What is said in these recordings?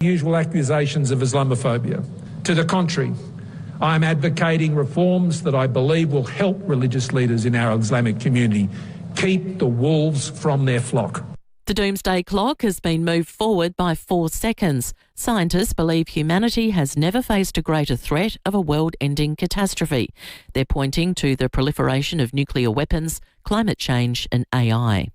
Usual accusations of Islamophobia. To the contrary, I am advocating reforms that I believe will help religious leaders in our Islamic community keep the wolves from their flock. The doomsday clock has been moved forward by 4 seconds. Scientists believe humanity has never faced a greater threat of a world-ending catastrophe. They're pointing to the proliferation of nuclear weapons, climate change and AI.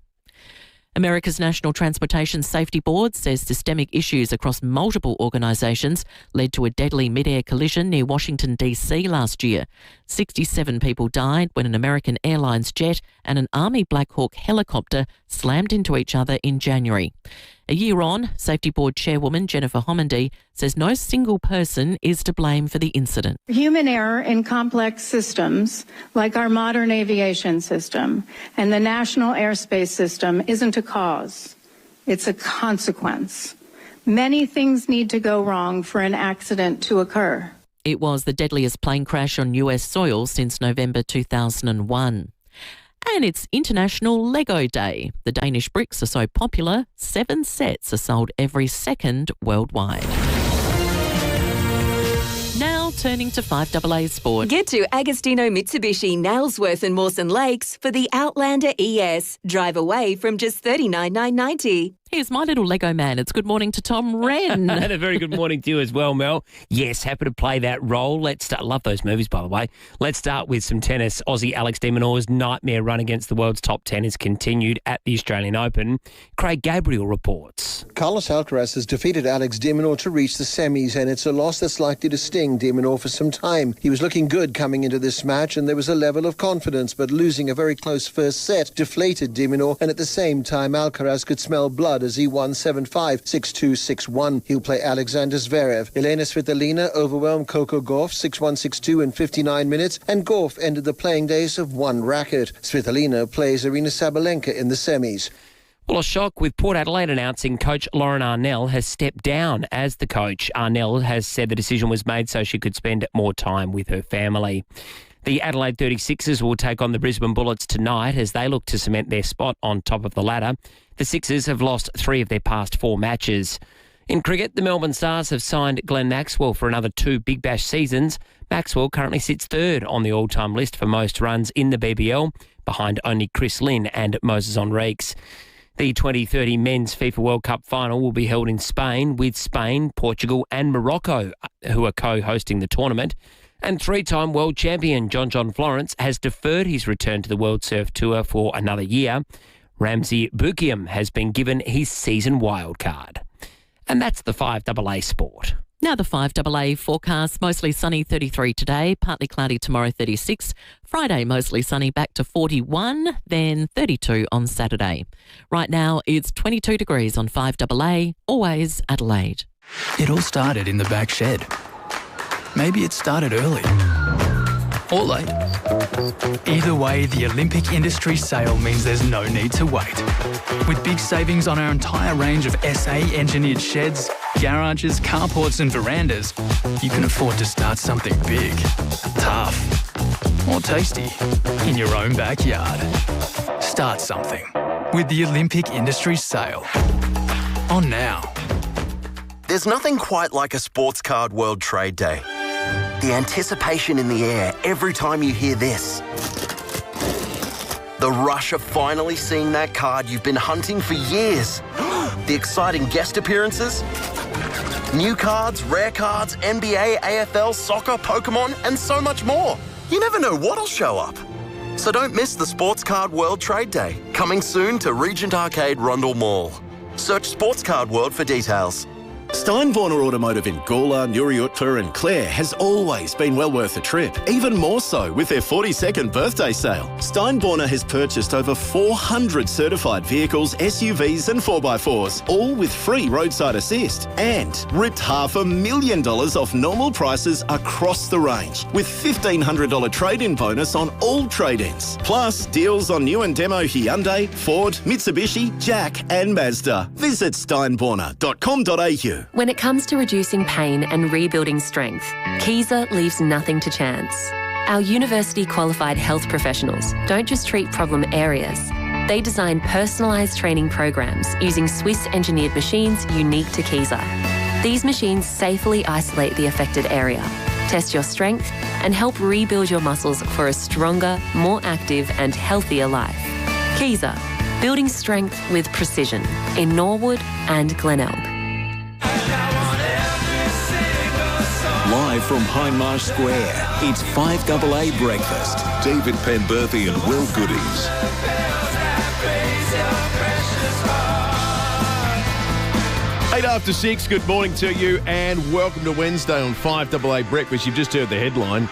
America's National Transportation Safety Board says systemic issues across multiple organisations led to a deadly mid-air collision near Washington, D.C. last year. 67 people died when an American Airlines jet and an Army Black Hawk helicopter slammed into each other in January. A year on, Safety Board Chairwoman Jennifer Homendy says no single person is to blame for the incident. Human error in complex systems like our modern aviation system and the national airspace system isn't a cause, it's a consequence. Many things need to go wrong for an accident to occur. It was the deadliest plane crash on US soil since November 2001. And it's International Lego Day. The Danish bricks are so popular, 7 sets are sold every second worldwide. Now turning to 5AA Sport. Get to Agostino Mitsubishi, Nailsworth and Mawson Lakes for the Outlander ES. Drive away from just $39,990. Here's my little Lego man. It's good morning to Tom Wren. And a very good morning to you as well, Mel. Yes, happy to play that role. Let's start. Love those movies, by the way. Let's start with some tennis. Aussie Alex de Minaur's nightmare run against the world's top 10 has continued at the Australian Open. Craig Gabriel reports. Carlos Alcaraz has defeated Alex de Minaur to reach the semis, and it's a loss that's likely to sting de Minaur for some time. He was looking good coming into this match, and there was a level of confidence, but losing a very close first set deflated de Minaur, and at the same time, Alcaraz could smell blood as he won 7-5, 6-2, 6-1. He'll play Alexander Zverev. Elena Svitolina overwhelmed Coco Gauff 6-1, 6-2 in 59 minutes, and Gauff ended the playing days of one racket. Svitolina plays Arina Sabalenka in the semis. Well, a shock with Port Adelaide announcing coach Lauren Arnell has stepped down as the coach. Arnell has said the decision was made so she could spend more time with her family. The Adelaide 36ers will take on the Brisbane Bullets tonight as they look to cement their spot on top of the ladder. The Sixers have lost 3 of their past 4 matches. In cricket, the Melbourne Stars have signed Glenn Maxwell for another 2 Big Bash seasons. Maxwell currently sits 3rd on the all-time list for most runs in the BBL, behind only Chris Lynn and Moses Enriques. The 2030 Men's FIFA World Cup final will be held in Spain, with Spain, Portugal and Morocco, who are co-hosting the tournament. And 3-time world champion John Florence has deferred his return to the World Surf Tour for another year. Ramsey Bukiam has been given his season wildcard. And that's the 5AA Sport. Now the 5AA forecast, mostly sunny 33 today, partly cloudy tomorrow 36. Friday mostly sunny back to 41, then 32 on Saturday. Right now it's 22 degrees on 5AA, always Adelaide. It all started in the back shed. Maybe it started early or late. Either way, the Olympic Industries sale means there's no need to wait. With big savings on our entire range of SA-engineered sheds, garages, carports and verandas, you can afford to start something big, tough or tasty in your own backyard. Start something with the Olympic Industries sale. On now. There's nothing quite like a sports card World Trade Day. The anticipation in the air every time you hear this. The rush of finally seeing that card you've been hunting for years. The exciting guest appearances. New cards, rare cards, NBA, AFL, soccer, Pokemon, and so much more. You never know what'll show up. So don't miss the Sports Card World Trade Day, coming soon to Regent Arcade Rundle Mall. Search Sports Card World for details. Steinborner Automotive in Gawler, Nuriutpa and Clare has always been well worth a trip, even more so with their 42nd birthday sale. Steinborner has purchased over 400 certified vehicles, SUVs and 4x4s, all with free roadside assist, and ripped $500,000 off normal prices across the range, with $1,500 trade-in bonus on all trade-ins. Plus, deals on new and demo Hyundai, Ford, Mitsubishi, Jack and Mazda. Visit steinborner.com.au. When it comes to reducing pain and rebuilding strength, Kiesa leaves nothing to chance. Our university-qualified health professionals don't just treat problem areas. They design personalised training programs using Swiss-engineered machines unique to Kiesa. These machines safely isolate the affected area, test your strength, and help rebuild your muscles for a stronger, more active and healthier life. FIVEAA, building strength with precision in Norwood and Glenelg. Live from Hindmarsh Square, it's 5AA Breakfast. David Penberthy and Will Goodings. 6:08, good morning to you and welcome to Wednesday on 5AA Breakfast. You've just heard the headline.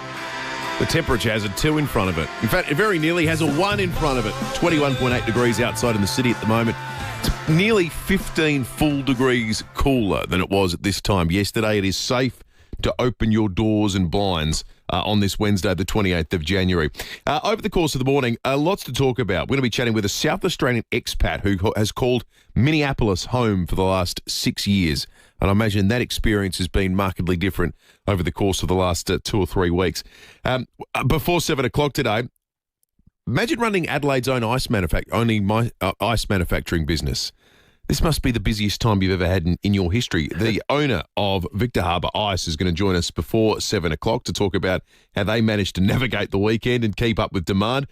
The temperature has a 2 in front of it. In fact, it very nearly has a 1 in front of it. 21.8 degrees outside in the city at the moment. It's nearly 15 full degrees cooler than it was at this time yesterday. It is safe to open your doors and blinds on this Wednesday, the 28th of January. Over the course of the morning, lots to talk about. We're going to be chatting with a South Australian expat who has called Minneapolis home for the last 6 years. And I imagine that experience has been markedly different over the course of the last 2 or 3 weeks. Before 7 o'clock today, imagine running Adelaide's own ice manufacturing business. This must be the busiest time you've ever had in your history. The owner of Victor Harbour Ice is going to join us before 7 o'clock to talk about how they managed to navigate the weekend and keep up with demand.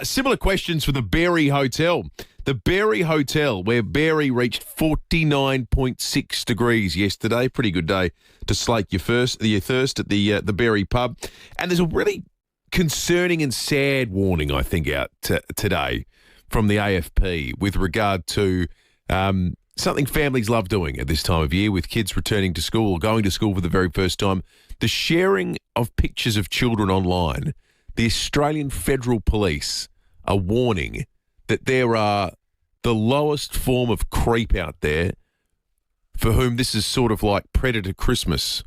Similar questions for the Berry Hotel. The Berry Hotel, where Berry reached 49.6 degrees yesterday. Pretty good day to slake your thirst at the Berry pub. And there's a really concerning and sad warning, I think, out today from the AFP with regard to something families love doing at this time of year with kids returning to school or going to school for the very first time. The sharing of pictures of children online. The Australian Federal Police are warning that there are the lowest form of creep out there for whom this is sort of like Predator Christmas,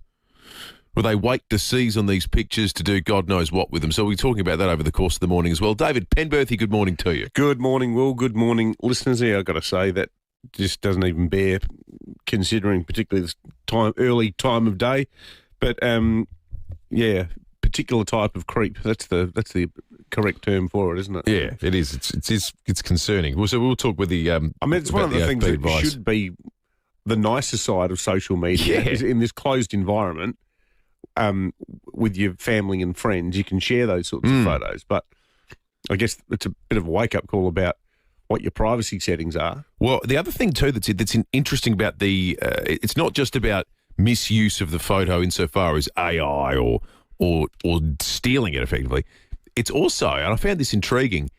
where they wait to seize on these pictures to do God knows what with them. So we're talking about that over the course of the morning as well. David Penberthy, good morning to you. Good morning, Will. Good morning, listeners. Here, I've got to say that just doesn't even bear considering, particularly this early time of day. But particular type of creep. That's the correct term for it, isn't it? Yeah, it is. It's concerning. So we'll talk with the. It's one of the things that should be the nicer side of social media. Yeah. Is in this closed environment, with your family and friends, you can share those sorts of photos. But I guess it's a bit of a wake up call about what your privacy settings are. Well, the other thing too that's interesting about it's not just about misuse of the photo insofar as AI or stealing it effectively. It's also, and I found this intriguing,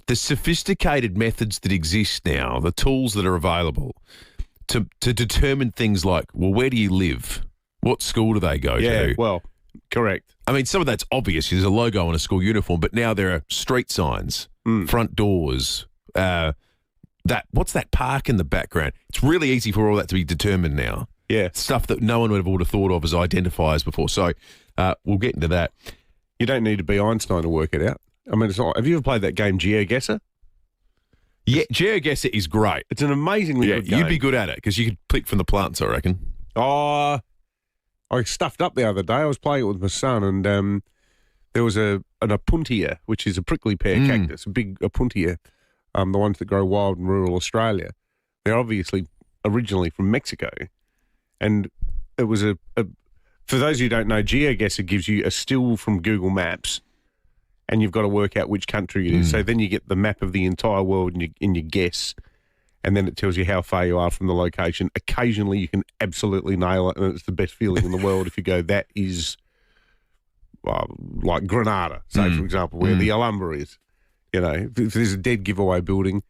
the sophisticated methods that exist now, the tools that are available to determine things like, well, where do you live? What school do they go to? Yeah, well, correct. I mean, some of that's obvious. There's a logo on a school uniform, but now there are street signs, front doors. What's that park in the background? It's really easy for all that to be determined now. Yeah. Stuff that no one would have thought of as identifiers before. So we'll get into that. You don't need to be Einstein to work it out. I mean, it's not. Have you ever played that game GeoGuessr? Yeah, GeoGuessr is great. It's an amazingly good game. You'd be good at it because you could pick from the plants, I reckon. Oh, I stuffed up the other day. I was playing it with my son, and there was an opuntia, which is a prickly pear cactus, a big opuntia, the ones that grow wild in rural Australia. They're obviously originally from Mexico, and it was for those who don't know, GeoGuessr gives you a still from Google Maps, and you've got to work out which country it is. So then you get the map of the entire world in your guess, and then it tells you how far you are from the location. Occasionally you can absolutely nail it, and it's the best feeling in the world if you go, that is like Granada, say, for example, where the Alhambra is. You know, if there's a dead giveaway building,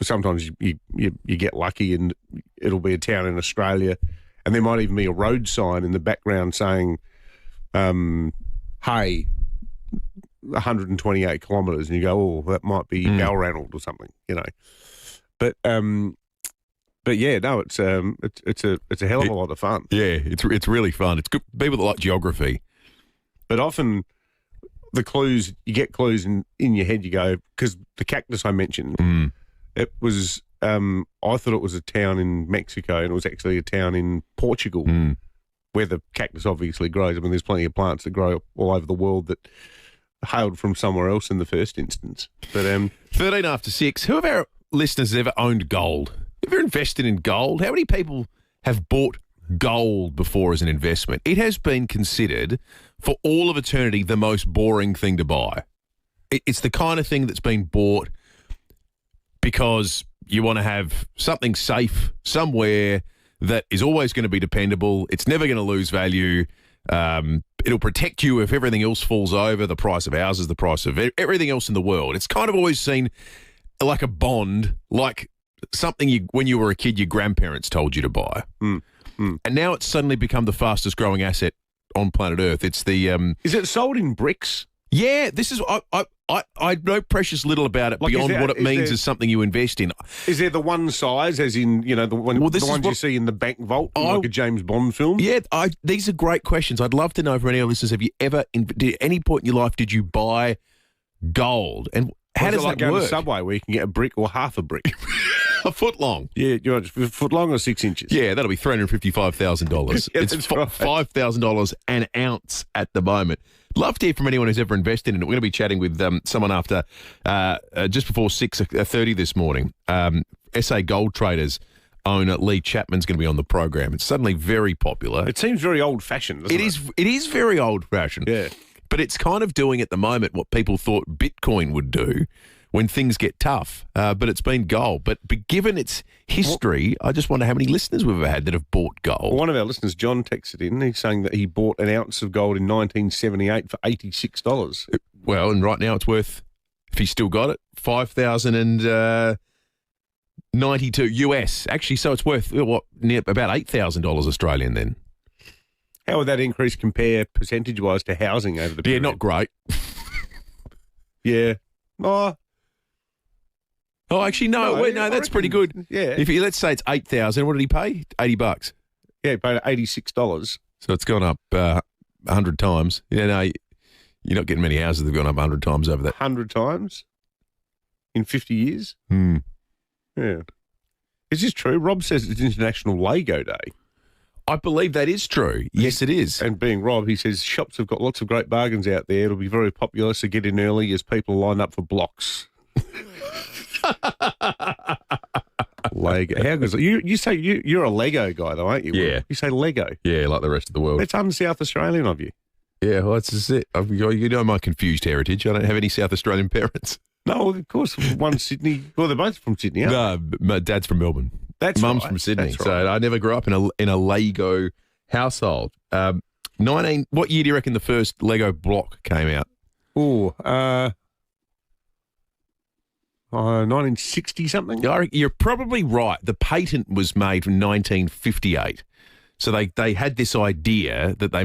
sometimes you get lucky and it'll be a town in Australia, and there might even be a road sign in the background saying, hey, 128 kilometres, and you go, oh, that might be Balranald or something, you know. But yeah, no, it's a hell of a lot of fun. Yeah, it's really fun. It's good people that like geography. But often the clues, you get clues in your head, you go, because the cactus I mentioned, it was, I thought it was a town in Mexico, and it was actually a town in Portugal where the cactus obviously grows. I mean, there's plenty of plants that grow all over the world that hailed from somewhere else in the first instance. But 13 after 6, who of our listeners has ever owned gold? Ever invested in gold? How many people have bought gold before as an investment. It has been considered for all of eternity the most boring thing to buy. It's the kind of thing that's been bought because you want to have something safe somewhere that is always going to be dependable. It's never going to lose value. It'll protect you if everything else falls over. The price of houses, the price of everything else in the world. It's kind of always seen like a bond, like something when you were a kid, your grandparents told you to buy. And now it's suddenly become the fastest growing asset on planet Earth. It's the... Is it sold in bricks? Yeah, this is... I know precious little about it beyond what it means as something you invest in. Is there the one size, as in, the ones you see in the bank vault, like a James Bond film? Yeah, these are great questions. I'd love to know from any of our listeners, have you ever, at any point in your life, did you buy gold? And how does that work? Go to Subway where you can get a brick or half a brick? A foot long. Yeah, a foot long or 6 inches? Yeah, that'll be $355,000. Yeah, it's $5,000 an ounce at the moment. Love to hear from anyone who's ever invested in it. We're going to be chatting with someone after just before 6:30 this morning. SA Gold Traders owner Lee Chapman's going to be on the program. It's suddenly very popular. It seems very old-fashioned, doesn't it? It is very old-fashioned. Yeah. But it's kind of doing at the moment what people thought Bitcoin would do when things get tough, but it's been gold. But given its history, I just wonder how many listeners we've ever had that have bought gold. Well, one of our listeners, John, texted in. He's saying that he bought an ounce of gold in 1978 for $86. Well, and right now it's worth, if he's still got it, $5,092 US. Actually, so it's worth, about $8,000 Australian then. How would that increase compare percentage-wise to housing over the period? Yeah, not great. Yeah. Oh, actually, no, that's pretty good. Yeah. If let's say it's 8,000, what did he pay? $80. Yeah, he paid $86. So it's gone up 100 times. You're not getting many houses that have gone up 100 times over that. 100 times in 50 years? Yeah. Is this true? Rob says it's International Lego Day. I believe that is true. Yes, it is. And being Rob, he says shops have got lots of great bargains out there. It'll be very popular, so get in early as people line up for blocks. Lego. How good? You say you're a Lego guy, though, aren't you? Yeah. You say Lego. Yeah, like the rest of the world. That's un-South Australian of you. Yeah, well, that's just it. You know my confused heritage. I don't have any South Australian parents. No, of course. One's Sydney. Well, they're both from Sydney, aren't they? No, my dad's from Melbourne. Mum's from Sydney. That's right. So I never grew up in a Lego household. What year do you reckon the first Lego block came out? 1960 something. You're probably right. The patent was made in 1958. So they had this idea that they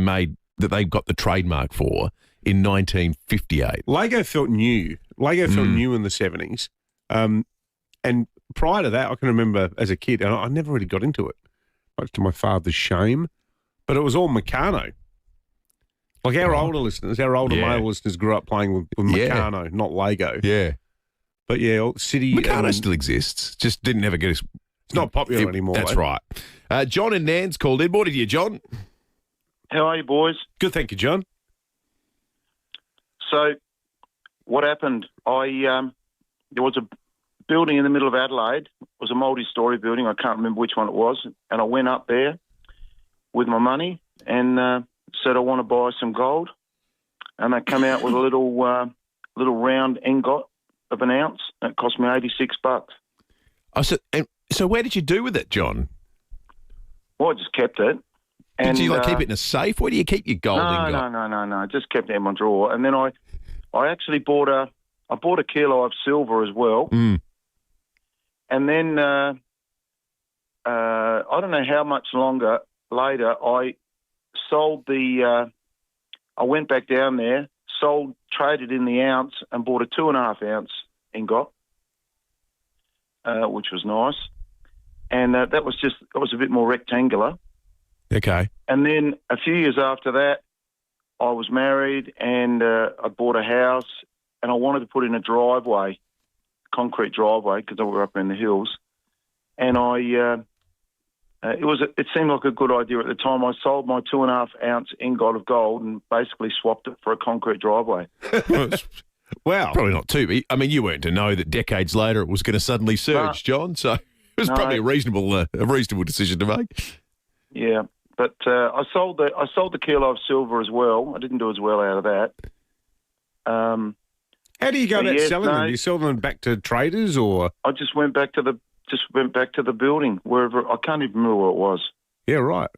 got the trademark for in 1958. Lego felt new. Felt new in the 70s. And prior to that, I can remember as a kid, and I never really got into it, much to my father's shame, but it was all Meccano. Like our older listeners, male listeners grew up playing with Meccano, not Lego. Yeah. But yeah, City... Meccano still exists, just didn't ever get... It's not popular anymore. That's right. John and Nan's called in. Morning to you, John. How are you, boys? Good, thank you, John. So, what happened? There was a building in the middle of Adelaide. It was a multi-storey building. I can't remember which one it was. And I went up there with my money and said I want to buy some gold. And they come out with a little round ingot of an ounce. And it cost me $86. So where did you do with it, John? Well, I just kept it. Did you keep it in a safe? Where do you keep your gold ingot? No. I just kept it in my drawer. And then I actually bought a kilo of silver as well. And then I don't know how much longer later, I sold I went back down there, traded in the ounce and bought a 2.5 ounce ingot, which was nice. And that was a bit more rectangular. Okay. And then a few years after that, I was married and I bought a house and I wanted to put in a driveway, concrete driveway, because we were up in the hills. And it seemed like a good idea at the time. I sold my 2.5 ounce ingot of gold and basically swapped it for a concrete driveway. Wow. Probably not too big. I mean, you weren't to know that decades later it was going to suddenly surge, John. So it was probably a reasonable decision to make. Yeah. But I sold the kilo of silver as well. I didn't do as well out of that. How do you go about selling them? Do you sell them back to traders, or? I just went back to the building, wherever. I can't even remember where it was. Yeah, right.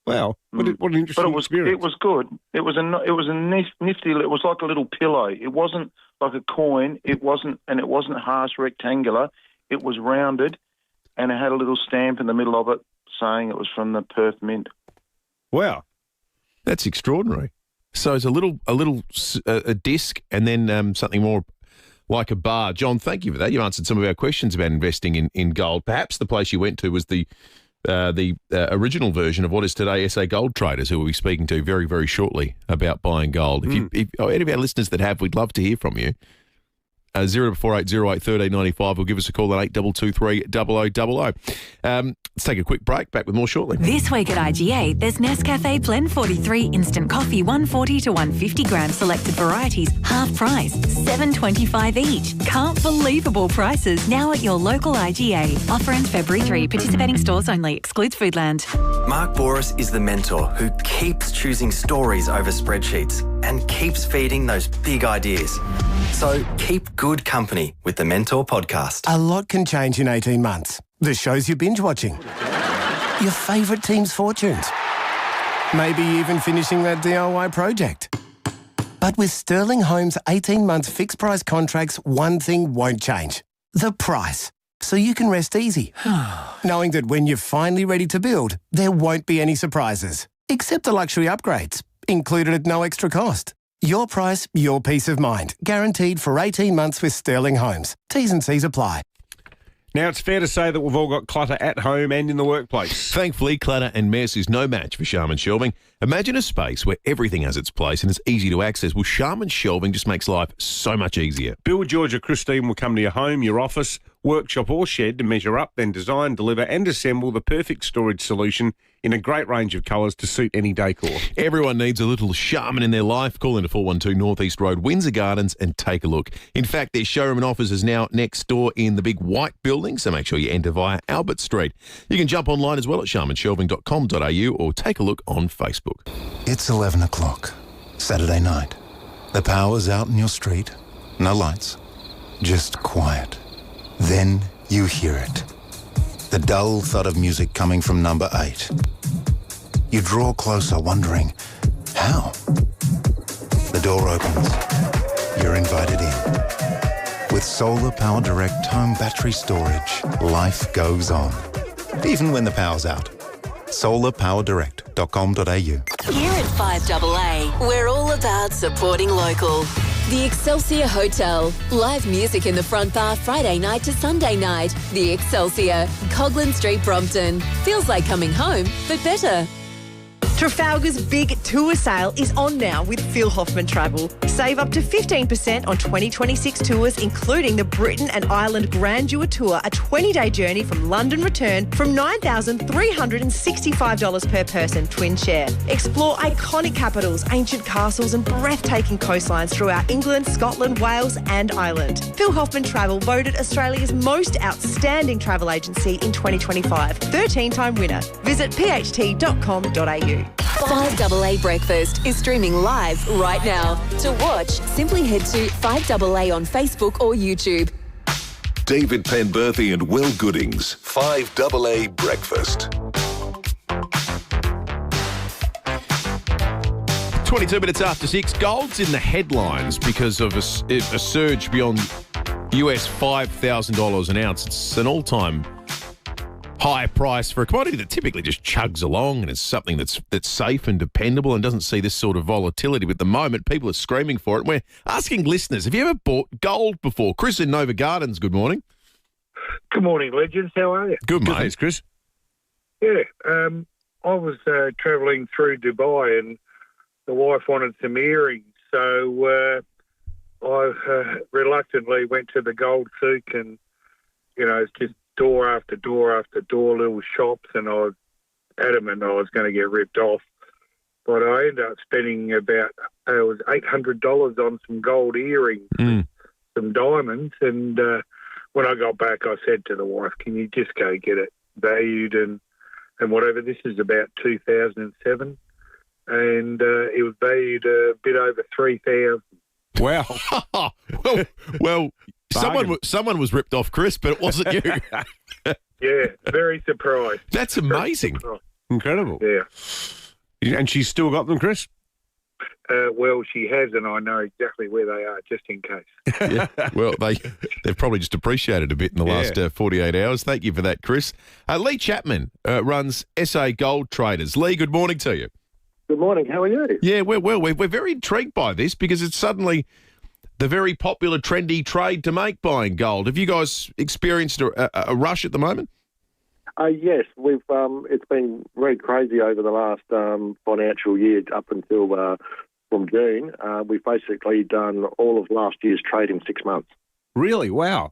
Wow, what an interesting experience. It was good. It was a nifty. It was like a little pillow. It wasn't like a coin. It wasn't harsh rectangular. It was rounded, and it had a little stamp in the middle of it saying it was from the Perth Mint. Wow, that's extraordinary. So it's a disc, and then something more like a bar. John, thank you for that. You answered some of our questions about investing in gold. Perhaps the place you went to was the original version of what is today SA Gold Traders, who we'll be speaking to very, very shortly about buying gold. If any of our listeners that have, we'd love to hear from you. 0480081395 will give us a call at 8223 0000. Let's take a quick break. Back with more shortly. This week at IGA, there's Nescafe Blend 43 instant coffee, 140 to 150 gram selected varieties, half price, $7.25 each. Can't believable prices now at your local IGA. Offer ends February 3. Participating stores only. Excludes Foodland. Mark Boris is the mentor who keeps choosing stories over spreadsheets and keeps feeding those big ideas. So keep good company with the Mentor podcast. A lot can change in 18 months. The shows you binge watching. Your favourite team's fortunes. Maybe even finishing that DIY project. But with Sterling Homes 18-month fixed price contracts, one thing won't change. The price. So you can rest easy. Knowing that when you're finally ready to build, there won't be any surprises. Except the luxury upgrades, included at no extra cost. Your price, your peace of mind. Guaranteed for 18 months with Sterling Homes. T's and C's apply. Now, it's fair to say that we've all got clutter at home and in the workplace. Thankfully, clutter and mess is no match for Sharman Shelving. Imagine a space where everything has its place and it's easy to access. Well, Sharman Shelving just makes life so much easier. Bill, George or Christine will come to your home, your office, workshop or shed to measure up, then design, deliver and assemble the perfect storage solution in a great range of colours to suit any decor. Everyone needs a little Sharman in their life. Call into 412 North East Road, Windsor Gardens, and take a look. In fact, their showroom and office is now next door in the big white building, so make sure you enter via Albert Street. You can jump online as well at sharmanshelving.com.au or take a look on Facebook. It's 11 o'clock, Saturday night. The power's out in your street. No lights, just quiet. Then you hear it. The dull thud of music coming from number 8. You draw closer, wondering, how? The door opens. You're invited in. With Solar Power Direct home battery storage, life goes on. Even when the power's out. solarpowerdirect.com.au. Here at FIVEAA, we're all about supporting local. The Excelsior Hotel. Live music in the front bar Friday night to Sunday night. The Excelsior, Coghlan Street, Brompton. Feels like coming home, but better. Trafalgar's big tour sale is on now with Phil Hoffman Travel. Save up to 15% on 2026 tours, including the Britain and Ireland Grandeur Tour, a 20-day journey from London return from $9,365 per person, twin share. Explore iconic capitals, ancient castles and breathtaking coastlines throughout England, Scotland, Wales and Ireland. Phil Hoffman Travel voted Australia's most outstanding travel agency in 2025. 13-time winner. Visit pht.com.au. FIVEAA Breakfast is streaming live right now. To watch, simply head to FIVEAA on Facebook or YouTube. David Penberthy and Will Goodings, FIVEAA Breakfast. 22 minutes after 6. Gold's in the headlines because of a surge beyond US $5,000 an ounce. It's an all-time high price for a commodity that typically just chugs along and is something that's safe and dependable and doesn't see this sort of volatility. But at the moment, people are screaming for it. We're asking listeners, have you ever bought gold before? Chris in Nova Gardens, good morning. Good morning, legends. How are you? Good, mate. Thanks, Chris. Yeah, I was travelling through Dubai and the wife wanted some earrings. So I reluctantly went to the gold souk and, it's just door after door after door, little shops, and I was adamant I was going to get ripped off. But I ended up spending about, it was $800 on some gold earrings, some diamonds, and when I got back, I said to the wife, can you just go get it valued? And and whatever. This is about 2007, and it was valued a bit over 3,000. Wow. well, someone was ripped off, Chris, but it wasn't you. Yeah, very surprised. That's amazing. Incredible. Yeah. And she's still got them, Chris? Well, she has, and I know exactly where they are, just in case. Yeah. Well, they've probably just appreciated a bit in the last 48 hours. Thank you for that, Chris. Lee Chapman runs SA Gold Traders. Lee, good morning to you. Good morning. How are you? Yeah, we're very intrigued by this because it's suddenly the very popular, trendy trade to make buying gold. Have you guys experienced a rush at the moment? Yes, we've. It's been very crazy over the last financial year up until from June. We've basically done all of last year's trade in 6 months. Really? Wow.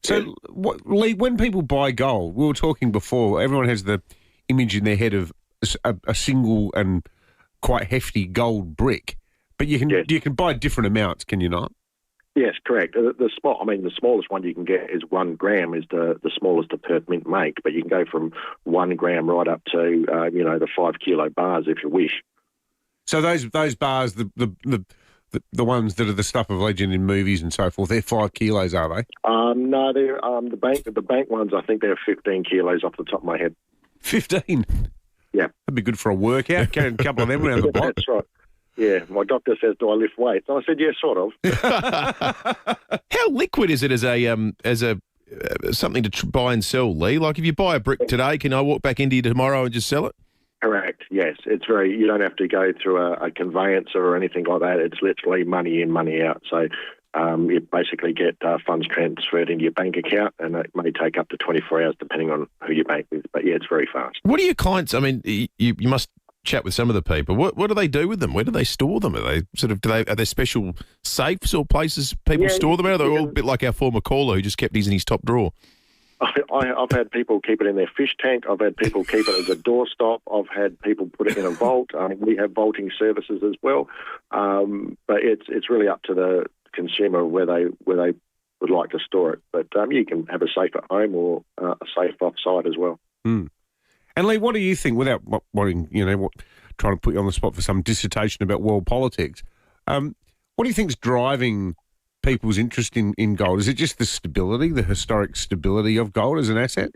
So, Lee, when people buy gold, we were talking before, everyone has the image in their head of a single and quite hefty gold brick, but you can buy different amounts, can you not? Yes, correct. The smallest one you can get is 1 gram, is the smallest a Perth Mint make, but you can go from 1 gram right up to the 5 kilo bars if you wish. So those bars, the ones that are the stuff of legend in movies and so forth, they're 5 kilos, are they? No, they're the bank ones. I think they're 15 kilos off the top of my head. 15. Yeah, that'd be good for a workout. Carrying a couple of them around the block. That's right. Yeah, my doctor says, "Do I lift weights?" And I said, "Yeah, sort of." How liquid is it as a something to buy and sell, Lee? Like if you buy a brick today, can I walk back into you tomorrow and just sell it? Correct. Yes, it's very. You don't have to go through a conveyancer or anything like that. It's literally money in, money out. So you basically get funds transferred into your bank account, and it may take up to 24 hours depending on who you bank with. But yeah, it's very fast. What are your clients? I mean, you must chat with some of the people. What do they do with them? Where do they store them? Are they are there special safes or places people store them? Are they all a bit like our former caller who just kept his in his top drawer? I've had people keep it in their fish tank. I've had people keep it as a doorstop. I've had people put it in a vault. We have vaulting services as well. But it's really up to the consumer where they would like to store it. But you can have a safe at home or a safe off-site as well. Mm. And Lee, what do you think, without wanting, trying to put you on the spot for some dissertation about world politics, what do you think is driving people's interest in gold? Is it just the stability, the historic stability of gold as an asset?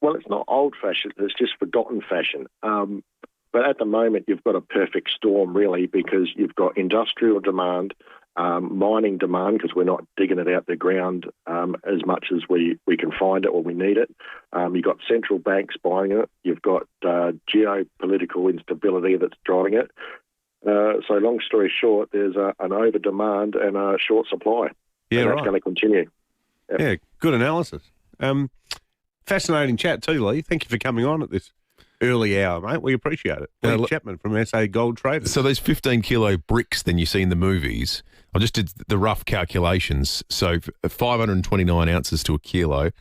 Well, it's not old-fashioned. It's just forgotten fashion. But at the moment, you've got a perfect storm, really, because you've got industrial demand, mining demand, because we're not digging it out the ground as much as we can find it or we need it. You've got central banks buying it. You've got geopolitical instability that's driving it. So long story short, there's an over-demand and a short supply. Yeah, and right. That's going to continue. Yep. Yeah, good analysis. Fascinating chat too, Lee. Thank you for coming on at this early hour, mate. We appreciate it. Lee Chapman from SA Gold Traders. So those 15-kilo bricks then you see in the movies, I just did the rough calculations. So 529 ounces to a kilo.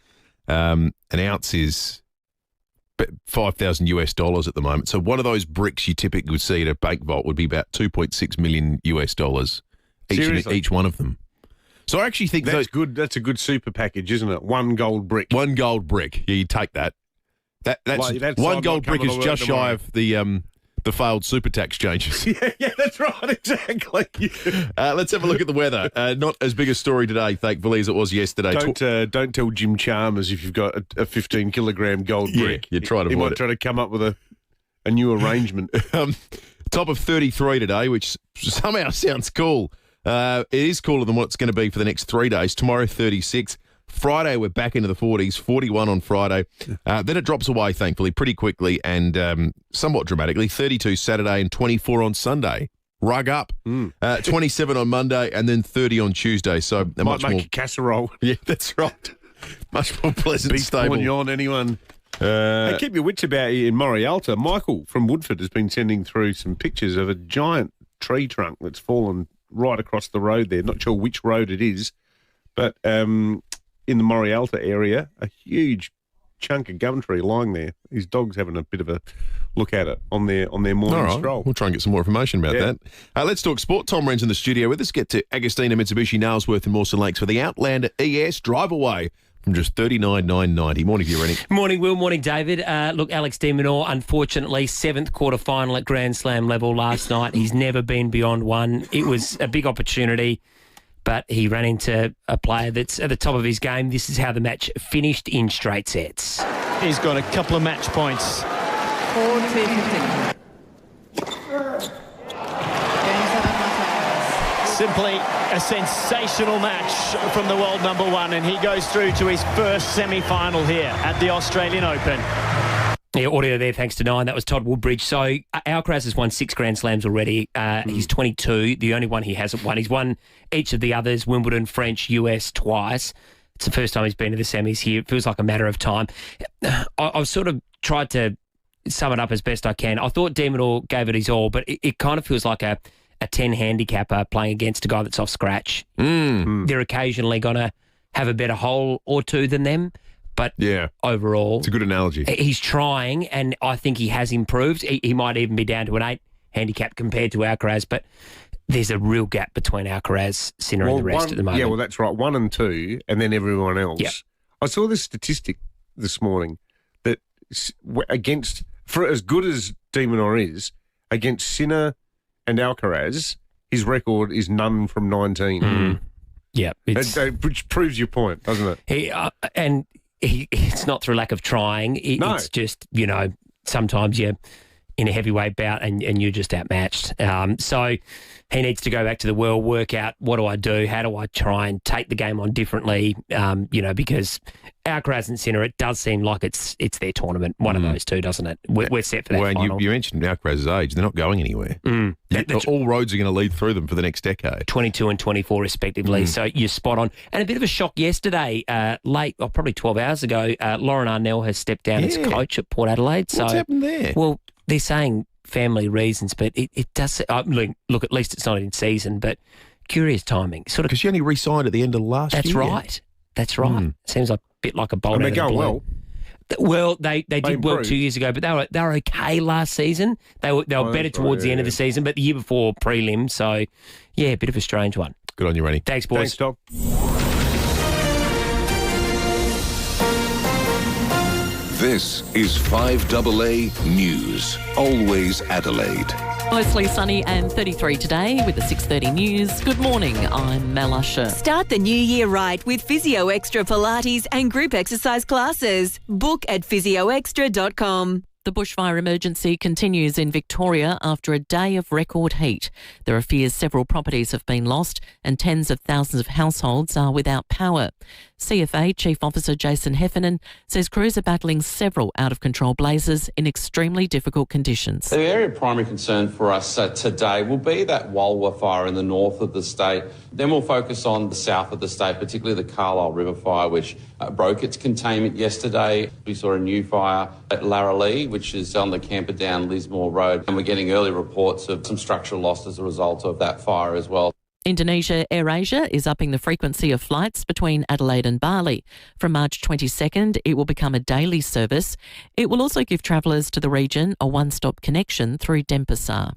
An ounce is $5,000 at the moment. So one of those bricks you typically would see at a bank vault would be about $2.6 million each one of them. So I actually think that's good. That's a good super package, isn't it? One gold brick. One gold brick. Yeah, you take that. That's one gold brick is just shy of the failed super tax changes. Yeah, that's right, exactly. Let's have a look at the weather. Not as big a story today, thankfully, as it was yesterday. Don't tell Jim Chalmers if you've got a 15-kilogram gold brick. You try to avoid He might try to come up with a new arrangement. Top of 33 today, which somehow sounds cool. It is cooler than what it's going to be for the next 3 days. Tomorrow, 36. Friday, we're back into the 40s, 41 on Friday. Then it drops away, thankfully, pretty quickly and somewhat dramatically. 32 Saturday and 24 on Sunday. Rug up. 27 on Monday and then 30 on Tuesday. So might make a casserole. Yeah, that's right. Much more pleasant, beef stable. Bourguignon, anyone. Hey, keep your wits about you in Morialta. Michael from Woodford has been sending through some pictures of a giant tree trunk that's fallen right across the road there. Not sure which road it is, but in the Morialta area, a huge chunk of gum tree lying there. His dog's having a bit of a look at it on their morning stroll. We'll try and get some more information about that. Let's talk sport. Tom Wren's in the studio with us. Get to Agostina Mitsubishi Nailsworth and Mawson Lakes for the Outlander ES Drive Away from just $39,990. Morning to you, Rennie. Morning, Will. Morning, David. Look, Alex de Minaur, unfortunately, 7th quarterfinal at Grand Slam level last night. He's never been beyond one. It was a big opportunity, but he ran into a player that's at the top of his game. This is how the match finished in straight sets. He's got a couple of match points. 4-2-15. Simply a sensational match from the world number one, and he goes through to his first semi-final here at the Australian Open. Yeah, audio there, thanks to Nine. That was Todd Woodbridge. So Alcaraz has won 6 Grand Slams already. He's 22, the only one he hasn't won. He's won each of the others, Wimbledon, French, US twice. It's the first time he's been to the semis here. It feels like a matter of time. I've sort of tried to sum it up as best I can. I thought de Minaur gave it his all, but it kind of feels like a 10 handicapper playing against a guy that's off scratch. They're occasionally going to have a better hole or two than them, but overall... It's a good analogy. He's trying, and I think he has improved. He might even be down to an 8 handicap compared to Alcaraz, but there's a real gap between Alcaraz, Sinner and the rest at the moment. Yeah, well, that's right. 1 and 2, and then everyone else. Yep. I saw this statistic this morning that against... For as good as de Minaur is, against Sinner and Alcaraz, his record is none from 19. Yeah. Which proves your point, doesn't it? It's not through lack of trying. It's just, sometimes you're in a heavyweight bout and you're just outmatched. So he needs to go back to the world, work out, what do I do? How do I try and take the game on differently? Because Alcaraz and Sinner, it does seem like it's their tournament, one of those two, doesn't it? We're set for that final. And you mentioned Alcaraz's age. They're not going anywhere. All roads are going to lead through them for the next decade. 22 and 24 respectively, so you're spot on. And a bit of a shock yesterday, probably 12 hours ago, Lauren Arnell has stepped down as coach at Port Adelaide. What's happened there? Well, they're saying family reasons, but it does... look, at least it's not in season, but curious timing. Because she only re-signed at the end of last year. That's right. Seems like a bit like a bolt out of the blue. And they go well. Well, they did well 2 years ago, but they were okay last season. They were better towards the end of the season, but the year before prelim. So, yeah, a bit of a strange one. Good on you, Rennie. Thanks, boys. Thanks, Tom. This is 5AA News. Always Adelaide. Mostly sunny and 33 today with the 6:30 news. Good morning, I'm Mel Usher. Start the new year right with Physio Extra Pilates and group exercise classes. Book at physioextra.com. The bushfire emergency continues in Victoria after a day of record heat. There are fears several properties have been lost and tens of thousands of households are without power. CFA Chief Officer Jason Heffernan says crews are battling several out-of-control blazes in extremely difficult conditions. The area of primary concern for us today will be that Walwa fire in the north of the state. Then we'll focus on the south of the state, particularly the Carlisle River fire, which broke its containment yesterday. We saw a new fire at Larralee, which is on the Camperdown-Lismore Road, and we're getting early reports of some structural loss as a result of that fire as well. Indonesia AirAsia is upping the frequency of flights between Adelaide and Bali. From March 22nd, it will become a daily service. It will also give travellers to the region a one-stop connection through Denpasar.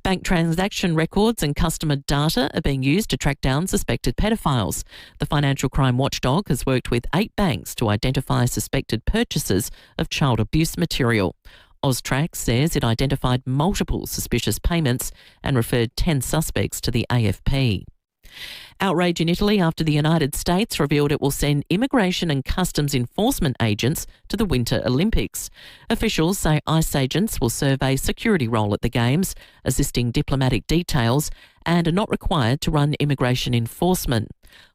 Bank transaction records and customer data are being used to track down suspected pedophiles. The Financial Crime Watchdog has worked with 8 banks to identify suspected purchasers of child abuse material. Austrac says it identified multiple suspicious payments and referred 10 suspects to the AFP. Outrage in Italy after the United States revealed it will send immigration and customs enforcement agents to the Winter Olympics. Officials say ICE agents will serve a security role at the Games, assisting diplomatic details, and are not required to run immigration enforcement.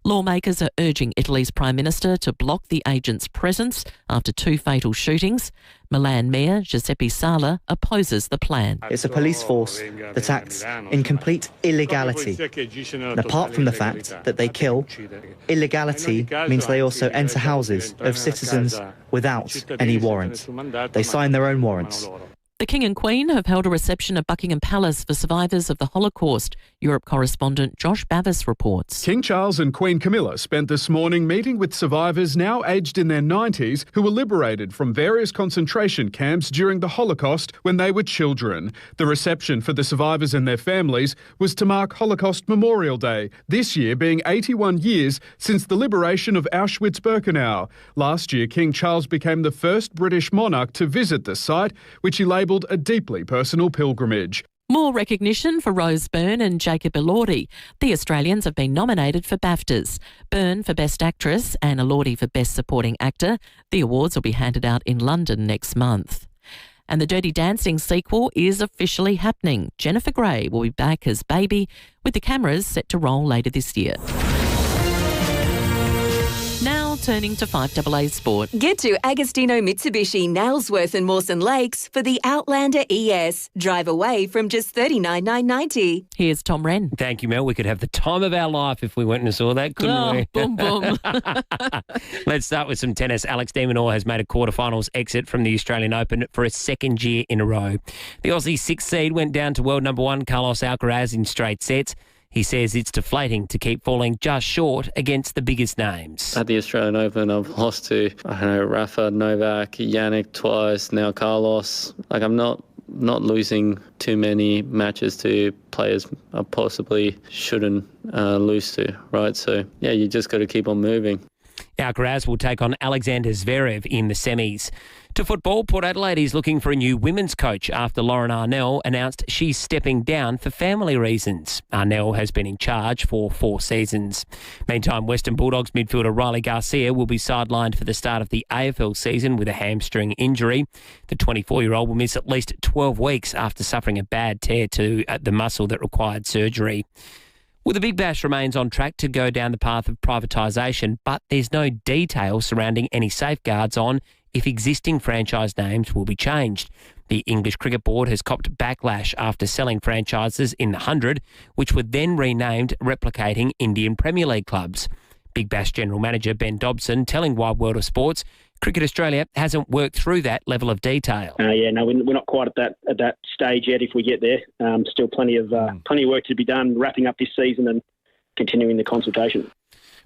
Lawmakers are urging Italy's Prime Minister to block the agents' presence after 2 fatal shootings. Milan Mayor Giuseppe Sala opposes the plan. It's a police force that acts in complete illegality. And apart from the fact that they kill, illegality means they also enter houses of citizens without any warrant. They sign their own warrants. The King and Queen have held a reception at Buckingham Palace for survivors of the Holocaust. Europe correspondent Josh Bavis reports. King Charles and Queen Camilla spent this morning meeting with survivors now aged in their 90s who were liberated from various concentration camps during the Holocaust when they were children. The reception for the survivors and their families was to mark Holocaust Memorial Day, this year being 81 years since the liberation of Auschwitz-Birkenau. Last year, King Charles became the first British monarch to visit the site, which he labelled a deeply personal pilgrimage. More recognition for Rose Byrne and Jacob Elordi. The Australians have been nominated for BAFTAs. Byrne for Best Actress and Elordi for Best Supporting Actor. The awards will be handed out in London next month. And the Dirty Dancing sequel is officially happening. Jennifer Grey will be back as Baby, with the cameras set to roll later this year. Now turning to 5AA Sport. Get to Agostino Mitsubishi, Nailsworth and Mawson Lakes for the Outlander ES. Drive away from just $39,990. Here's Tom Wren. Thank you, Mel. We could have the time of our life if we went and saw that, couldn't we? Boom, boom. Let's start with some tennis. Alex de Minaur has made a quarterfinals exit from the Australian Open for a second year in a row. The Aussie sixth seed went down to world number one Carlos Alcaraz in straight sets. He says it's deflating to keep falling just short against the biggest names. At the Australian Open, I've lost to, Rafa, Novak, Yannick twice, now Carlos. I'm not losing too many matches to players I possibly shouldn't lose to, right? So, yeah, you just got to keep on moving. Alcaraz will take on Alexander Zverev in the semis. To football, Port Adelaide is looking for a new women's coach after Lauren Arnell announced she's stepping down for family reasons. Arnell has been in charge for 4 seasons. Meantime, Western Bulldogs midfielder Riley Garcia will be sidelined for the start of the AFL season with a hamstring injury. The 24-year-old will miss at least 12 weeks after suffering a bad tear to the muscle that required surgery. Well, the Big Bash remains on track to go down the path of privatisation, but there's no detail surrounding any safeguards on if existing franchise names will be changed. The English Cricket Board has copped backlash after selling franchises in the 100, which were then renamed replicating Indian Premier League clubs. Big Bash General Manager Ben Dobson telling Wide World of Sports, Cricket Australia hasn't worked through that level of detail. We're not quite at that stage yet. If we get there, still plenty of work to be done, wrapping up this season and continuing the consultation.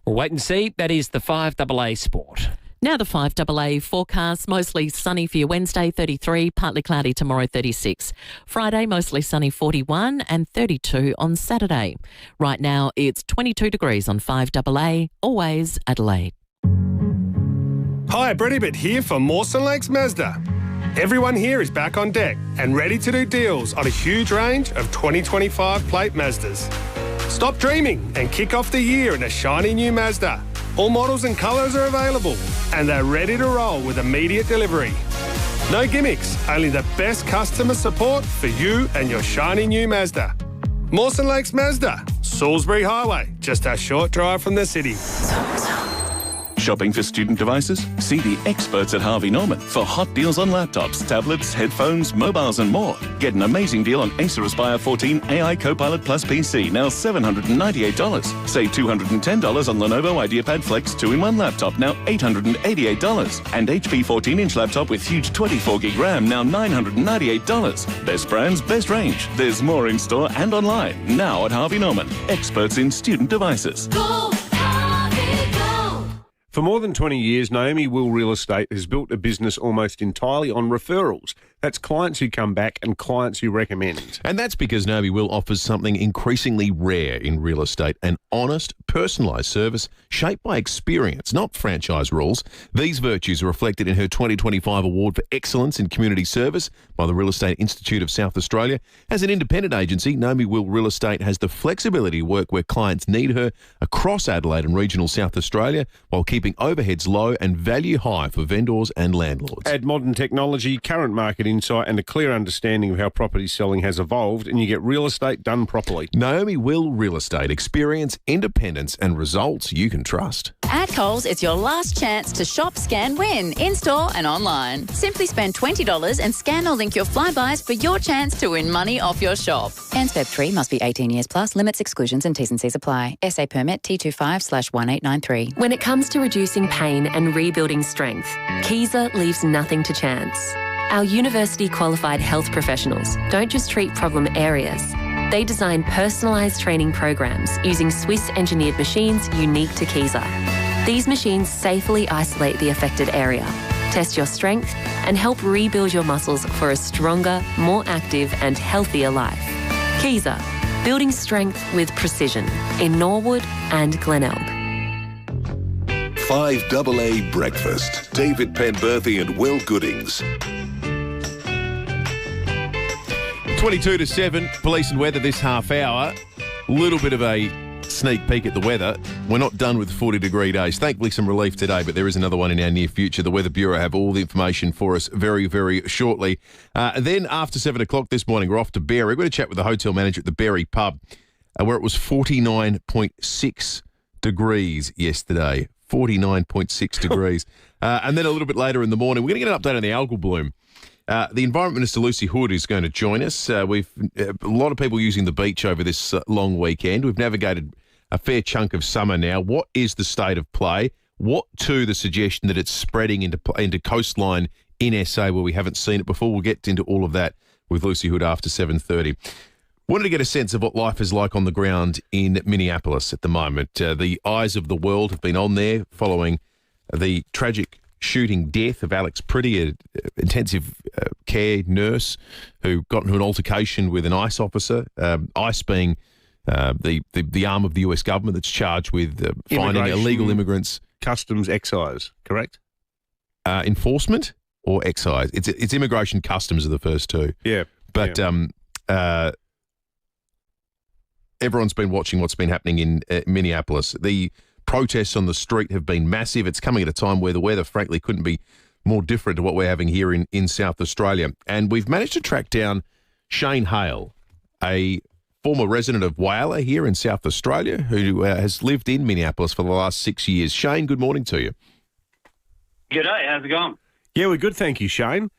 We'll wait and see. That is the 5AA Sport. Now the 5AA forecast, mostly sunny for your Wednesday, 33, partly cloudy tomorrow, 36. Friday, mostly sunny, 41 and 32 on Saturday. Right now, it's 22 degrees on 5AA, always Adelaide. Hi, Brett Ibbott here for Mawson Lakes Mazda. Everyone here is back on deck and ready to do deals on a huge range of 2025 plate Mazdas. Stop dreaming and kick off the year in a shiny new Mazda. All models and colours are available and they're ready to roll with immediate delivery. No gimmicks, only the best customer support for you and your shiny new Mazda. Mawson Lakes Mazda, Salisbury Highway, just a short drive from the city. Shopping for student devices? See the experts at Harvey Norman for hot deals on laptops, tablets, headphones, mobiles and more. Get an amazing deal on Acer Aspire 14 AI Copilot Plus PC, now $798. Save $210 on Lenovo IdeaPad Flex 2-in-1 laptop, now $888. And HP 14-inch laptop with huge 24GB RAM, now $998. Best brands, best range. There's more in store and online. Now at Harvey Norman. Experts in student devices. Go! For more than 20 years, Naomi Will Real Estate has built a business almost entirely on referrals. That's clients who come back and clients who recommend. And that's because Naomi Will offers something increasingly rare in real estate, an honest, personalised service shaped by experience, not franchise rules. These virtues are reflected in her 2025 Award for Excellence in Community Service by the Real Estate Institute of South Australia. As an independent agency, Naomi Will Real Estate has the flexibility to work where clients need her across Adelaide and regional South Australia while keeping overheads low and value high for vendors and landlords. Add modern technology, current market insight and a clear understanding of how property selling has evolved and you get real estate done properly. Naomi Will Real Estate. Experience, independence and results you can trust. At Coles, it's your last chance to shop, scan, win, in-store and online. Simply spend $20 and scan or link your Flybuys for your chance to win money off your shop. Ends Feb 3, must be 18 years plus, limits, exclusions and T's and C's apply. SA permit T25/1893. When it comes to reducing pain and rebuilding strength, Kiza leaves nothing to chance. Our university-qualified health professionals don't just treat problem areas. They design personalised training programs using Swiss-engineered machines unique to FIVEAA. These machines safely isolate the affected area, test your strength, and help rebuild your muscles for a stronger, more active and healthier life. FIVEAA, building strength with precision in Norwood and Glenelg. 5AA Breakfast. David Penberthy and Will Goodings. 22 to 7, police and weather this half hour. Little bit of a sneak peek at the weather. We're not done with 40-degree days. Thankfully, some relief today, but there is another one in our near future. The Weather Bureau have all the information for us very, very shortly. Then after 7 o'clock this morning, we're off to Berry. We're going to chat with the hotel manager at the Berry pub, where it was 49.6 degrees yesterday. 49.6 degrees. And then a little bit later in the morning, we're going to get an update on the algal bloom. The Environment Minister, Lucy Hood, is going to join us. We've a lot of people using the beach over this long weekend. We've navigated a fair chunk of summer now. What is the state of play? What to the suggestion that it's spreading into coastline in SA where we haven't seen it before? We'll get into all of that with Lucy Hood after 7:30. Wanted to get a sense of what life is like on the ground in Minneapolis at the moment. The eyes of the world have been on there following the tragic shooting death of Alex Pretty, an intensive care nurse who got into an altercation with an ICE officer, ICE being the arm of the US government that's charged with finding illegal immigrants. Customs, excise, correct? Enforcement or excise? It's immigration, customs are the first two. Yeah. But everyone's been watching what's been happening in Minneapolis. The protests on the street have been massive. It's coming at a time where the weather, frankly, couldn't be more different to what we're having here in South Australia. And we've managed to track down Shane Hale, a former resident of FIVEAA here in South Australia who has lived in Minneapolis for the last 6 years. Shane, good morning to you. G'day, how's it going? Yeah, we're good, thank you, Shane.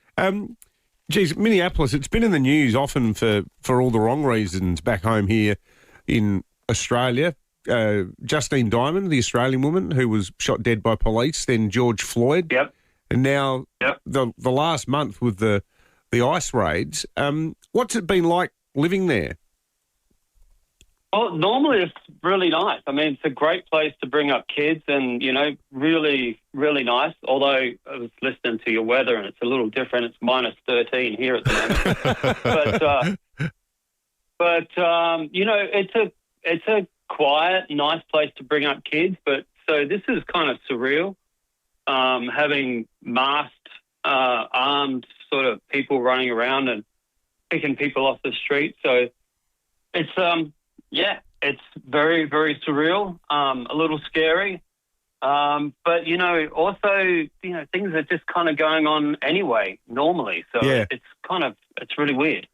Geez, Minneapolis, it's been in the news often for all the wrong reasons back home here in Australia. Justine Diamond, the Australian woman who was shot dead by police, then George Floyd. Yep. And now the last month with the ICE raids. What's it been like living there? Well, normally it's really nice. I mean, it's a great place to bring up kids and, really, really nice. Although I was listening to your weather and it's a little different. It's minus 13 here at the moment. but it's a quiet, nice place to bring up kids. But so this is kind of surreal, having masked, armed sort of people running around and picking people off the street. So it's, it's very, very surreal, a little scary. But, also, things are just kind of going on anyway, normally. So it's really weird.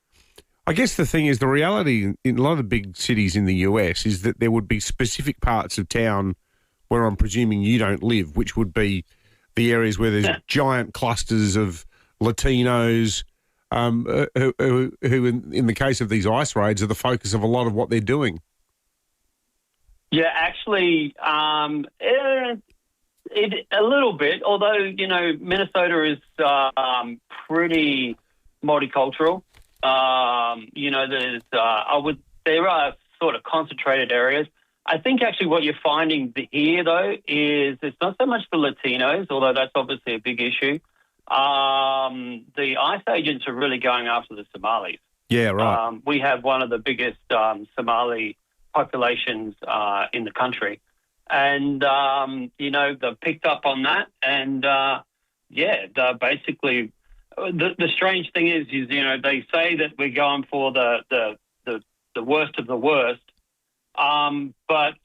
I guess the thing is, the reality in a lot of the big cities in the US is that there would be specific parts of town where I'm presuming you don't live, which would be the areas where there's giant clusters of Latinos who in the case of these ICE raids, are the focus of a lot of what they're doing. Yeah, actually, a little bit, although, Minnesota is pretty multicultural. There are sort of concentrated areas. I think actually what you're finding here, though, is it's not so much the Latinos, although that's obviously a big issue. The ICE agents are really going after the Somalis. Yeah, right. We have one of the biggest Somali populations in the country. And, they've picked up on that. And, they're basically... The strange thing is, they say that we're going for the worst of the worst, but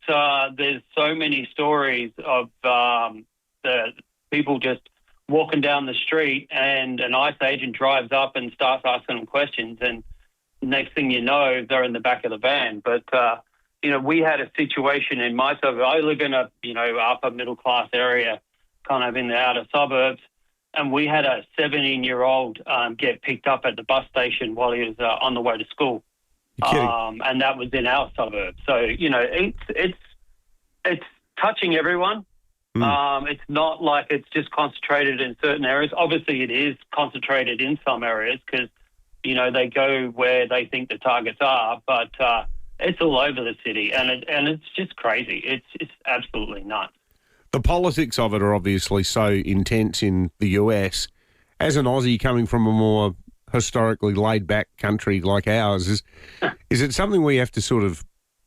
there's so many stories of the people just walking down the street and an ICE agent drives up and starts asking them questions, and next thing you know, they're in the back of the van. But we had a situation in my suburb. I live in a upper middle class area, kind of in the outer suburbs. And we had a 17-year-old get picked up at the bus station while he was on the way to school, and that was in our suburb. So it's touching everyone, It's not like it's just concentrated in certain areas. Obviously, it is concentrated in some areas because, they go where they think the targets are, but it's all over the city, and it's just crazy. It's absolutely nuts. The politics of it are obviously so intense in the US. As an Aussie coming from a more historically laid-back country like ours, is it something where you have to sort of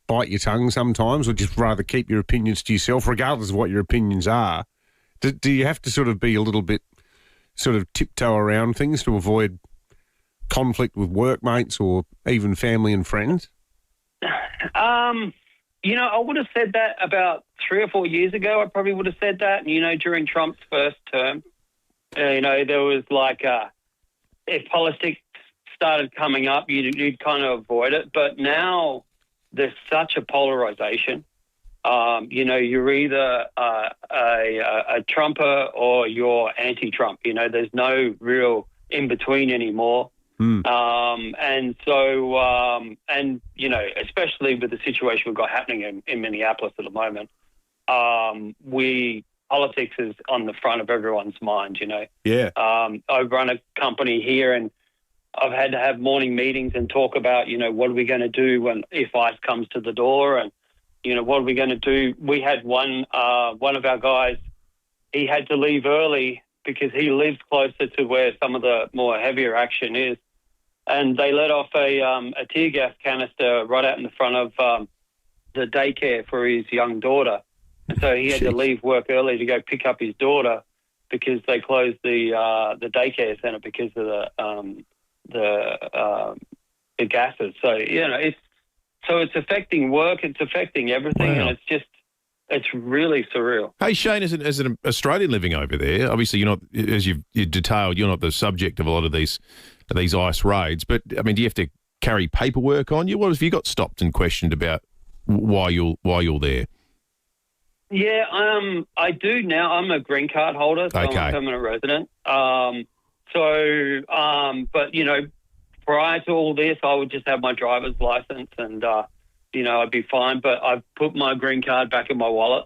bite your tongue sometimes, or just rather keep your opinions to yourself, regardless of what your opinions are? Do you have to sort of be a little bit sort of tiptoe around things to avoid conflict with workmates or even family and friends? I would have said that about 3 or 4 years ago. I probably would have said that. During Trump's first term, there was like if politics started coming up, you'd kind of avoid it. But now there's such a polarization. You're either a Trumper or you're anti-Trump. There's no real in between anymore. Especially with the situation we've got happening in Minneapolis at the moment, politics is on the front of everyone's mind, Yeah. I run a company here, and I've had to have morning meetings and talk about, what are we going to do if ICE comes to the door, and, what are we going to do? We had one of our guys, he had to leave early because he lives closer to where some of the more heavier action is. And they let off a tear gas canister right out in the front of the daycare for his young daughter. And so he had to leave work early to go pick up his daughter because they closed the daycare center because of the gases. So, it's affecting work, it's affecting everything, and it's really surreal. Hey, Shane, as an Australian living over there, obviously you're not, as you detailed, you're not the subject of a lot of these ICE raids, but, I mean, do you have to carry paperwork on you? What have you got stopped and questioned about why you're there? Yeah, I do now. I'm a green card holder, so I'm a permanent resident. But, prior to all this, I would just have my driver's license and, I'd be fine. But I've put my green card back in my wallet.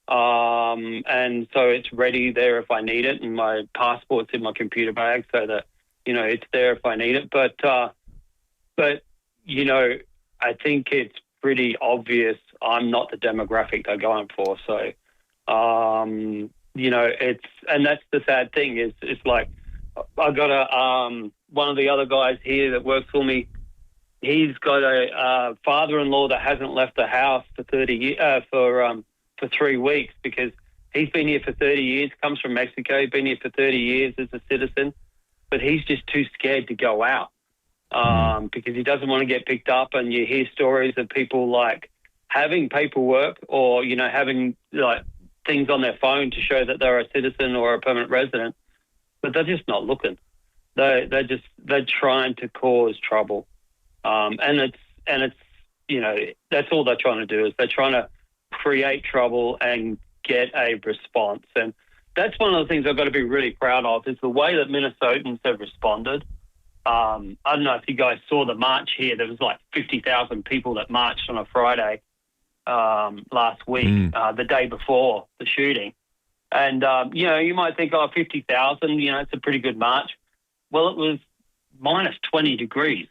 And so it's ready there if I need it, and my passport's in my computer bag so that, it's there if I need it. But I think it's pretty obvious I'm not the demographic they're going for. So, and that's the sad thing is it's like I got one of the other guys here that works for me. He's got a father-in-law that hasn't left the house for 3 weeks because he's been here for 30 years, comes from Mexico, been here for 30 years as a citizen, but he's just too scared to go out because he doesn't want to get picked up. And you hear stories of people like having paperwork or, having like things on their phone to show that they're a citizen or a permanent resident, but they're just not looking. They're trying to cause trouble. And it's that's all they're trying to do is they're trying to create trouble and get a response. And that's one of the things I've got to be really proud of is the way that Minnesotans have responded. I don't know if you guys saw the march here. There was like 50,000 people that marched on a Friday last week, the day before the shooting. And, you might think, 50,000, it's a pretty good march. Well, it was minus 20 degrees.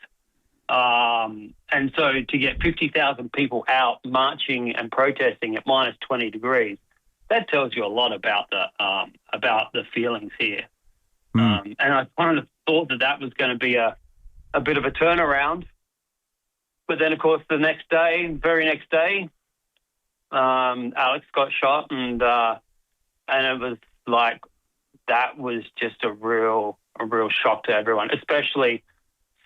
And so to get 50,000 people out marching and protesting at minus 20 degrees, that tells you a lot about the feelings here. And I kind of thought that was going to be a bit of a turnaround. But then, of course, very next day, Alex got shot, and it was like that was just a real shock to everyone, especially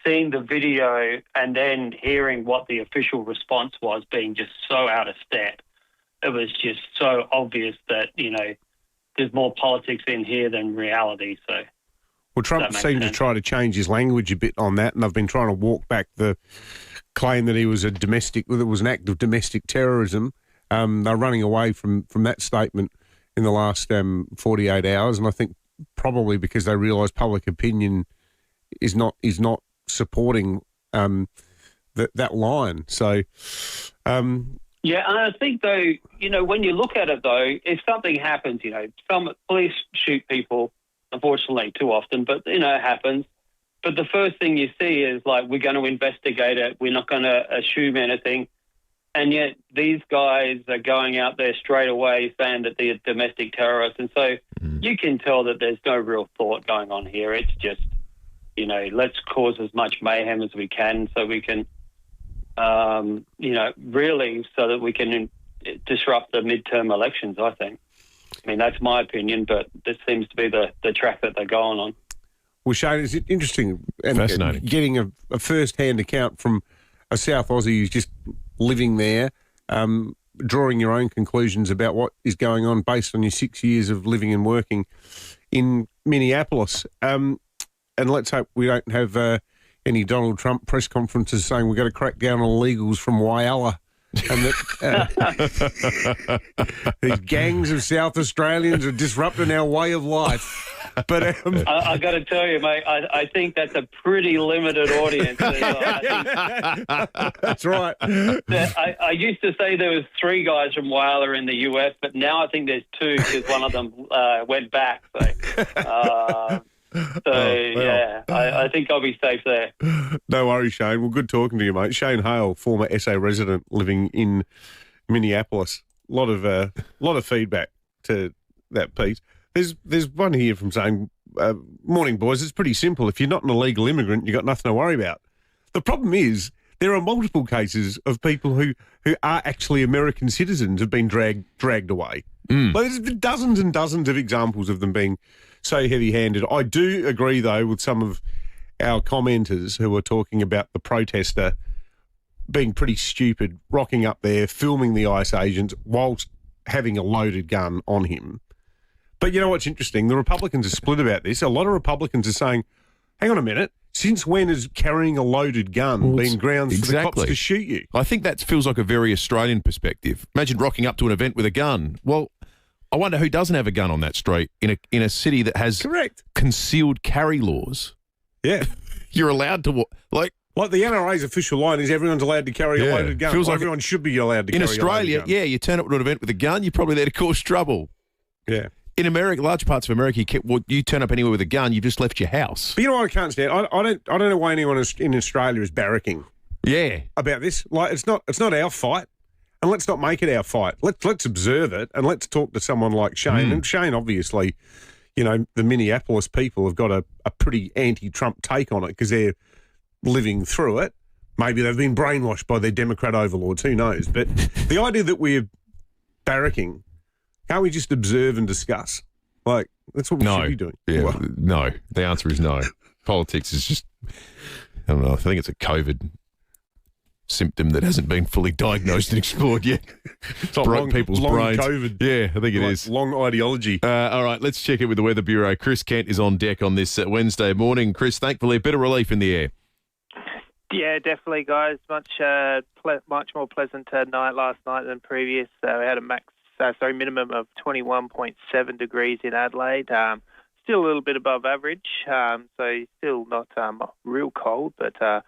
seeing the video and then hearing what the official response was being just so out of step. It was just so obvious that, there's more politics in here than reality. So, well, Trump seemed to try to change his language a bit on that, and they've been trying to walk back the claim that he was it was an act of domestic terrorism. They're running away from that statement in the last 48 hours, and I think probably because they realise public opinion is not supporting that line. So Yeah, and I think, though, when you look at it, though, if something happens, some police shoot people, unfortunately, too often, but, it happens. But the first thing you see is, like, we're going to investigate it. We're not going to assume anything. And yet these guys are going out there straight away saying that they're domestic terrorists. And so you can tell that there's no real thought going on here. It's just, let's cause as much mayhem as we can so we can, really so that we can disrupt the midterm elections, I think. I mean, that's my opinion, but this seems to be the track that they're going on. Well, Shane, is it interesting and fascinating getting a first-hand account from a South Aussie who's just living there, drawing your own conclusions about what is going on based on your 6 years of living and working in Minneapolis. And let's hope we don't have any Donald Trump press conferences saying we've got to crack down on illegals from FIVEAA. And that these gangs of South Australians are disrupting our way of life. But I got to tell you, mate, I think that's a pretty limited audience. That's right. I used to say there was 3 guys from FIVEAA in the US, but now I think there's 2 because one of them went back. I think I'll be safe there. No worries, Shane. Well, good talking to you, mate. Shane Hale, former SA resident living in Minneapolis. A lot of feedback to that piece. There's one here from saying, morning, boys, it's pretty simple. If you're not an illegal immigrant, you've got nothing to worry about. The problem is there are multiple cases of people who are actually American citizens have been dragged away. Like, there's been dozens and dozens of examples of them being so heavy-handed. I do agree, though, with some of our commenters who are talking about the protester being pretty stupid, rocking up there, filming the ICE agents whilst having a loaded gun on him. But you know what's interesting? The Republicans are split about this. A lot of Republicans are saying, hang on a minute, since when has carrying a loaded gun been grounds for the cops to shoot you? I think that feels like a very Australian perspective. Imagine rocking up to an event with a gun. Well, I wonder who doesn't have a gun on that street in a city that has concealed carry laws. Yeah. You're allowed to, like the NRA's official line is everyone's allowed to carry a loaded gun. Feels like everyone should be allowed to carry a loaded gun. In Australia, yeah, you turn up to an event with a gun, you're probably there to cause trouble. Yeah. In America, large parts of America, you turn up anywhere with a gun, you've just left your house. But you know what I can't stand? I don't know why anyone in Australia is barracking. Yeah. About this. Like, it's not our fight. And let's not make it our fight. Let's observe it and let's talk to someone like Shane. And Shane, obviously, the Minneapolis people have got a pretty anti-Trump take on it because they're living through it. Maybe they've been brainwashed by their Democrat overlords, who knows? But the idea that we're barracking, can't we just observe and discuss? Like, that's what we should be doing. Yeah, well, no. The answer is no. Politics is just, I don't know, I think it's a COVID symptom that hasn't been fully diagnosed and explored yet. It's like people's brains. COVID. Yeah, I think it is. Long ideology. All right, let's check it with the Weather Bureau. Chris Kent is on deck on this Wednesday morning. Chris, thankfully, a bit of relief in the air. Yeah, definitely, guys. Much more pleasant night last night than previous. We had a minimum of 21.7 degrees in Adelaide. Still a little bit above average, so still not real cold, but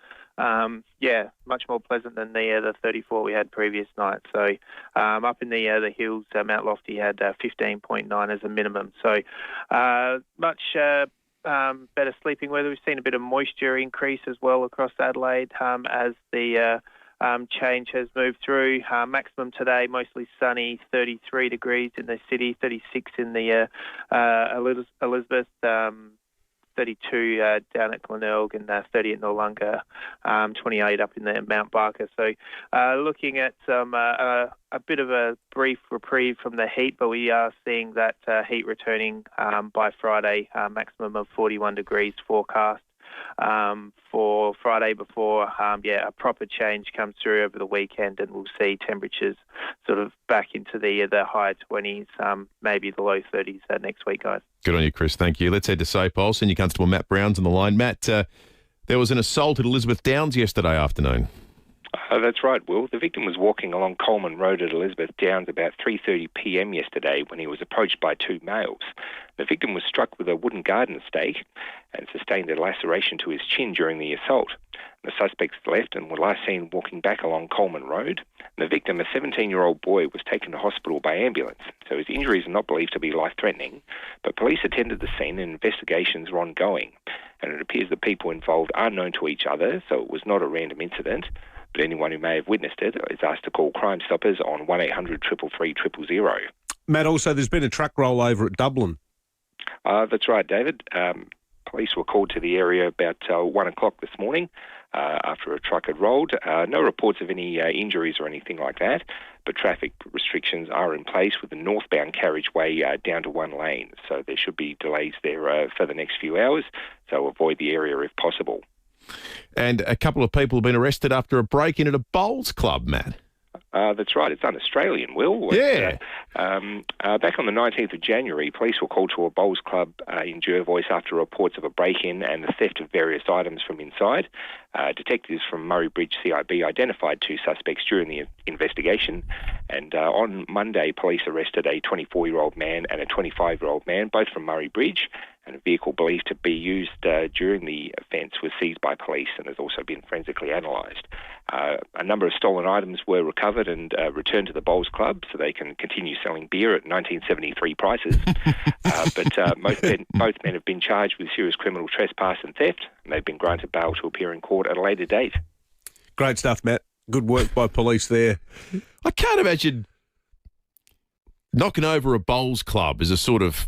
much more pleasant than the 34 we had previous night. So up in the hills, Mount Lofty had 15.9 as a minimum. So much better sleeping weather. We've seen a bit of moisture increase as well across Adelaide as the change has moved through. Maximum today, mostly sunny, 33 degrees in the city, 36 in the Elizabeth, 32 down at Glenelg, and 30 at Noarlunga, 28 up in the Mount Barker. So looking at some a bit of a brief reprieve from the heat, but we are seeing that heat returning by Friday, maximum of 41 degrees forecast. For Friday before, a proper change comes through over the weekend, and we'll see temperatures sort of back into the high 20s, maybe the low 30s next week, guys. Good on you, Chris. Thank you. Let's head to SAPOL. Senior Constable Matt Brown's on the line. Matt, there was an assault at Elizabeth Downs yesterday afternoon. That's right, Will. The victim was walking along Coleman Road at Elizabeth Downs about 3:30 p.m. yesterday when he was approached by 2 males. The victim was struck with a wooden garden stake and sustained a laceration to his chin during the assault. The suspects left and were last seen walking back along Coleman Road. The victim, a 17-year-old boy, was taken to hospital by ambulance, so his injuries are not believed to be life-threatening, but police attended the scene and investigations are ongoing. And it appears the people involved are known to each other, so it was not a random incident, but anyone who may have witnessed it is asked to call Crime Stoppers on 1800 333 000. Matt, also there's been a truck rollover at Dublin. That's right, David. Police were called to the area about 1 o'clock this morning after a truck had rolled. No reports of any injuries or anything like that, but traffic restrictions are in place with the northbound carriageway down to one lane. So there should be delays there for the next few hours, so avoid the area if possible. And a couple of people have been arrested after a break-in at a bowls club, Matt. That's right. It's un-Australian, Will. Yeah. Back on the 19th of January, police were called to a bowls club in Jervois after reports of a break-in and the theft of various items from inside. Detectives from Murray Bridge CIB identified two suspects during the investigation, and on Monday, police arrested a 24-year-old man and a 25-year-old man, both from Murray Bridge, and a vehicle believed to be used during the offence was seized by police and has also been forensically analysed. A number of stolen items were recovered and returned to the Bowls Club so they can continue selling beer at 1973 prices. But both men have been charged with serious criminal trespass and theft, and they've been granted bail to appear in court at a later date. Great stuff, Matt. Good work by police there. I can't imagine knocking over a bowls club as a sort of...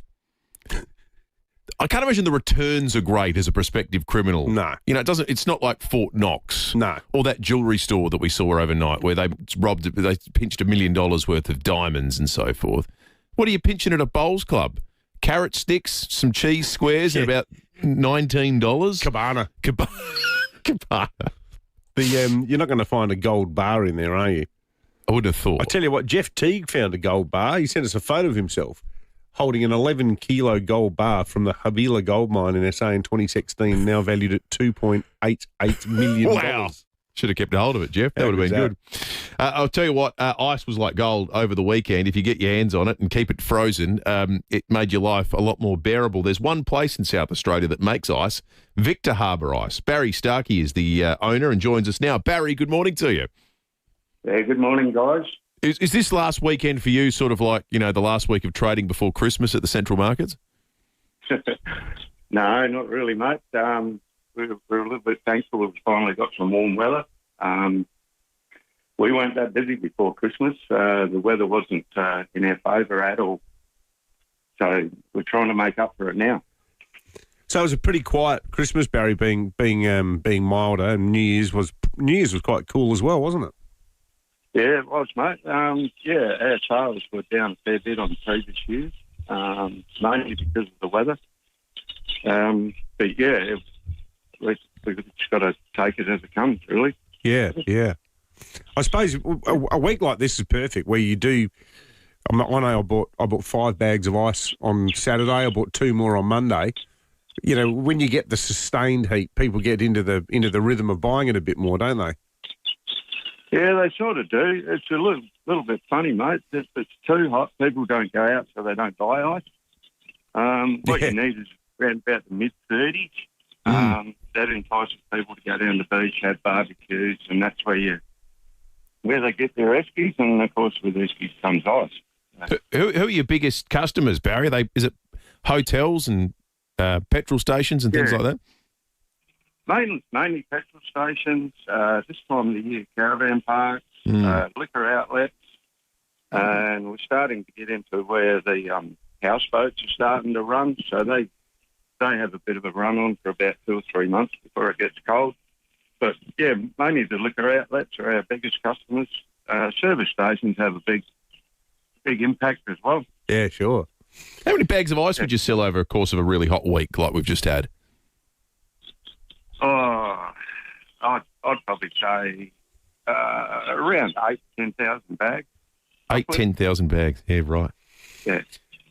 I can't imagine the returns are great as a prospective criminal. No. You know, it's not like Fort Knox. No. Or that jewellery store that we saw overnight where they pinched $1 million worth of diamonds and so forth. What are you pinching at a bowls club? Carrot sticks, some cheese squares, and about $19? Cabana. Cabana. You're not going to find a gold bar in there, are you? I would have thought. I tell you what, Jeff Teague found a gold bar. He sent us a photo of himself holding an 11-kilo gold bar from the FIVEAA gold mine in SA in 2016, now valued at $2.88 million. Wow. Should have kept a hold of it, Jeff. That would have been good. I'll tell you what, ice was like gold over the weekend. If you get your hands on it and keep it frozen, it made your life a lot more bearable. There's one place in South Australia that makes ice, Victor Harbour Ice. Barry Starkey is the owner and joins us now. Barry, good morning to you. Yeah, good morning, guys. Is this last weekend for you sort of like, you know, the last week of trading before Christmas at the central markets? No, not really, mate. We're a little bit thankful we've finally got some warm weather. We weren't that busy before Christmas. The weather wasn't in our favour at all. So we're trying to make up for it now. So it was a pretty quiet Christmas, Barry, being milder, and New Year's was quite cool as well, wasn't it? Yeah, it was, mate. Our sales were down a fair bit on previous years, mainly because of the weather. But yeah, we've just got to take it as it comes, really. Yeah. I suppose a week like this is perfect, where you do. I know I bought 5 bags of ice on Saturday. I bought 2 more on Monday. You know, when you get the sustained heat, people get into the rhythm of buying it a bit more, don't they? Yeah, they sort of do. It's a little bit funny, mate. If it's too hot, people don't go out, so they don't buy ice. What you need is around about the mid-30s. That entices people to go down the beach, have barbecues, and that's where they get their eskies, and of course with eskies comes ice. Who are your biggest customers, Barry? Is it hotels and petrol stations and things like that? Mainly petrol stations, this time of the year, caravan parks, liquor outlets, and we're starting to get into where the houseboats are starting to run, so they have a bit of a run on for about 2 or 3 months before it gets cold. But yeah, mainly the liquor outlets are our biggest customers. Service stations have a big impact as well. Yeah, sure. How many bags of ice would you sell over a course of a really hot week like we've just had? Oh, I'd probably say around 8,000-10,000 bags. 8,000-10,000 bags, yeah, right. Yeah,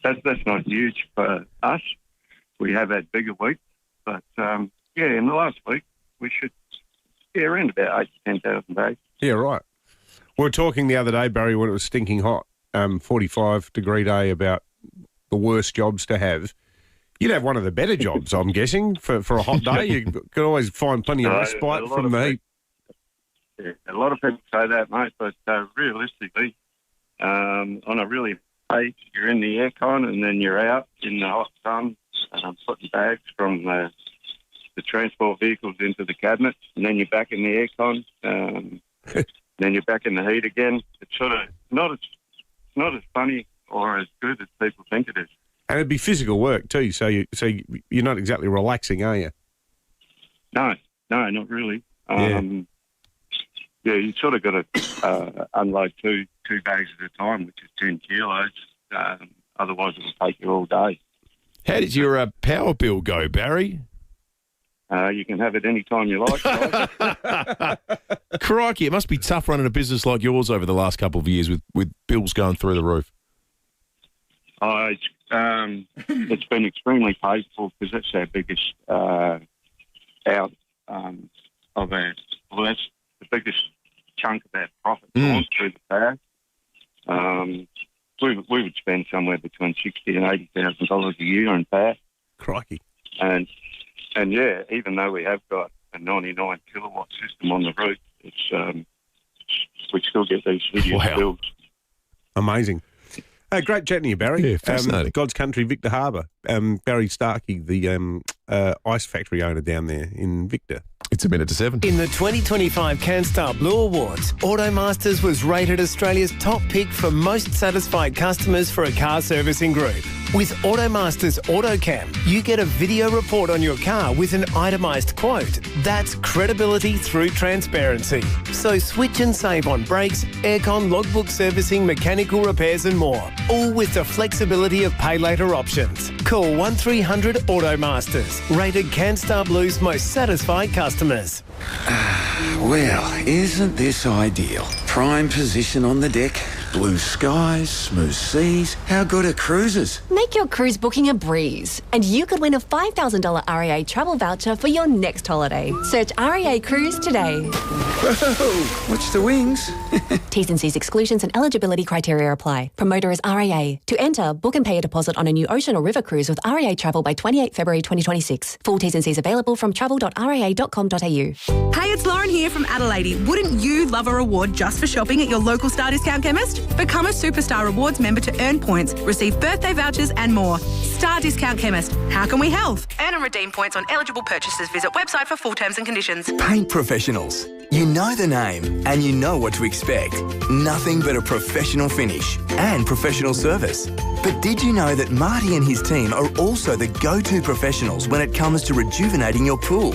that's not huge for us. We have had bigger weeks, but in the last week we should around about 8,000 to 10,000 bags. Yeah, right. We were talking the other day, Barry, when it was stinking hot, 45-degree day, about the worst jobs to have. You'd have one of the better jobs, I'm guessing, for a hot day. You could always find plenty of respite from the heat. Yeah, a lot of people say that, mate, but realistically, on a really day, you're in the aircon and then you're out in the hot sun putting bags from the transport vehicles into the cabinets, and then you're back in the aircon, then you're back in the heat again. It's sort of not as funny or as good as people think it is. And it'd be physical work too, so you're not exactly relaxing, are you? No, not really. Yeah, you sort of got to unload two bags at a time, which is 10 kilos. Otherwise, it will take you all day. How did your power bill go, Barry? You can have it any time you like. Crikey, it must be tough running a business like yours over the last couple of years with bills going through the roof. It's been extremely painful because that's our biggest that's the biggest chunk of our profit gone through the power. We would spend somewhere between $60,000 and $80,000 a year on power. Crikey. And yeah, even though we have got a 99 kilowatt system on the roof, we still get these hideous bills. Amazing. Great chatting to you, Barry. Yeah, fascinating. God's Country, Victor Harbour. Barry Starkey, the ice factory owner down there in Victor. It's 6:55. In the 2025 CanStar Blue Awards, Automasters was rated Australia's top pick for most satisfied customers for a car servicing group. With Automasters AutoCam, you get a video report on your car with an itemised quote. That's credibility through transparency. So switch and save on brakes, aircon, logbook servicing, mechanical repairs and more. All with the flexibility of pay later options. Call 1300 Automasters, rated CanStar Blue's most satisfied customers. Well, isn't this ideal? Prime position on the deck, blue skies, smooth seas. How good are cruises? Make your cruise booking a breeze, and you could win a $5,000 REA travel voucher for your next holiday. Search REA Cruise today. Whoa, watch the wings. T's and C's, exclusions and eligibility criteria apply. Promoter is REA. To enter, book and pay a deposit on a new ocean or river cruise with REA Travel by 28 February 2026. Full T's and C's available from travel.rea.com.au. Hey, it's Lauren here from Adelaide. Wouldn't you love a reward just for shopping at your local Star Discount Chemist? Become a Superstar Rewards member to earn points, receive birthday vouchers and more. Star Discount Chemist. How can we help? Earn and redeem points on eligible purchases. Visit website for full terms and conditions. Paint professionals. You know the name and you know what to expect. Nothing but a professional finish and professional service. But did you know that Marty and his team are also the go-to professionals when it comes to rejuvenating your pool?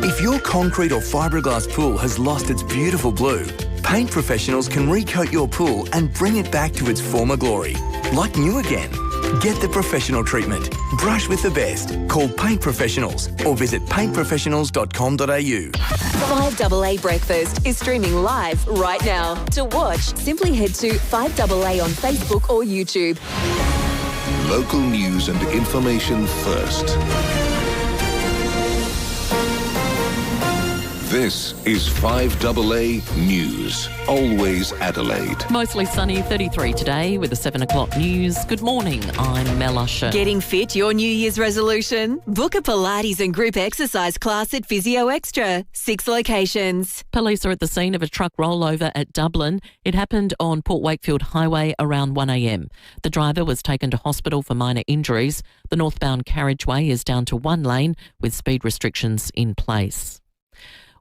If your concrete or fiberglass pool has lost its beautiful blue, Paint Professionals can recoat your pool and bring it back to its former glory, like new again. Get the professional treatment. Brush with the best. Call Paint Professionals or visit paintprofessionals.com.au. 5AA Breakfast is streaming live right now. To watch, simply head to 5AA on Facebook or YouTube. Local news and information first. This is 5AA News. Always Adelaide. Mostly sunny, 33 today with the 7 o'clock news. Good morning, I'm Mel Usher. Getting fit, your New Year's resolution? Book a Pilates and group exercise class at Physio Extra. 6 locations. Police are at the scene of a truck rollover at Dublin. It happened on Port Wakefield Highway around 1 a.m. The driver was taken to hospital for minor injuries. The northbound carriageway is down to one lane with speed restrictions in place.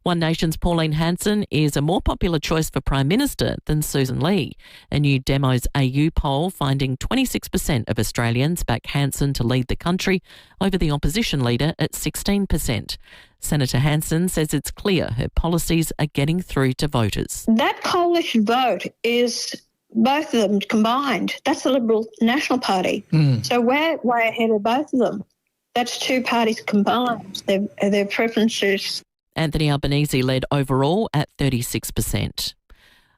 One Nation's Pauline Hanson is a more popular choice for Prime Minister than Susan Lee. A new Demos AU poll finding 26% of Australians back Hanson to lead the country over the opposition leader at 16%. Senator Hanson says it's clear her policies are getting through to voters. That coalition vote is both of them combined. That's the Liberal National Party. So we're way ahead of both of them. That's two parties combined, their preferences. Anthony Albanese led overall at 36%.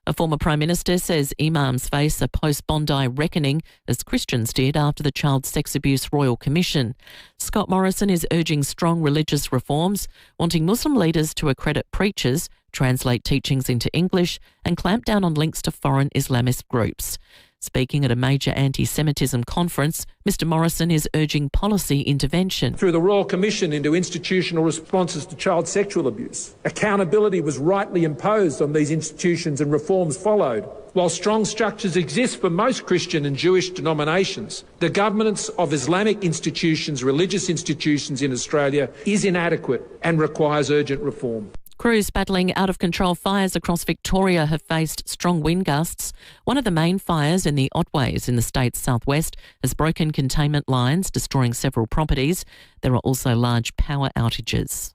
A former Prime Minister says imams face a post-Bondi reckoning as Christians did after the Child Sex Abuse Royal Commission. Scott Morrison is urging strong religious reforms, wanting Muslim leaders to accredit preachers, translate teachings into English and clamp down on links to foreign Islamist groups. Speaking at a major anti-Semitism conference, Mr Morrison is urging policy intervention. Through the Royal Commission into Institutional Responses to Child Sexual Abuse, accountability was rightly imposed on these institutions and reforms followed. While strong structures exist for most Christian and Jewish denominations, the governance of Islamic institutions, religious institutions in Australia is inadequate and requires urgent reform. Crews battling out-of-control fires across Victoria have faced strong wind gusts. One of the main fires in the Otways in the state's southwest has broken containment lines, destroying several properties. There are also large power outages.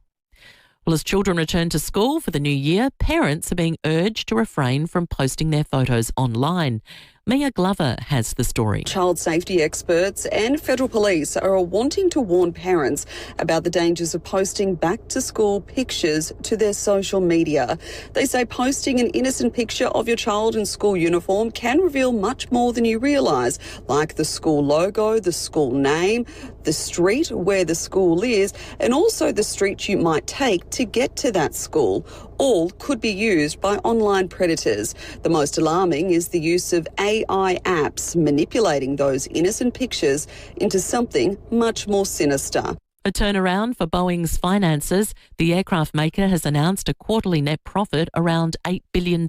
Well, as children return to school for the new year, parents are being urged to refrain from posting their photos online. Mia Glover has the story. Child safety experts and federal police are wanting to warn parents about the dangers of posting back-to-school pictures to their social media. They say posting an innocent picture of your child in school uniform can reveal much more than you realise, like the school logo, the school name, the street where the school is, and also the street you might take to get to that school. All could be used by online predators. The most alarming is the use of AI apps manipulating those innocent pictures into something much more sinister. A turnaround for Boeing's finances. The aircraft maker has announced a quarterly net profit around $8 billion.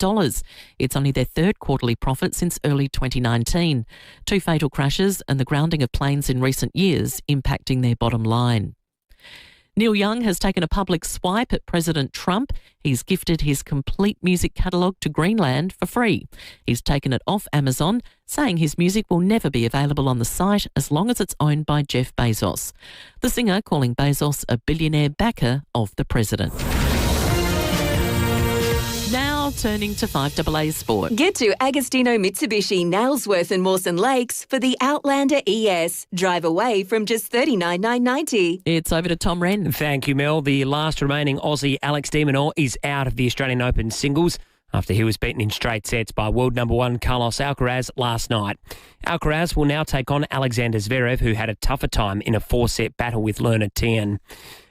It's only their third quarterly profit since early 2019. 2 fatal crashes and the grounding of planes in recent years impacting their bottom line. Neil Young has taken a public swipe at President Trump. He's gifted his complete music catalogue to Greenland for free. He's taken it off Amazon, saying his music will never be available on the site as long as it's owned by Jeff Bezos. The singer calling Bezos a billionaire backer of the president. Now turning to 5AA Sport. Get to Agostino Mitsubishi, Nailsworth and Mawson Lakes for the Outlander ES. Drive away from just $39,990. It's over to Tom Wren. Thank you, Mel. The last remaining Aussie, Alex de Minaur, is out of the Australian Open singles after he was beaten in straight sets by world number 1 Carlos Alcaraz last night. Alcaraz will now take on Alexander Zverev, who had a tougher time in a 4-set battle with Leonard Tien.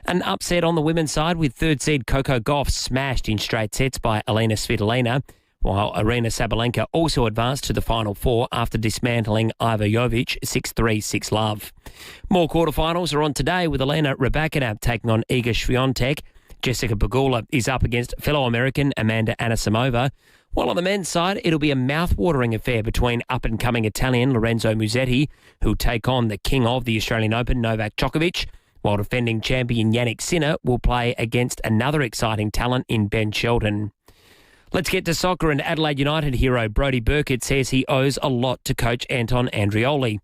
An upset on the women's side with third seed Coco Gauff smashed in straight sets by Elena Svitolina, while Arina Sabalenka also advanced to the final 4 after dismantling Iva Jovic 6-3, 6-love. More quarterfinals are on today with Elena Rybakina taking on Iga Swiatek. Jessica Pegula is up against fellow American Amanda Anisimova. While on the men's side, it'll be a mouth-watering affair between up-and-coming Italian Lorenzo Musetti, who'll take on the king of the Australian Open, Novak Djokovic, while defending champion Yannick Sinner will play against another exciting talent in Ben Shelton. Let's get to soccer, and Adelaide United hero Brodie Burkett says he owes a lot to coach Anton Andrioli.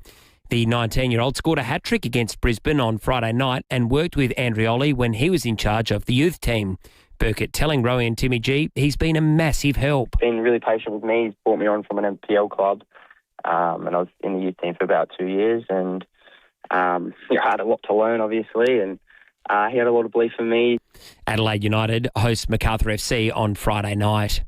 The 19-year-old scored a hat-trick against Brisbane on Friday night and worked with Andrioli when he was in charge of the youth team. Burkett telling Rowie and Timmy G he's been a massive help. Been really patient with me. He's brought me on from an MPL club, and I was in the youth team for about 2 years, and I had a lot to learn, obviously, and he had a lot of belief in me. Adelaide United host Macarthur FC on Friday night.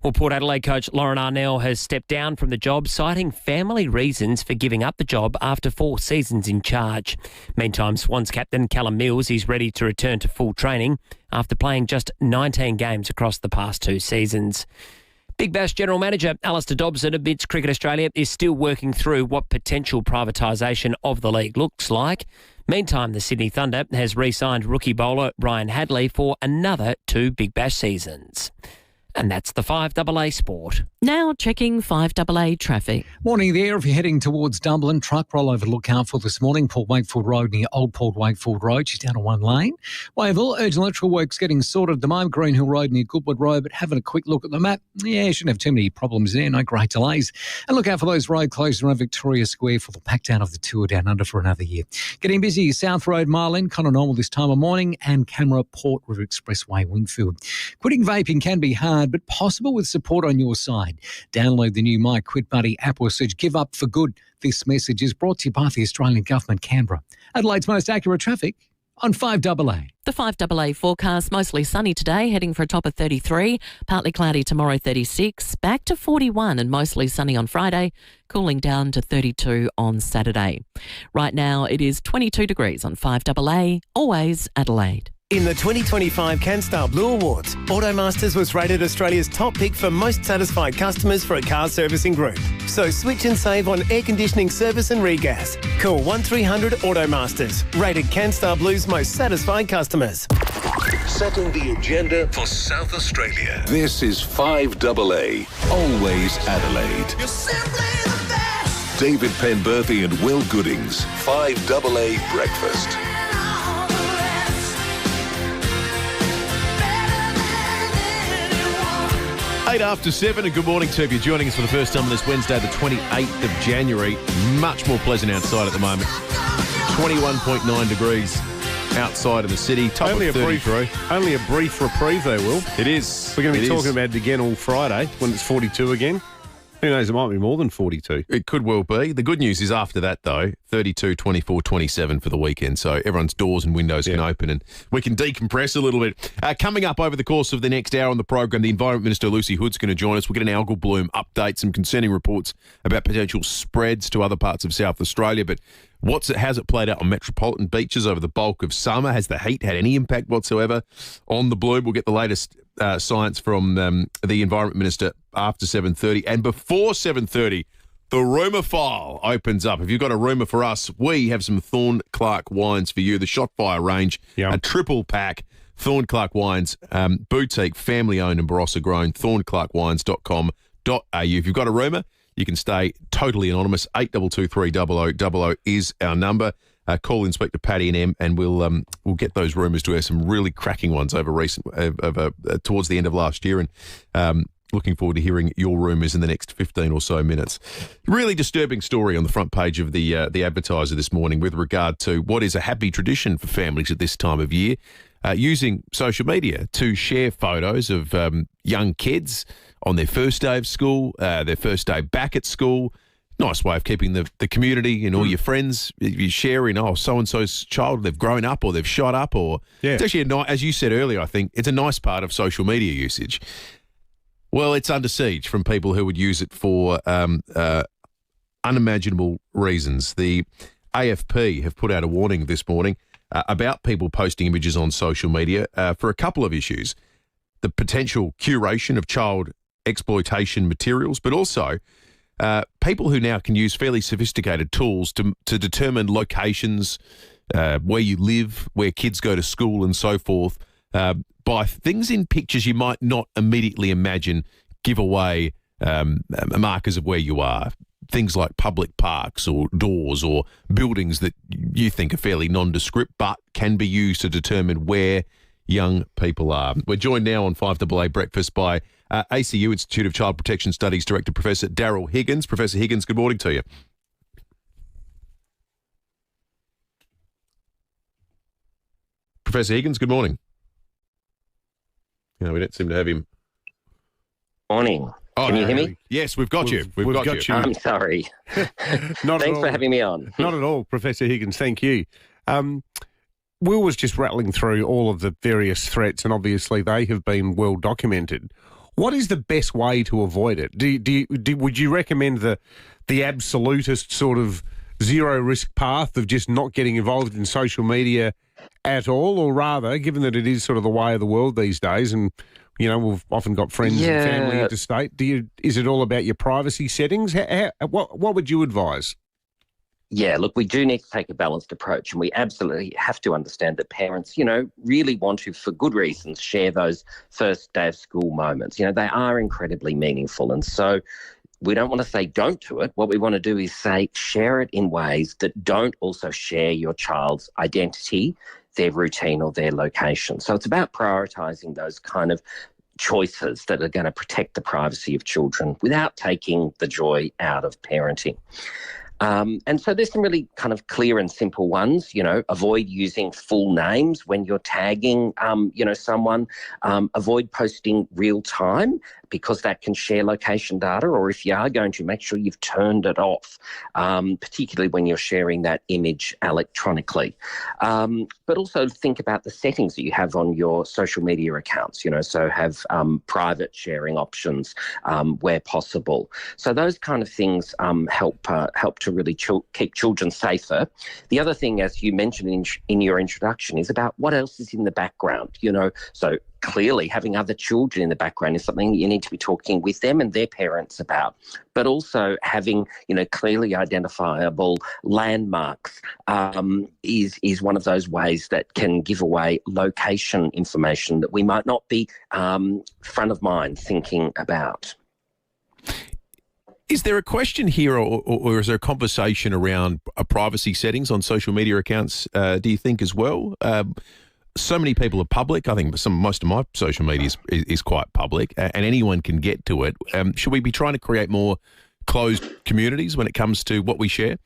Well, Port Adelaide coach Lauren Arnell has stepped down from the job, citing family reasons for giving up the job after 4 seasons in charge. Meantime, Swans captain Callum Mills is ready to return to full training after playing just 19 games across the past 2 seasons. Big Bash General Manager Alistair Dobson admits Cricket Australia is still working through what potential privatisation of the league looks like. Meantime, the Sydney Thunder has re-signed rookie bowler Ryan Hadley for another 2 Big Bash seasons. And that's the 5AA Sport. Now checking 5AA traffic. Morning there. If you're heading towards Dublin, truck rollover to look out for this morning. Port Wakefield Road near Old Port Wakefield Road. She's down to 1 lane. Wayville, urgent electrical works getting sorted at the moment. Greenhill Road near Goodwood Road. But having a quick look at the map, you shouldn't have too many problems there. No great delays. And look out for those road closures around Victoria Square for the pack down of the tour down under for another year. Getting busy, South Road, Marlin, kind of normal this time of morning, and Camera Port River Expressway, Wingfield. Quitting vaping can be hard, but possible with support on your side. Download the new My Quit Buddy app or search Give Up for Good. This message is brought to you by the Australian Government, Canberra. Adelaide's most accurate traffic on 5AA. The 5AA forecast, mostly sunny today, heading for a top of 33. Partly cloudy tomorrow, 36. Back to 41 and mostly sunny on Friday, cooling down to 32 on Saturday. Right now it is 22 degrees on 5AA, always Adelaide. In the 2025 CanStar Blue Awards, Automasters was rated Australia's top pick for most satisfied customers for a car servicing group. So switch and save on air conditioning service and regas. Call 1300 Automasters, rated CanStar Blue's most satisfied customers. Setting the agenda for South Australia. This is 5AA, always Adelaide. David Penberthy and Will Goodings, 5AA Breakfast. 7:08, and good morning to you. If you're joining us for the first time on this Wednesday, the 28th of January, much more pleasant outside at the moment. 21.9 degrees outside of the city. Top only of a 33. Only a brief reprieve, though, Will. It is. We're going to be talking about it again all Friday when it's 42 again. Who knows, it might be more than 42. It could well be. The good news is after that, though, 32, 24, 27 for the weekend. So everyone's doors and windows can open and we can decompress a little bit. Coming up over the course of the next hour on the program, the Environment Minister, Lucy Hood's going to join us. We'll get an algal bloom update, some concerning reports about potential spreads to other parts of South Australia. But how's it played out on metropolitan beaches over the bulk of summer? Has the heat had any impact whatsoever on the bloom? We'll get the latest science from the Environment Minister after 7:30. And before 7:30, the rumour file opens up. If you've got a rumour for us, we have some Thorn-Clarke wines for you. The Shotfire range, a triple pack. Thorn-Clarke wines, boutique, family-owned and Barossa grown, thornclarkewines.com.au. If you've got a rumour, you can stay totally anonymous. 8223 is our number. Call Inspector Paddy and M, and we'll get those rumours to air. Some really cracking ones towards the end of last year, and looking forward to hearing your rumours in the next 15 or so minutes. Really disturbing story on the front page of the Advertiser this morning with regard to what is a happy tradition for families at this time of year, using social media to share photos of young kids on their first day of school, their first day back at school. Nice way of keeping the community and all your friends, you sharing, so-and-so's child, they've grown up or they've shot up. It's actually, as you said earlier, I think, it's a nice part of social media usage. Well, it's under siege from people who would use it for unimaginable reasons. The AFP have put out a warning this morning about people posting images on social media for a couple of issues. The potential curation of child exploitation materials, but also people who now can use fairly sophisticated tools to determine locations, where you live, where kids go to school and so forth, by things in pictures you might not immediately imagine give away markers of where you are. Things like public parks or doors or buildings that you think are fairly nondescript but can be used to determine where young people are. We're joined now on 5AA Breakfast by ACU, Institute of Child Protection Studies Director, Professor Daryl Higgins. Professor Higgins, good morning to you. Professor Higgins, good morning. We don't seem to have him. Morning. Oh, can you hear me? Yes, we've got you. We've got you. I'm sorry. Thanks for having me on. Not at all, Professor Higgins. Thank you. Will was just rattling through all of the various threats, and obviously they have been well documented. What is the best way to avoid it? Would you recommend the absolutist sort of zero risk path of just not getting involved in social media at all, or rather, given that it is sort of the way of the world these days, and we've often got friends and family interstate, is it all about your privacy settings? What would you advise? Yeah, look, we do need to take a balanced approach, and we absolutely have to understand that parents, really want to, for good reasons, share those first day of school moments. They are incredibly meaningful, and so we don't want to say don't do it. What we want to do is say share it in ways that don't also share your child's identity, their routine or their location. So it's about prioritising those kind of choices that are going to protect the privacy of children without taking the joy out of parenting. And so there's some really kind of clear and simple ones, avoid using full names when you're tagging, someone, avoid posting real time, because that can share location data, or if you are going to, make sure you've turned it off, particularly when you're sharing that image electronically. But also think about the settings that you have on your social media accounts, so have private sharing options where possible. So those kind of things help to really keep children safer. The other thing, as you mentioned in your introduction, is about what else is in the background, so clearly having other children in the background is something you need to be talking with them and their parents about, but also having, clearly identifiable landmarks is one of those ways that can give away location information that we might not be front of mind thinking about. Is there a question here, or is there a conversation around privacy settings on social media accounts, do you think, as well? So many people are public. I think most of my social media is quite public, and anyone can get to it. Should we be trying to create more closed communities when it comes to what we share?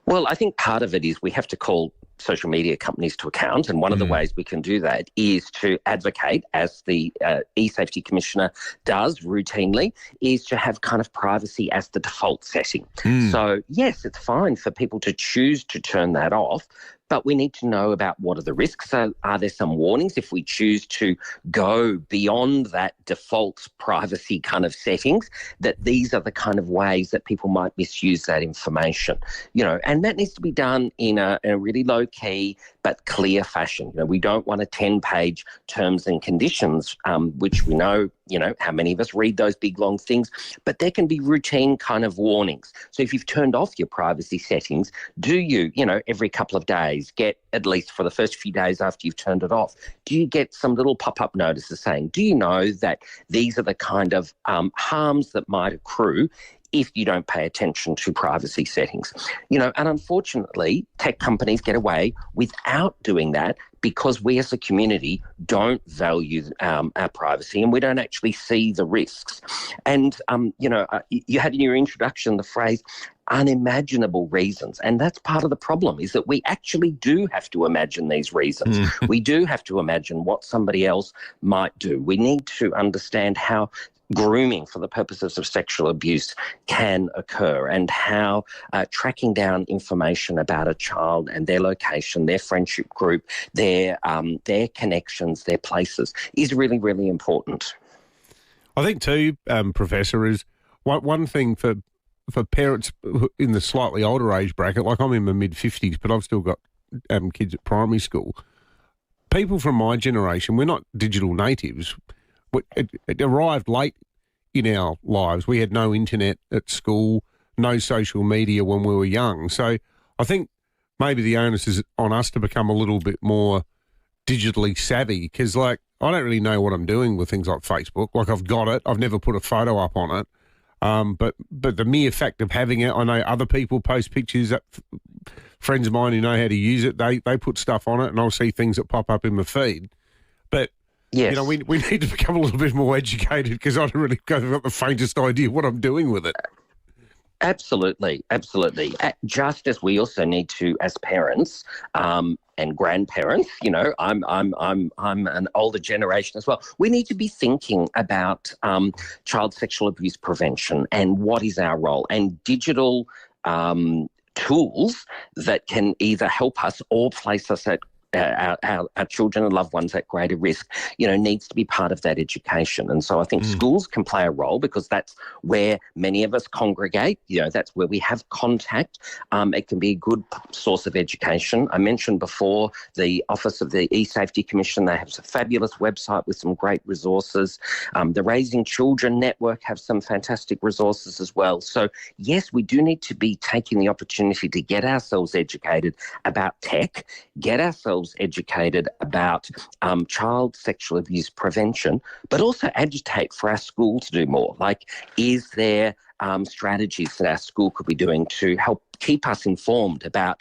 Well, I think part of it is we have to call social media companies to account, and one of the ways we can do that is to advocate, as the e-safety commissioner does routinely, is to have kind of privacy as the default setting. So yes, it's fine for people to choose to turn that off, but we need to know about what are the risks. So are there some warnings if we choose to go beyond that default privacy kind of settings, that these are the kind of ways that people might misuse that information, and that needs to be done in a really low key but clear fashion. We don't want a 10-page terms and conditions, which we know, how many of us read those big long things, but there can be routine kind of warnings. So if you've turned off your privacy settings, do you, every couple of days, get, at least for the first few days after you've turned it off, do you get some little pop-up notices saying, do you know that these are the kind of harms that might accrue if you don't pay attention to privacy settings? And unfortunately, tech companies get away without doing that because we as a community don't value our privacy, and we don't actually see the risks. And, you had in your introduction the phrase unimaginable reasons, and that's part of the problem, is that we actually do have to imagine these reasons. We do have to imagine what somebody else might do. We need to understand how grooming for the purposes of sexual abuse can occur, and how tracking down information about a child and their location, their friendship group, their connections, their places is really, really important. I think too, Professor, is one thing for parents in the slightly older age bracket, like I'm in my mid-50s, but I've still got kids at primary school. People from my generation, we're not digital natives. It arrived late in our lives. We had no internet at school, no social media when we were young. So I think maybe the onus is on us to become a little bit more digitally savvy, because, I don't really know what I'm doing with things like Facebook. I've got it. I've never put a photo up on it. But the mere fact of having it, I know other people post pictures, that friends of mine who know how to use it, they put stuff on it, and I'll see things that pop up in my feed. But yes, we need to become a little bit more educated, because I don't really got the faintest idea what I'm doing with it. Absolutely. Just as we also need to, as parents and grandparents, I'm an older generation as well. We need to be thinking about child sexual abuse prevention and what is our role, and digital tools that can either help us or place us at our children and loved ones at greater risk, needs to be part of that education. And so I think schools can play a role, because that's where many of us congregate. That's where we have contact. It can be a good source of education. I mentioned before the Office of the E-Safety Commission. They have a fabulous website with some great resources. The Raising Children Network have some fantastic resources as well. So yes, we do need to be taking the opportunity to get ourselves educated about tech, get ourselves educated about child sexual abuse prevention, but also agitate for our school to do more. Is there strategies that our school could be doing to help keep us informed about,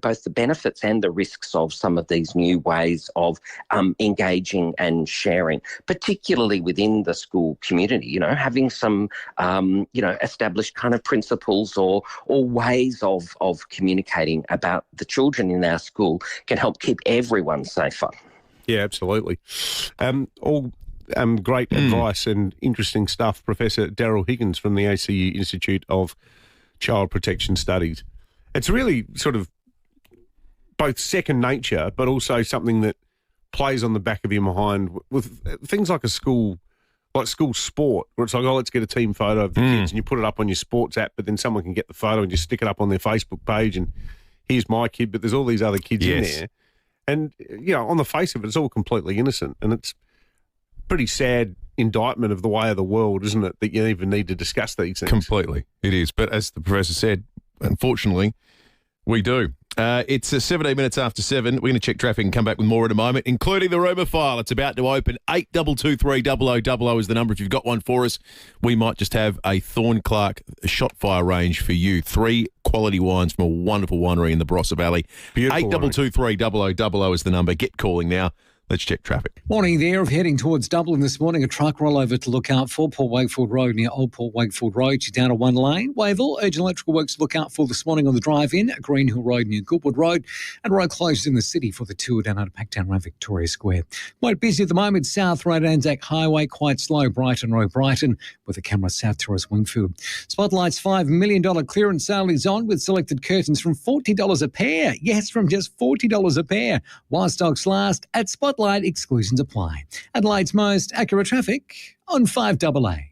both the benefits and the risks of some of these new ways of engaging and sharing, particularly within the school community, having some, established kind of principles or ways of communicating about the children in our school can help keep everyone safer. Yeah, absolutely. great advice and interesting stuff, Professor Daryl Higgins from the ACU Institute of Child Protection Studies. It's really sort of both second nature, but also something that plays on the back of your mind with things like school sport, where it's like, let's get a team photo of the kids, and you put it up on your sports app, but then someone can get the photo and just stick it up on their Facebook page, and here's my kid, but there's all these other kids in there. And, on the face of it, it's all completely innocent, and it's pretty sad indictment of the way of the world, isn't it, that you even need to discuss these things? Completely. It is. But as the professor said, unfortunately, we do. It's 17 minutes after 7. We're going to check traffic and come back with more in a moment, including the rumour file. It's about to open. 8223 is the number. If you've got one for us, we might just have a Thornclark shot fire range for you. 3 quality wines from a wonderful winery in the Barossa Valley. 8223 is the number. Get calling now. Let's check traffic. Morning there. Heading towards Dublin this morning, a truck rollover to look out for. Port Wakefield Road near Old Port Wakefield Road. She's down to one lane. Wavell, urgent electrical works to look out for this morning on the drive-in. Green Hill Road near Goodwood Road. And road closed in the city for the tour down at Packtown Road, Victoria Square. Quite busy at the moment. South Road, Anzac Highway. Quite slow. Brighton Road, Brighton. With a camera south towards Wingfield. Spotlight's $5 million clearance sale is on with selected curtains from $40 a pair. Yes, from just $40 a pair. While stocks last, at Spotlight, exclusions apply. Adelaide's most accurate traffic on 5AA.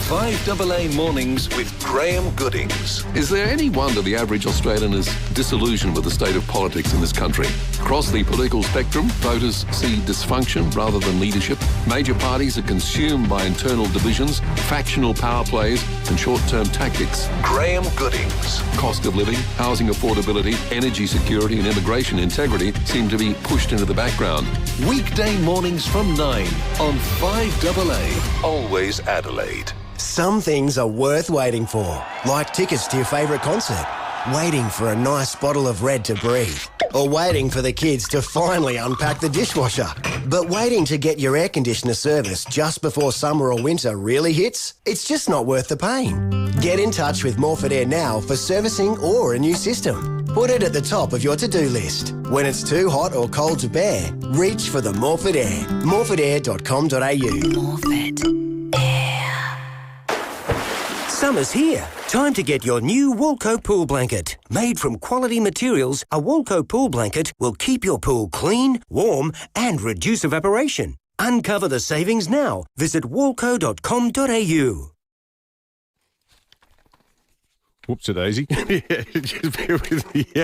5AA Mornings with Graham Goodings. Is there any wonder the average Australian is disillusioned with the state of politics in this country? Across the political spectrum, voters see dysfunction rather than leadership. Major parties are consumed by internal divisions, factional power plays and short-term tactics. Graham Goodings. Cost of living, housing affordability, energy security and immigration integrity seem to be pushed into the background. Weekday mornings from 9 on 5AA. Always Adelaide. Some things are worth waiting for, like tickets to your favourite concert, waiting for a nice bottle of Red to breathe, or waiting for the kids to finally unpack the dishwasher. But waiting to get your air conditioner serviced just before summer or winter really hits? It's just not worth the pain. Get in touch with Morford Air now for servicing or a new system. Put it at the top of your to-do list. When it's too hot or cold to bear, reach for the Morford Air. morfordair.com.au. Morford. Summer's here. Time to get your new Woolco pool blanket. Made from quality materials, a Woolco pool blanket will keep your pool clean, warm and reduce evaporation. Uncover the savings now. Visit woolco.com.au. Whoopsie-daisy.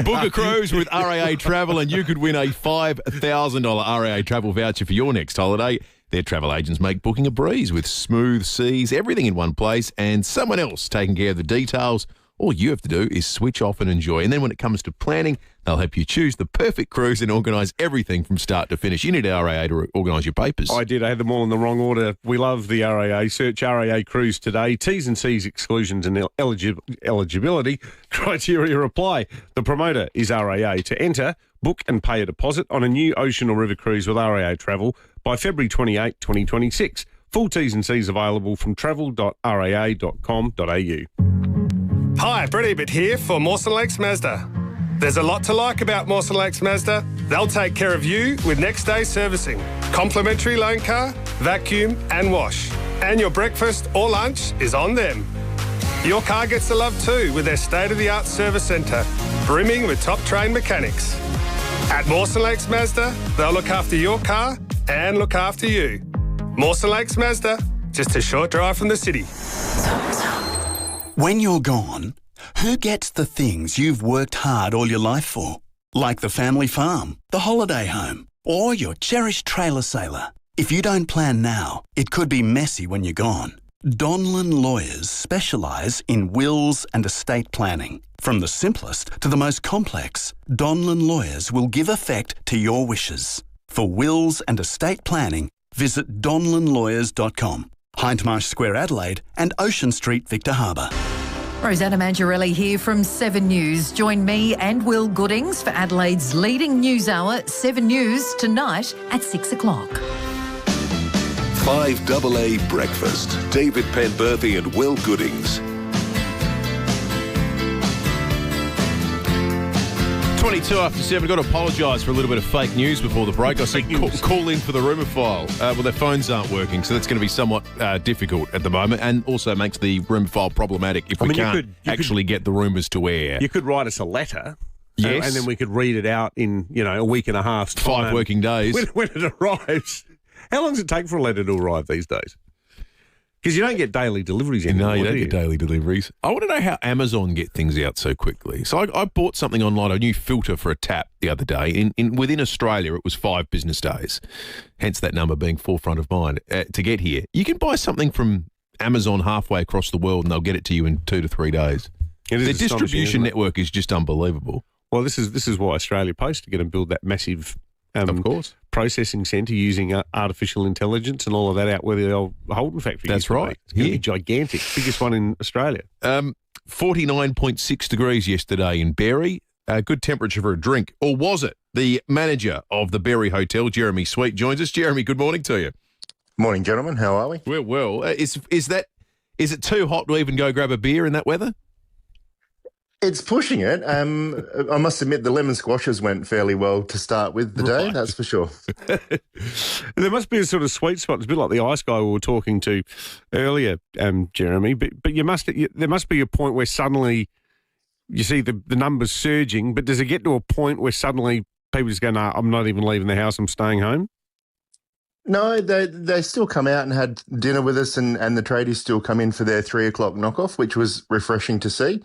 Book a cruise with RAA Travel and you could win a $5,000 RAA Travel voucher for your next holiday. Their travel agents make booking a breeze with smooth seas, everything in one place, and someone else taking care of the details. All you have to do is switch off and enjoy. And then when it comes to planning, they'll help you choose the perfect cruise and organise everything from start to finish. You need RAA to organise your papers. I did. I had them all in the wrong order. We love the RAA. Search RAA Cruise today. T's and C's, exclusions and eligibility criteria apply. The promoter is RAA. To enter, book and pay a deposit on a new ocean or river cruise with RAA Travel by February 28, 2026. Full T's and C's available from travel.raa.com.au. Hi, Brett Ebert here for Mawson Lakes Mazda. There's a lot to like about Mawson Lakes Mazda. They'll take care of you with next day servicing, complimentary loan car, vacuum and wash. And your breakfast or lunch is on them. Your car gets the love too with their state-of-the-art service centre, brimming with top-trained mechanics. At Mawson Lakes Mazda, they'll look after your car and look after you. Mawson Lakes Mazda, just a short drive from the city. When you're gone, who gets the things you've worked hard all your life for? Like the family farm, the holiday home, or your cherished trailer sailor. If you don't plan now, it could be messy when you're gone. Donlan Lawyers specialise in wills and estate planning. From the simplest to the most complex, Donlan Lawyers will give effect to your wishes. For wills and estate planning, visit donlanlawyers.com. Hindmarsh Square, Adelaide and Ocean Street, Victor Harbour. Rosanna Mangiarelli here from 7 News. Join me and Will Goodings for Adelaide's leading news hour, 7 News, tonight at 6 o'clock. 5AA Breakfast. David Penberthy and Will Goodings. 22 after 7. Got to apologise for a little bit of fake news before the break. I said call in for the rumour file. Well, their phones aren't working, so that's going to be somewhat difficult at the moment, and also makes the rumour file problematic if we can't actually get the rumours to air. You could write us a letter. Yes. And then we could read it out in, a week and a half's time. 5 working days. When it arrives. How long does it take for a letter to arrive these days? Because you don't get daily deliveries anymore. No, you don't get daily deliveries. I want to know how Amazon get things out so quickly. So I bought something online, a new filter for a tap the other day. Within Australia, it was 5 business days, hence that number being forefront of mind to get here. You can buy something from Amazon halfway across the world and they'll get it to you in 2 to 3 days. The distribution network is just unbelievable. Well, this is why Australia Post are going to build that massive of course, processing centre using artificial intelligence and all of that out where the old Holden factory That's right. It's going to be gigantic. Biggest one in Australia. 49.6 degrees yesterday in Berry. Good temperature for a drink. Or was it? The manager of the Berry Hotel, Jeremy Sweet, joins us. Jeremy, good morning to you. Morning, gentlemen. How are we? We're well. Is it too hot to even go grab a beer in that weather? It's pushing it. I must admit the lemon squashes went fairly well to start with the day, that's for sure. There must be a sort of sweet spot. It's a bit like the ice guy we were talking to earlier, Jeremy, but there must be a point where suddenly you see the numbers surging, but does it get to a point where suddenly people just go, no, I'm not even leaving the house, I'm staying home? No, they still come out and had dinner with us, and the tradies still come in for their 3 o'clock knockoff, which was refreshing to see.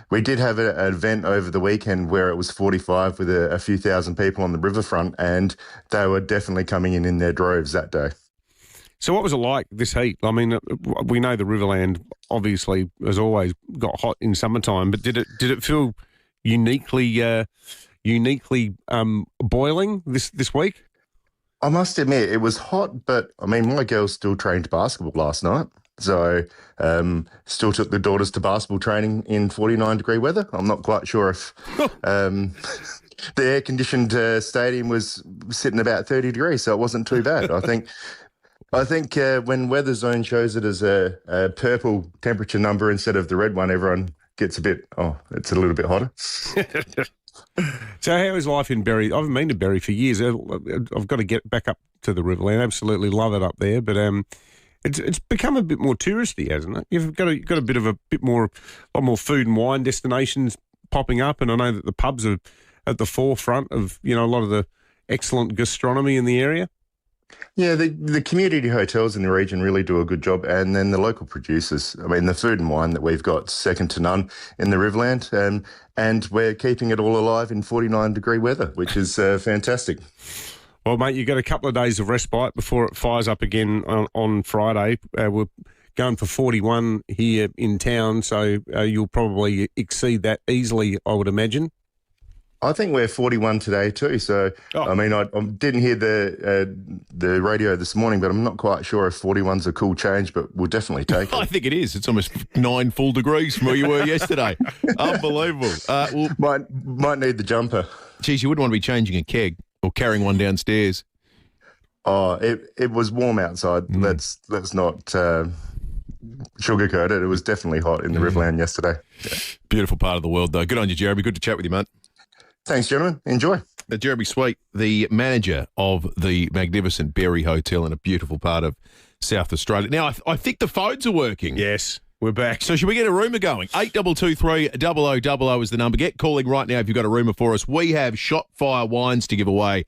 We did have an event over the weekend where it was 45 with a few thousand people on the riverfront, and they were definitely coming in their droves that day. So what was it like, this heat? I mean, we know the Riverland obviously has always got hot in summertime, but did it feel uniquely boiling this week? I must admit, it was hot, but, I mean, my girls still trained basketball last night. So, still took the daughters to basketball training in 49-degree weather. I'm not quite sure if the air-conditioned stadium was sitting about 30 degrees, so it wasn't too bad. I think when Weather Zone shows it as a purple temperature number instead of the red one, everyone gets it's a little bit hotter. So how is life in Berry? I haven't been to Berry for years. I've got to get back up to the Riverland. Absolutely love it up there, but it's become a bit more touristy, hasn't it? You've got a lot more food and wine destinations popping up, and I know that the pubs are at the forefront of a lot of the excellent gastronomy in the area. Yeah, the community hotels in the region really do a good job, and then the local producers. I mean, the food and wine that we've got second to none in the Riverland, and we're keeping it all alive in 49-degree weather, which is fantastic. Well, mate, you've got a couple of days of respite before it fires up again on Friday. We're going for 41 here in town, so you'll probably exceed that easily, I would imagine. I think we're 41 today too. So, I mean, I didn't hear the radio this morning, but I'm not quite sure if 41's a cool change, but we'll definitely take it. I think it is. It's almost 9 full degrees from where you were yesterday. Unbelievable. Might need the jumper. Geez, you wouldn't want to be changing a keg or carrying one downstairs. Oh, it was warm outside. Let's not sugarcoat it. It was definitely hot in the Riverland yesterday. Yeah. Beautiful part of the world, though. Good on you, Jeremy. Good to chat with you, mate. Thanks, gentlemen. Enjoy. Jeremy Sweet, the manager of the magnificent Berry Hotel in a beautiful part of South Australia. Now, I think the phones are working. Yes, we're back. So should we get a rumour going? 8223 0000 is the number. Get calling right now if you've got a rumour for us. We have Shotfire wines to give away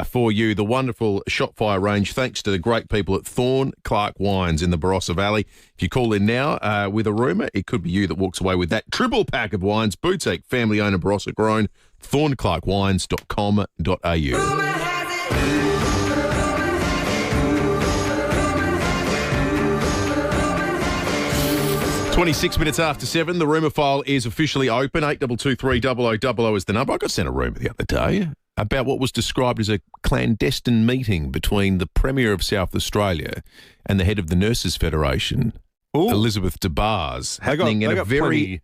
for you. The wonderful Shotfire range, thanks to the great people at Thorn Clark Wines in the Barossa Valley. If you call in now with a rumour, it could be you that walks away with that triple pack of wines. Boutique, family-owned and Barossa grown. thornclarkwines.com.au. 26 minutes after 7, the rumour file is officially open. 8223 0000 is the number. I got sent a rumour the other day about what was described as a clandestine meeting between the Premier of South Australia and the head of the Nurses Federation, Elizabeth DeBars, happening in a very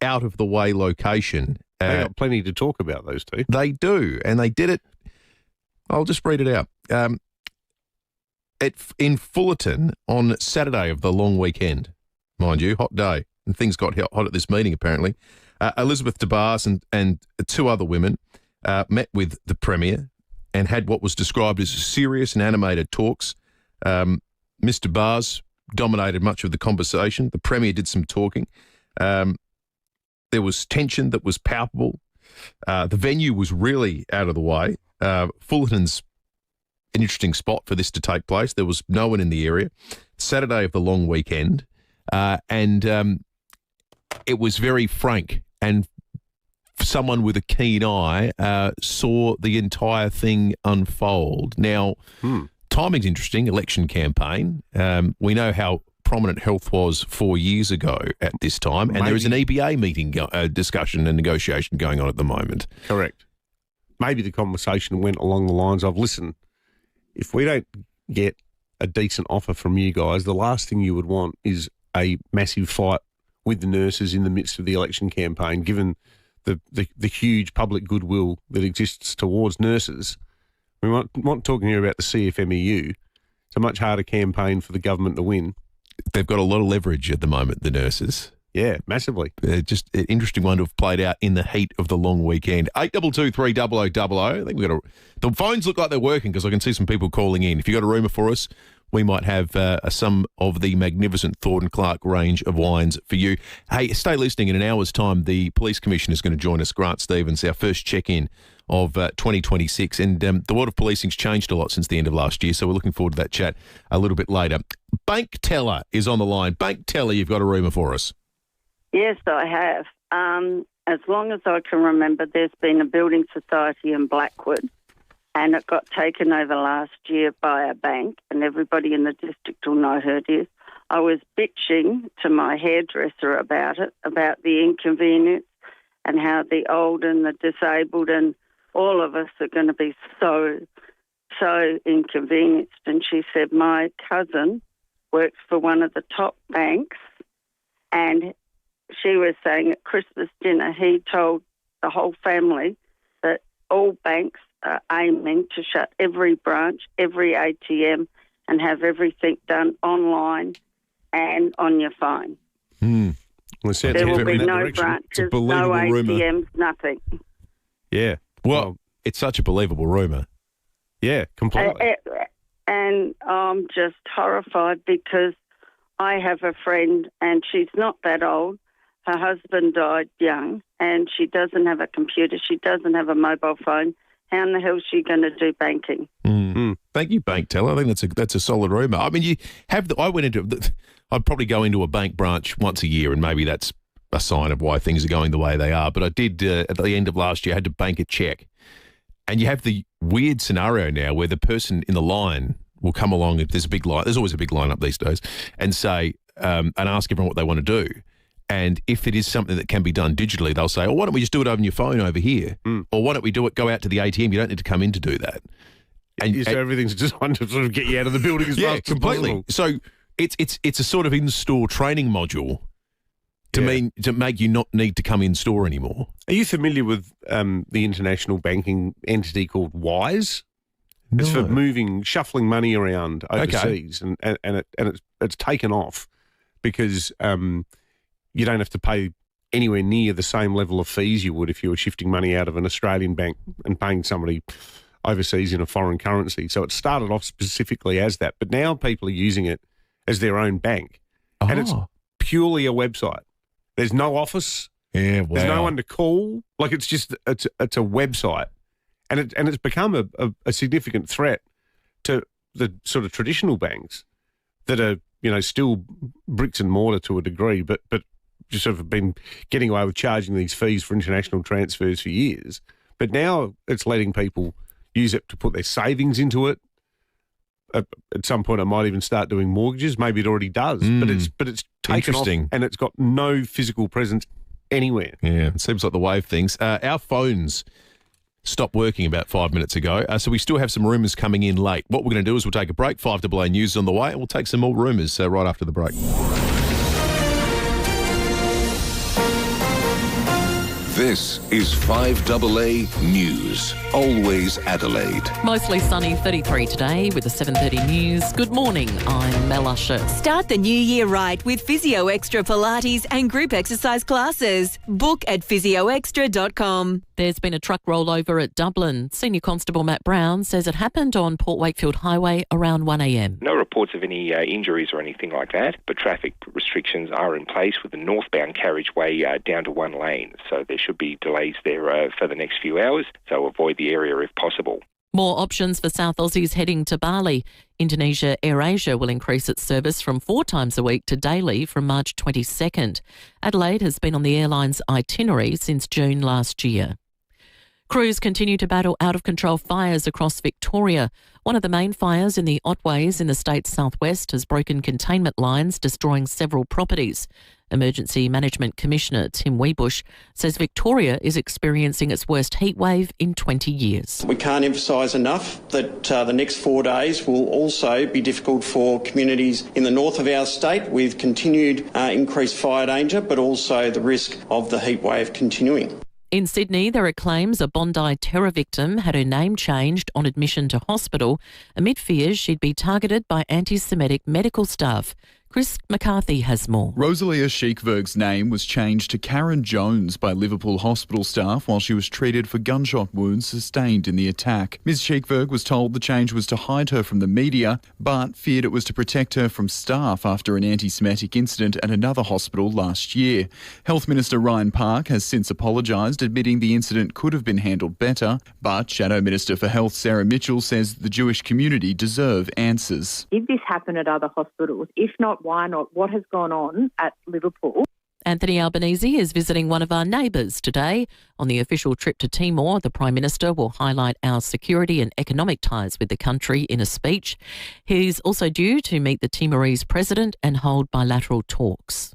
out-of-the-way location. They got plenty to talk about, those two. They do, and they did it. I'll just read it out. In Fullerton on Saturday of the long weekend, mind you, hot day, and things got hot at this meeting apparently. Elizabeth DeBars and two other women met with the Premier and had what was described as serious and animated talks. Mr. DeBars dominated much of the conversation. The Premier did some talking. There was tension that was palpable. The venue was really out of the way. Fullerton's an interesting spot for this to take place. There was no one in the area. Saturday of the long weekend. And it was very frank. And someone with a keen eye saw the entire thing unfold. Now, timing's interesting, election campaign. We know how prominent health was 4 years ago at this time, and there is an EBA meeting, discussion and negotiation going on at the moment. Correct. Maybe the conversation went along the lines of, listen, if we don't get a decent offer from you guys, the last thing you would want is a massive fight with the nurses in the midst of the election campaign, given the huge public goodwill that exists towards nurses. We want talking here about the CFMEU. It's a much harder campaign for the government to win. They've got a lot of leverage at the moment, the nurses. Yeah, massively. Just an interesting one to have played out in the heat of the long weekend. 8223 0000. I think the phones look like they're working because I can see some people calling in. If you've got a rumour for us, we might have some of the magnificent Thornton Clark range of wines for you. Hey, stay listening. In an hour's time, the Police Commissioner is going to join us, Grant Stevens, our first check-in of 2026. And the world of policing's changed a lot since the end of last year, so we're looking forward to that chat a little bit later. Bank Teller is on the line. Bank Teller, you've got a rumour for us. Yes, I have. As long as I can remember, there's been a building society in Blackwood, and it got taken over last year by a bank, and everybody in the district will know who it is. I was bitching to my hairdresser about it, about the inconvenience and how the old and the disabled and all of us are going to be so inconvenienced. And she said, my cousin works for one of the top banks, and she was saying at Christmas dinner he told the whole family that all banks are aiming to shut every branch, every ATM, and have everything done online and on your phone. Well, there will be no branches, no ATMs, nothing. Yeah. Well, it's such a believable rumour. Yeah, completely. And I'm just horrified because I have a friend and she's not that old. Her husband died young and she doesn't have a computer. She doesn't have a mobile phone. How in the hell is she going to do banking? Thank you, Bank Teller. I think that's a solid rumour. I mean, I'd probably go into a bank branch once a year, and maybe that's a sign of why things are going the way they are. But I did at the end of last year, I had to bank a cheque, and you have the weird scenario now where the person in the line will come along if there's a big line. There's always a big line up these days, and say and ask everyone what they want to do. And if it is something that can be done digitally, they'll say, "Oh, why don't we just do it on your phone over here? Or why don't we go out to the ATM? You don't need to come in to do that." And so everything's designed to sort of get you out of the building as fast as possible. So it's a sort of in-store training module to make you not need to come in store anymore. Are you familiar with the international banking entity called Wise? No. It's for shuffling money around overseas, and it's taken off because you don't have to pay anywhere near the same level of fees you would if you were shifting money out of an Australian bank and paying somebody overseas in a foreign currency. So it started off specifically as that, but now people are using it as their own bank. And it's purely a website. There's no office. Yeah, wow. There's no one to call. Like it's a website. And it's become a significant threat to the sort of traditional banks that are, still bricks and mortar to a degree, but just sort of been getting away with charging these fees for international transfers for years. But now it's letting people use it to put their savings into it. At some point, it might even start doing mortgages. Maybe it already does, but it's taken off and it's got no physical presence anywhere. Yeah, it seems like the way of things. Our phones stopped working about 5 minutes ago, so we still have some rumours coming in late. What we're going to do is we'll take a break. 5AA News is on the way, and we'll take some more rumours right after the break. This is 5AA News. Always Adelaide. Mostly sunny, 33 today with the 7:30 news. Good morning, I'm Mel Usher. Start the new year right with Physio Extra Pilates and group exercise classes. Book at physioextra.com. There's been a truck rollover at Dublin. Senior Constable Matt Brown says it happened on Port Wakefield Highway around 1 a.m. No reports of any injuries or anything like that, but traffic restrictions are in place with the northbound carriageway down to one lane. So there should be delays there for the next few hours, so avoid the area if possible. More options for South Aussies heading to Bali. Indonesia AirAsia will increase its service from 4 times a week to daily from March 22nd. Adelaide has been on the airline's itinerary since June last year. Crews continue to battle out-of-control fires across Victoria. One of the main fires in the Otways in the state's southwest has broken containment lines, destroying several properties. Emergency Management Commissioner Tim Weebush says Victoria is experiencing its worst heat wave in 20 years. We can't emphasise enough that the next 4 days will also be difficult for communities in the north of our state with continued increased fire danger, but also the risk of the heat wave continuing. In Sydney, there are claims a Bondi terror victim had her name changed on admission to hospital amid fears she'd be targeted by anti-Semitic medical staff. Chris McCarthy has more. Rosalia Sheikberg's name was changed to Karen Jones by Liverpool hospital staff while she was treated for gunshot wounds sustained in the attack. Ms Sheikberg was told the change was to hide her from the media, but feared it was to protect her from staff after an anti-Semitic incident at another hospital last year. Health Minister Ryan Park has since apologised, admitting the incident could have been handled better, but Shadow Minister for Health Sarah Mitchell says the Jewish community deserve answers. Did this happen at other hospitals? If not, why not? What has gone on at Liverpool? Anthony Albanese is visiting one of our neighbours today. On the official trip to Timor, the Prime Minister will highlight our security and economic ties with the country in a speech. He's also due to meet the Timorese President and hold bilateral talks.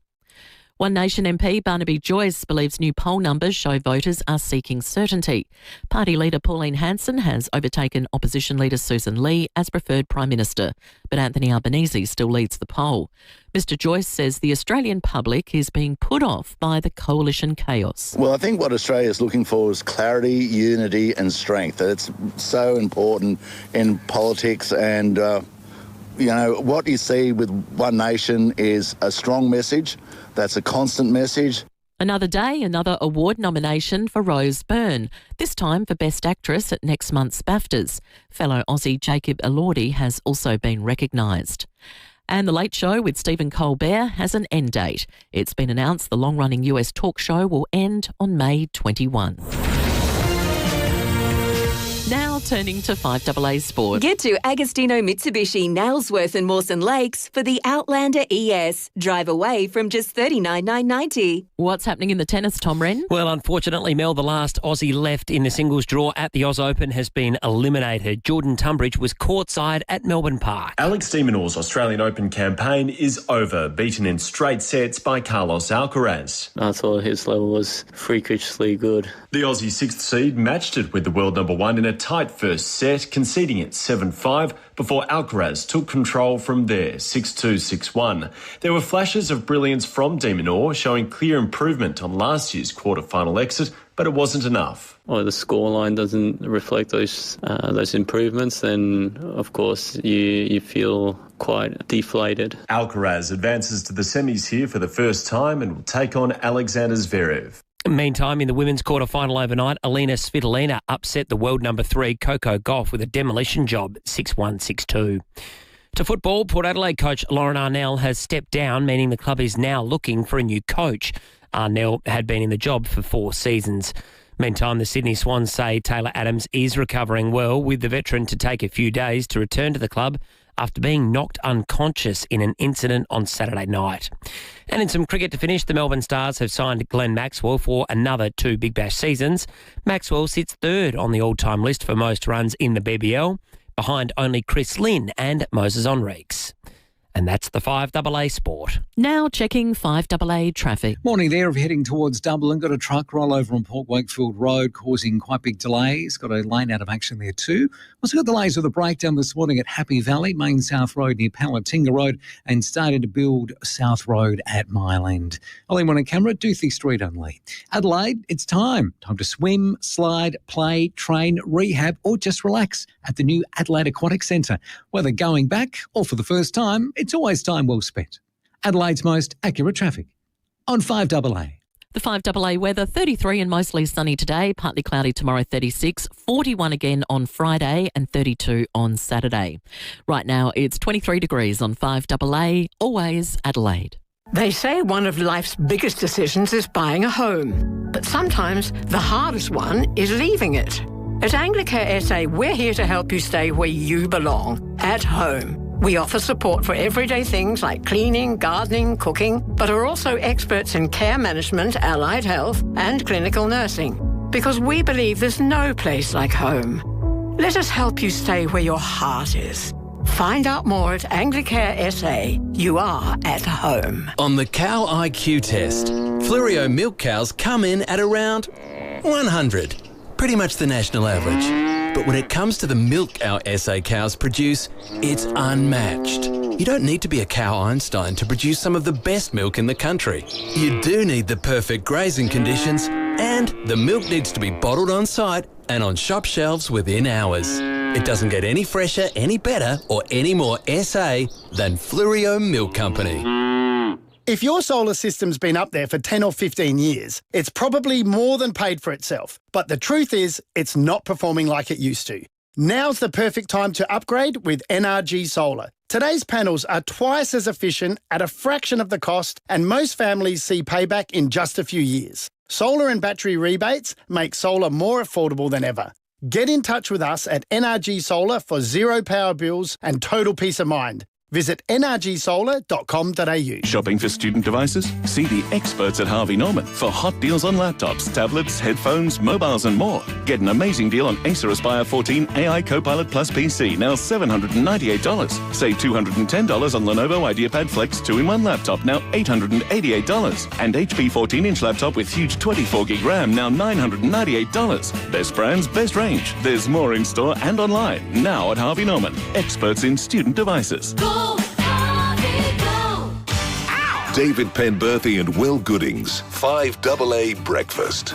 One Nation MP Barnaby Joyce believes new poll numbers show voters are seeking certainty. Party leader Pauline Hanson has overtaken opposition leader Susan Lee as preferred Prime Minister, but Anthony Albanese still leads the poll. Mr Joyce says the Australian public is being put off by the coalition chaos. Well, I think what Australia is looking for is clarity, unity and strength. It's so important in politics and, what you see with One Nation is a strong message. That's a constant message. Another day, another award nomination for Rose Byrne, this time for Best Actress at next month's BAFTAs. Fellow Aussie Jacob Elordi has also been recognised. And The Late Show with Stephen Colbert has an end date. It's been announced the long-running US talk show will end on May 21. Now turning to 5AA Sport. Get to Agostino Mitsubishi, Nailsworth and Mawson Lakes for the Outlander ES. Drive away from just $39,990. What's happening in the tennis, Tom Wren? Well, unfortunately, Mel, the last Aussie left in the singles draw at the Oz Open has been eliminated. Jordan Tunbridge was courtside at Melbourne Park. Alex de Minaur's Australian Open campaign is over, beaten in straight sets by Carlos Alcaraz. I thought his level was freakishly good. The Aussie 6th seed matched it with the world number 1 in a tight first set, conceding it 7-5 before Alcaraz took control from there, 6-2, 6-1. There were flashes of brilliance from de Minaur, showing clear improvement on last year's quarter-final exit, but it wasn't enough. Well, the scoreline doesn't reflect those improvements, then of course you feel quite deflated. Alcaraz advances to the semis here for the first time and will take on Alexander Zverev. Meantime, in the women's quarter-final overnight, Alina Svitolina upset the world number 3 Coco Gauff with a demolition job, 6-1, 6-2. To football, Port Adelaide coach Lauren Arnell has stepped down, meaning the club is now looking for a new coach. Arnell had been in the job for 4 seasons. Meantime, the Sydney Swans say Taylor Adams is recovering well, with the veteran to take a few days to return to the club after being knocked unconscious in an incident on Saturday night. And in some cricket to finish, the Melbourne Stars have signed Glenn Maxwell for another 2 Big Bash seasons. Maxwell sits 3rd on the all-time list for most runs in the BBL, behind only Chris Lynn and Moses Enriques. And that's the 5AA Sport. Now checking 5AA traffic. Morning there. If you're heading towards Dublin, got a truck roll over on Port Wakefield Road causing quite big delays. Got a lane out of action there too. Also got delays with a breakdown this morning at Happy Valley, Main South Road near Palatinga Road, and started to build South Road at Mile End. Ollie on camera, Doothie Street only. Adelaide, it's time. Time to swim, slide, play, train, rehab, or just relax at the new Adelaide Aquatic Centre. Whether going back or for the first time, it's always time well spent. Adelaide's most accurate traffic on 5AA. The 5AA weather, 33 and mostly sunny today, partly cloudy tomorrow, 36, 41 again on Friday and 32 on Saturday. Right now it's 23 degrees on 5AA, always Adelaide. They say one of life's biggest decisions is buying a home, but sometimes the hardest one is leaving it. At Anglicare SA, we're here to help you stay where you belong, at home. We offer support for everyday things like cleaning, gardening, cooking, but are also experts in care management, allied health, and clinical nursing. Because we believe there's no place like home. Let us help you stay where your heart is. Find out more at Anglicare SA. You are at home. On the Cow IQ test, Flurio milk cows come in at around 100. Pretty much the national average. But when it comes to the milk our SA cows produce, it's unmatched. You don't need to be a cow Einstein to produce some of the best milk in the country. You do need the perfect grazing conditions, and the milk needs to be bottled on site and on shop shelves within hours. It doesn't get any fresher, any better, or any more SA than Flurio Milk Company. If your solar system's been up there for 10 or 15 years, it's probably more than paid for itself. But the truth is, it's not performing like it used to. Now's the perfect time to upgrade with NRG Solar. Today's panels are twice as efficient at a fraction of the cost, and most families see payback in just a few years. Solar and battery rebates make solar more affordable than ever. Get in touch with us at NRG Solar for zero power bills and total peace of mind. Visit nrgsolar.com.au. Shopping for student devices? See the experts at Harvey Norman for hot deals on laptops, tablets, headphones, mobiles and more. Get an amazing deal on Acer Aspire 14 AI Copilot Plus PC, now $798. Save $210 on Lenovo IdeaPad Flex 2-in-1 laptop, now $888. And HP 14-inch laptop with huge 24GB RAM, now $998. Best brands, best range. There's more in store and online, now at Harvey Norman. Experts in student devices. David Penberthy and Will Goodings, 5AA Breakfast.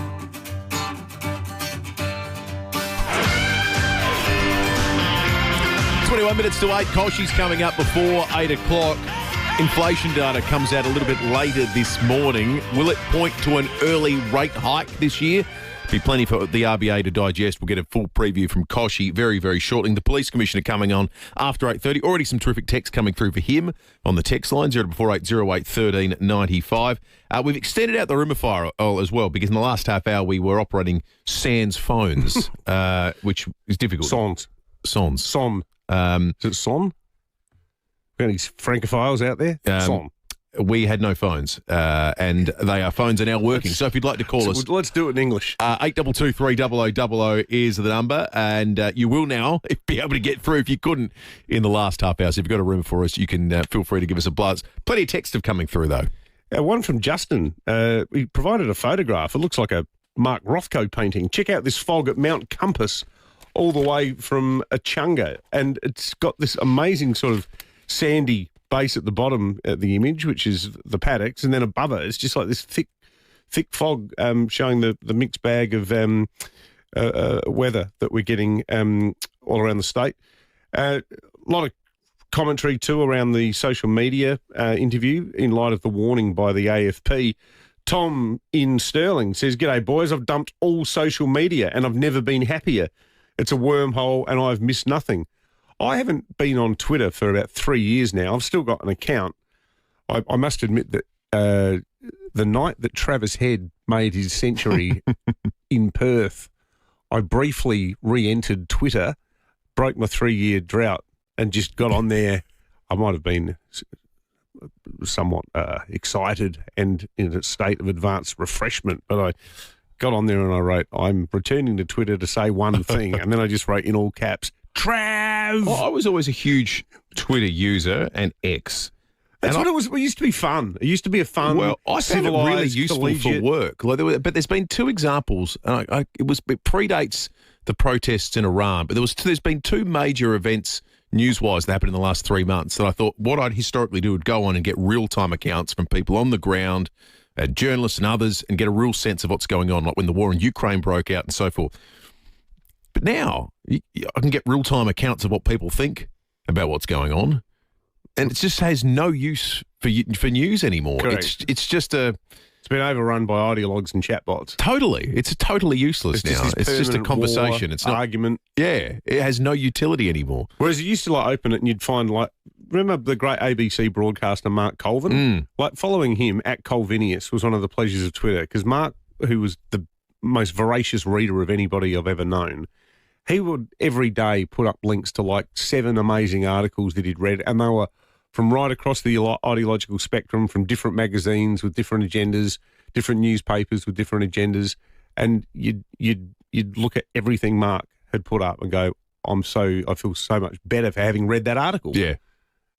21 minutes to 8. Koshi's coming up before 8 o'clock. Inflation data comes out a little bit later this morning. Will it point to an early rate hike this year? Be plenty for the RBA to digest. We'll get a full preview from Koshi very, very shortly. The Police Commissioner coming on after 8:30. Already some terrific text coming through for him on the text line, 048008 1395. We've extended out the rumour file as well, because in the last half hour we were operating sans phones, which is difficult. Sans. Son. Is it son? Got any francophiles out there? Son. We had no phones, and our phones are now working. So if you'd like to call us... Let's do it in English. 822 300 is the number, and you will now be able to get through if you couldn't in the last half hour. So if you've got a room for us, you can feel free to give us a buzz. Plenty of text have coming through, though. One from Justin. He provided a photograph. It looks like a Mark Rothko painting. Check out this fog at Mount Compass all the way from Achunga, and it's got this amazing sort of sandy base at the bottom of the image, which is the paddocks, and then above it, it's just like this thick fog showing the mixed bag of weather that we're getting all around the state. A lot of commentary too around the social media interview in light of the warning by the AFP. Tom in Stirling says, "G'day boys, I've dumped all social media and I've never been happier. It's a wormhole and I've missed nothing." I haven't been on Twitter for about 3 years now. I've still got an account. I must admit that the night that Travis Head made his century in Perth, I briefly re-entered Twitter, broke my 3-year drought, and just got on there. I might have been somewhat excited and in a state of advanced refreshment, but I got on there and I wrote, "I'm returning to Twitter to say one thing," and then I just wrote in all caps, Trav. I was always a huge Twitter user and X. That's what it was. It used to be fun. It used to be a fun, Well, I found it really civilised, useful collegiate. for work. But there's been two examples. It predates the protests in Iran, but there's been two major events news-wise that happened in the last 3 months that I thought what I'd historically do would go on and get real-time accounts from people on the ground, journalists and others, and get a real sense of what's going on, like when the war in Ukraine broke out and so forth. But now I can get real-time accounts of what people think about what's going on, and it just has no use for news anymore. Correct. It's just It's been overrun by ideologues and chatbots. Totally. It's totally useless now. It's just a conversation. It's not argument. Yeah, it has no utility anymore. Whereas you used to open it and you'd find remember the great ABC broadcaster Mark Colvin? Following him at Colvinius was one of the pleasures of Twitter because Mark, who was the most voracious reader of anybody I've ever known, he would every day put up links to 7 amazing articles that he'd read, and they were from right across the ideological spectrum, from different magazines with different agendas, different newspapers with different agendas, and you'd look at everything Mark had put up and go, I feel so much better for having read that article. Yeah.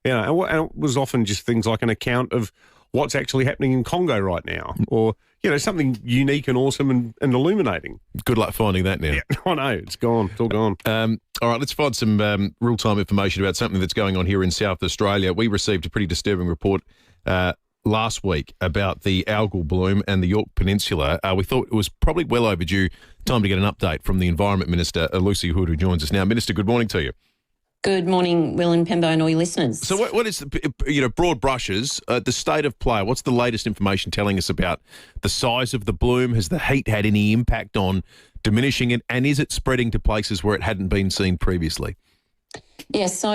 And it was often just things like an account of what's actually happening in Congo right now, or something unique and awesome and illuminating. Good luck finding that now. Yeah, I know, it's gone. It's all gone. All right, let's find some real-time information about something that's going on here in South Australia. We received a pretty disturbing report last week about the algal bloom and the Yorke Peninsula. We thought it was probably well overdue. Time to get an update from the Environment Minister, Lucy Hood, who joins us now. Minister, good morning to you. Good morning, Will and Pembo and all your listeners. So what is, broad brushes, the state of play? What's the latest information telling us about the size of the bloom? Has the heat had any impact on diminishing it? And is it spreading to places where it hadn't been seen previously? Yes, so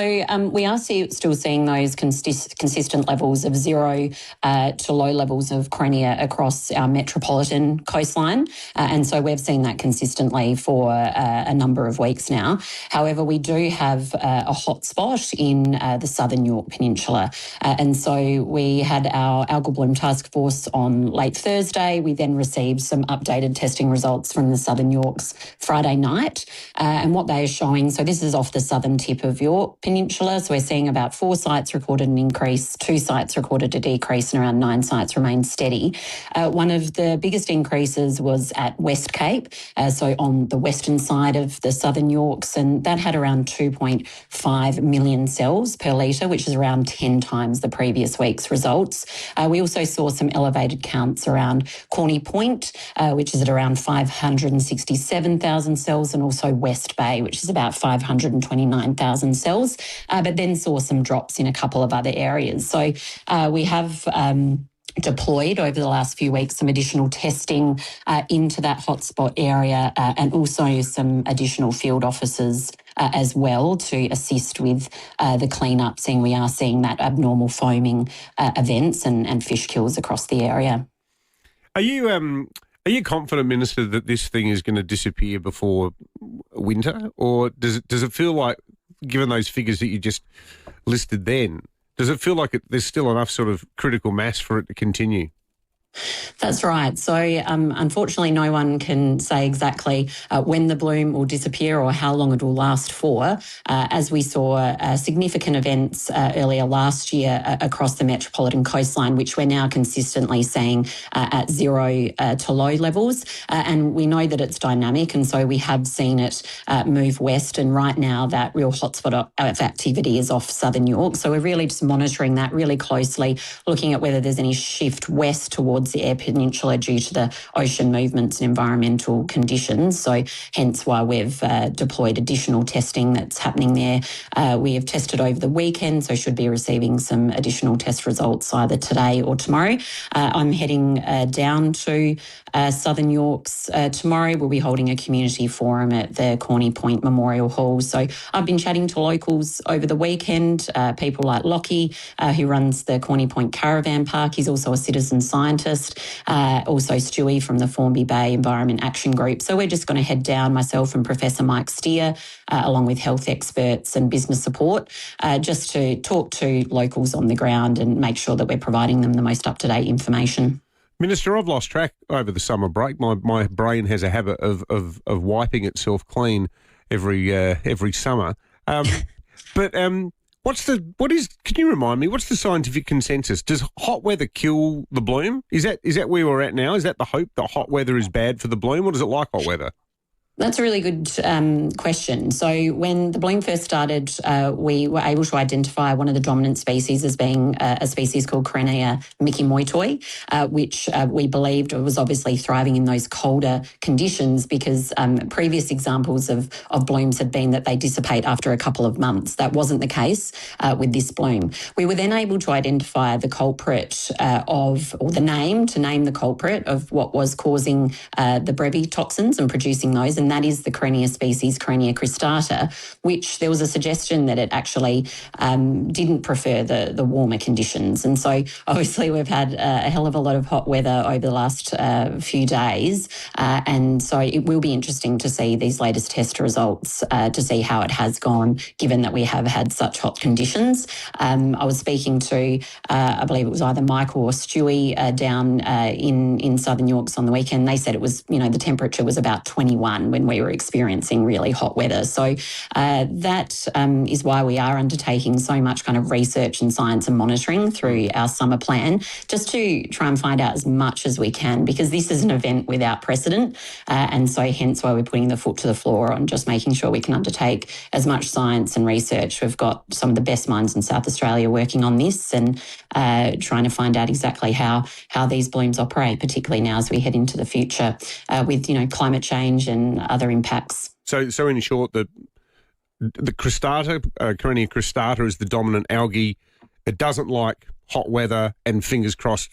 we are still seeing those consistent levels of 0 to low levels of Coronia across our metropolitan coastline. And so we've seen that consistently for a number of weeks now. However, we do have a hotspot in the southern Yorke Peninsula. And so we had our algal bloom task force on late Thursday. We then received some updated testing results from the southern Yorks Friday night. And what they are showing, so this is off the southern tip of Yorke Peninsula. So we're seeing about 4 sites recorded an increase, 2 sites recorded a decrease, and around 9 sites remained steady. One of the biggest increases was at West Cape, so on the western side of the southern Yorks, and that had around 2.5 million cells per litre, which is around 10 times the previous week's results. We also saw some elevated counts around Corny Point, which is at around 567,000 cells, and also West Bay, which is about 529,000 cells, but then saw some drops in a couple of other areas. So we have deployed over the last few weeks some additional testing into that hotspot area and also some additional field officers as well to assist with the clean-up, seeing we are seeing that abnormal foaming events and fish kills across the area. Are you confident, Minister, that this thing is going to disappear before winter, or does it feel like, given those figures that you just listed then, does it feel like there's still enough sort of critical mass for it to continue? That's right. So unfortunately, no one can say exactly when the bloom will disappear or how long it will last for. As we saw significant events earlier last year across the metropolitan coastline, which we're now consistently seeing at 0 to low levels. And we know that it's dynamic, and so we have seen it move west. And right now, that real hotspot of activity is off southern Yorke. So we're really just monitoring that really closely, looking at whether there's any shift west towards the Eyre Peninsula due to the ocean movements and environmental conditions. So hence why we've deployed additional testing that's happening there. We have tested over the weekend, so should be receiving some additional test results either today or tomorrow. I'm heading down to Southern Yorks tomorrow. We'll be holding a community forum at the Corny Point Memorial Hall. So I've been chatting to locals over the weekend, people like Lockie, who runs the Corny Point Caravan Park. He's also a citizen scientist. Also Stewie from the Formby Bay Environment Action Group. So we're just going to head down, myself and Professor Mike Steer, along with health experts and business support, just to talk to locals on the ground and make sure that we're providing them the most up-to-date information. Minister, I've lost track over the summer break. My brain has a habit of wiping itself clean every summer. Can you remind me, what's the scientific consensus? Does hot weather kill the bloom? Is that where we're at now? Is that the hope that hot weather is bad for the bloom? What is it like, hot weather? That's a really good question. So when the bloom first started, we were able to identify one of the dominant species as being a species called Crenea micimoitoi, which we believed was obviously thriving in those colder conditions because previous examples of blooms had been that they dissipate after a couple of months. That wasn't the case with this bloom. We were then able to identify the culprit to name the culprit of what was causing the brevetoxins and producing those, and that is the Crenea species, Crenea cristata, which there was a suggestion that it actually didn't prefer the warmer conditions. And so obviously we've had a hell of a lot of hot weather over the last few days, and so it will be interesting to see these latest test results to see how it has gone, given that we have had such hot conditions. I was speaking to, I believe it was either Michael or Stewie down in Southern Yorks on the weekend. They said it was, the temperature was about 21 when we were experiencing really hot weather. So that is why we are undertaking so much kind of research and science and monitoring through our summer plan, just to try and find out as much as we can, because this is an event without precedent. And so hence why we're putting the foot to the floor on just making sure we can undertake as much science and research. We've got some of the best minds in South Australia working on this and trying to find out exactly how these blooms operate, particularly now as we head into the future with, climate change and other impacts. So in short, the cristata, Crenea cristata, is the dominant algae. It doesn't like hot weather, and fingers crossed,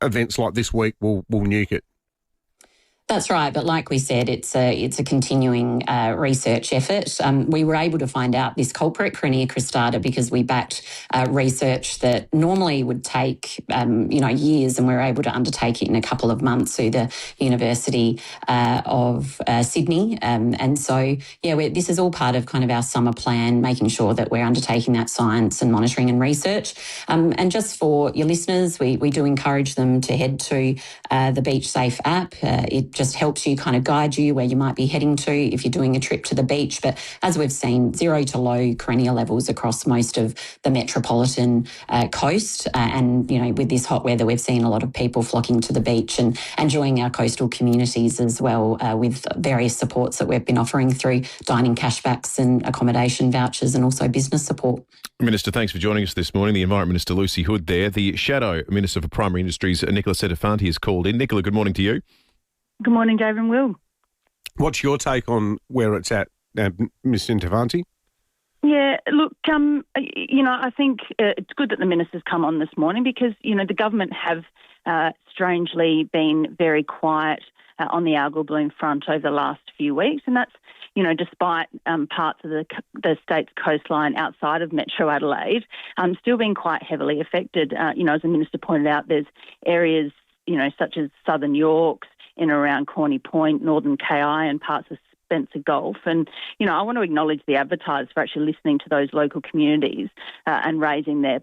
events like this week will nuke it. That's right, but like we said, it's a continuing research effort. We were able to find out this culprit, Crenea cristata, because we backed research that normally would take years, and we were able to undertake it in a couple of months through the University of Sydney. And so, this is all part of kind of our summer plan, making sure that we're undertaking that science and monitoring and research. And just for your listeners, we do encourage them to head to the Beach Safe app. It just helps you kind of guide you where you might be heading to if you're doing a trip to the beach. But as we've seen, 0 to low Crenea levels across most of the metropolitan coast. And, with this hot weather, we've seen a lot of people flocking to the beach and enjoying our coastal communities as well, with various supports that we've been offering through dining cashbacks and accommodation vouchers and also business support. Minister, thanks for joining us this morning. The Environment Minister, Lucy Hood there. The Shadow Minister for Primary Industries, Nicola Centofanti, has called in. Nicola, good morning to you. Good morning, Dave and Will. What's your take on where it's at, Ms. Centofanti? Yeah, look, I think it's good that the Minister's come on this morning because, the government have strangely been very quiet on the algal bloom front over the last few weeks, and that's, despite parts of the state's coastline outside of Metro Adelaide still being quite heavily affected. As the Minister pointed out, there's areas, such as Southern Yorks, in and around Corny Point, Northern KI and parts of Spencer Gulf. And, I want to acknowledge the advertisers for actually listening to those local communities and raising their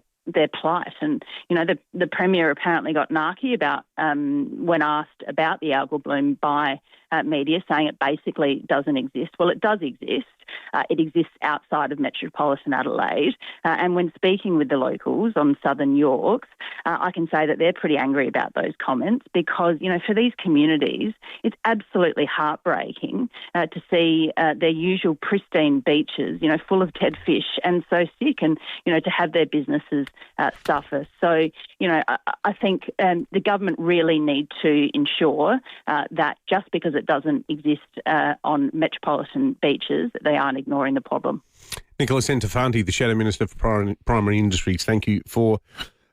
plight. And, the Premier apparently got narky about when asked about the algal bloom by media, saying it basically doesn't exist. Well, it does exist. It exists outside of metropolitan Adelaide. And when speaking with the locals on Southern Yorks, I can say that they're pretty angry about those comments because, for these communities, it's absolutely heartbreaking to see their usual pristine beaches, full of dead fish and so sick and, to have their businesses suffer. So, I think the government really need to ensure that just because it doesn't exist on metropolitan beaches, they aren't ignoring the problem. Nicola Centofanti, the Shadow Minister for Primary Industries, thank you for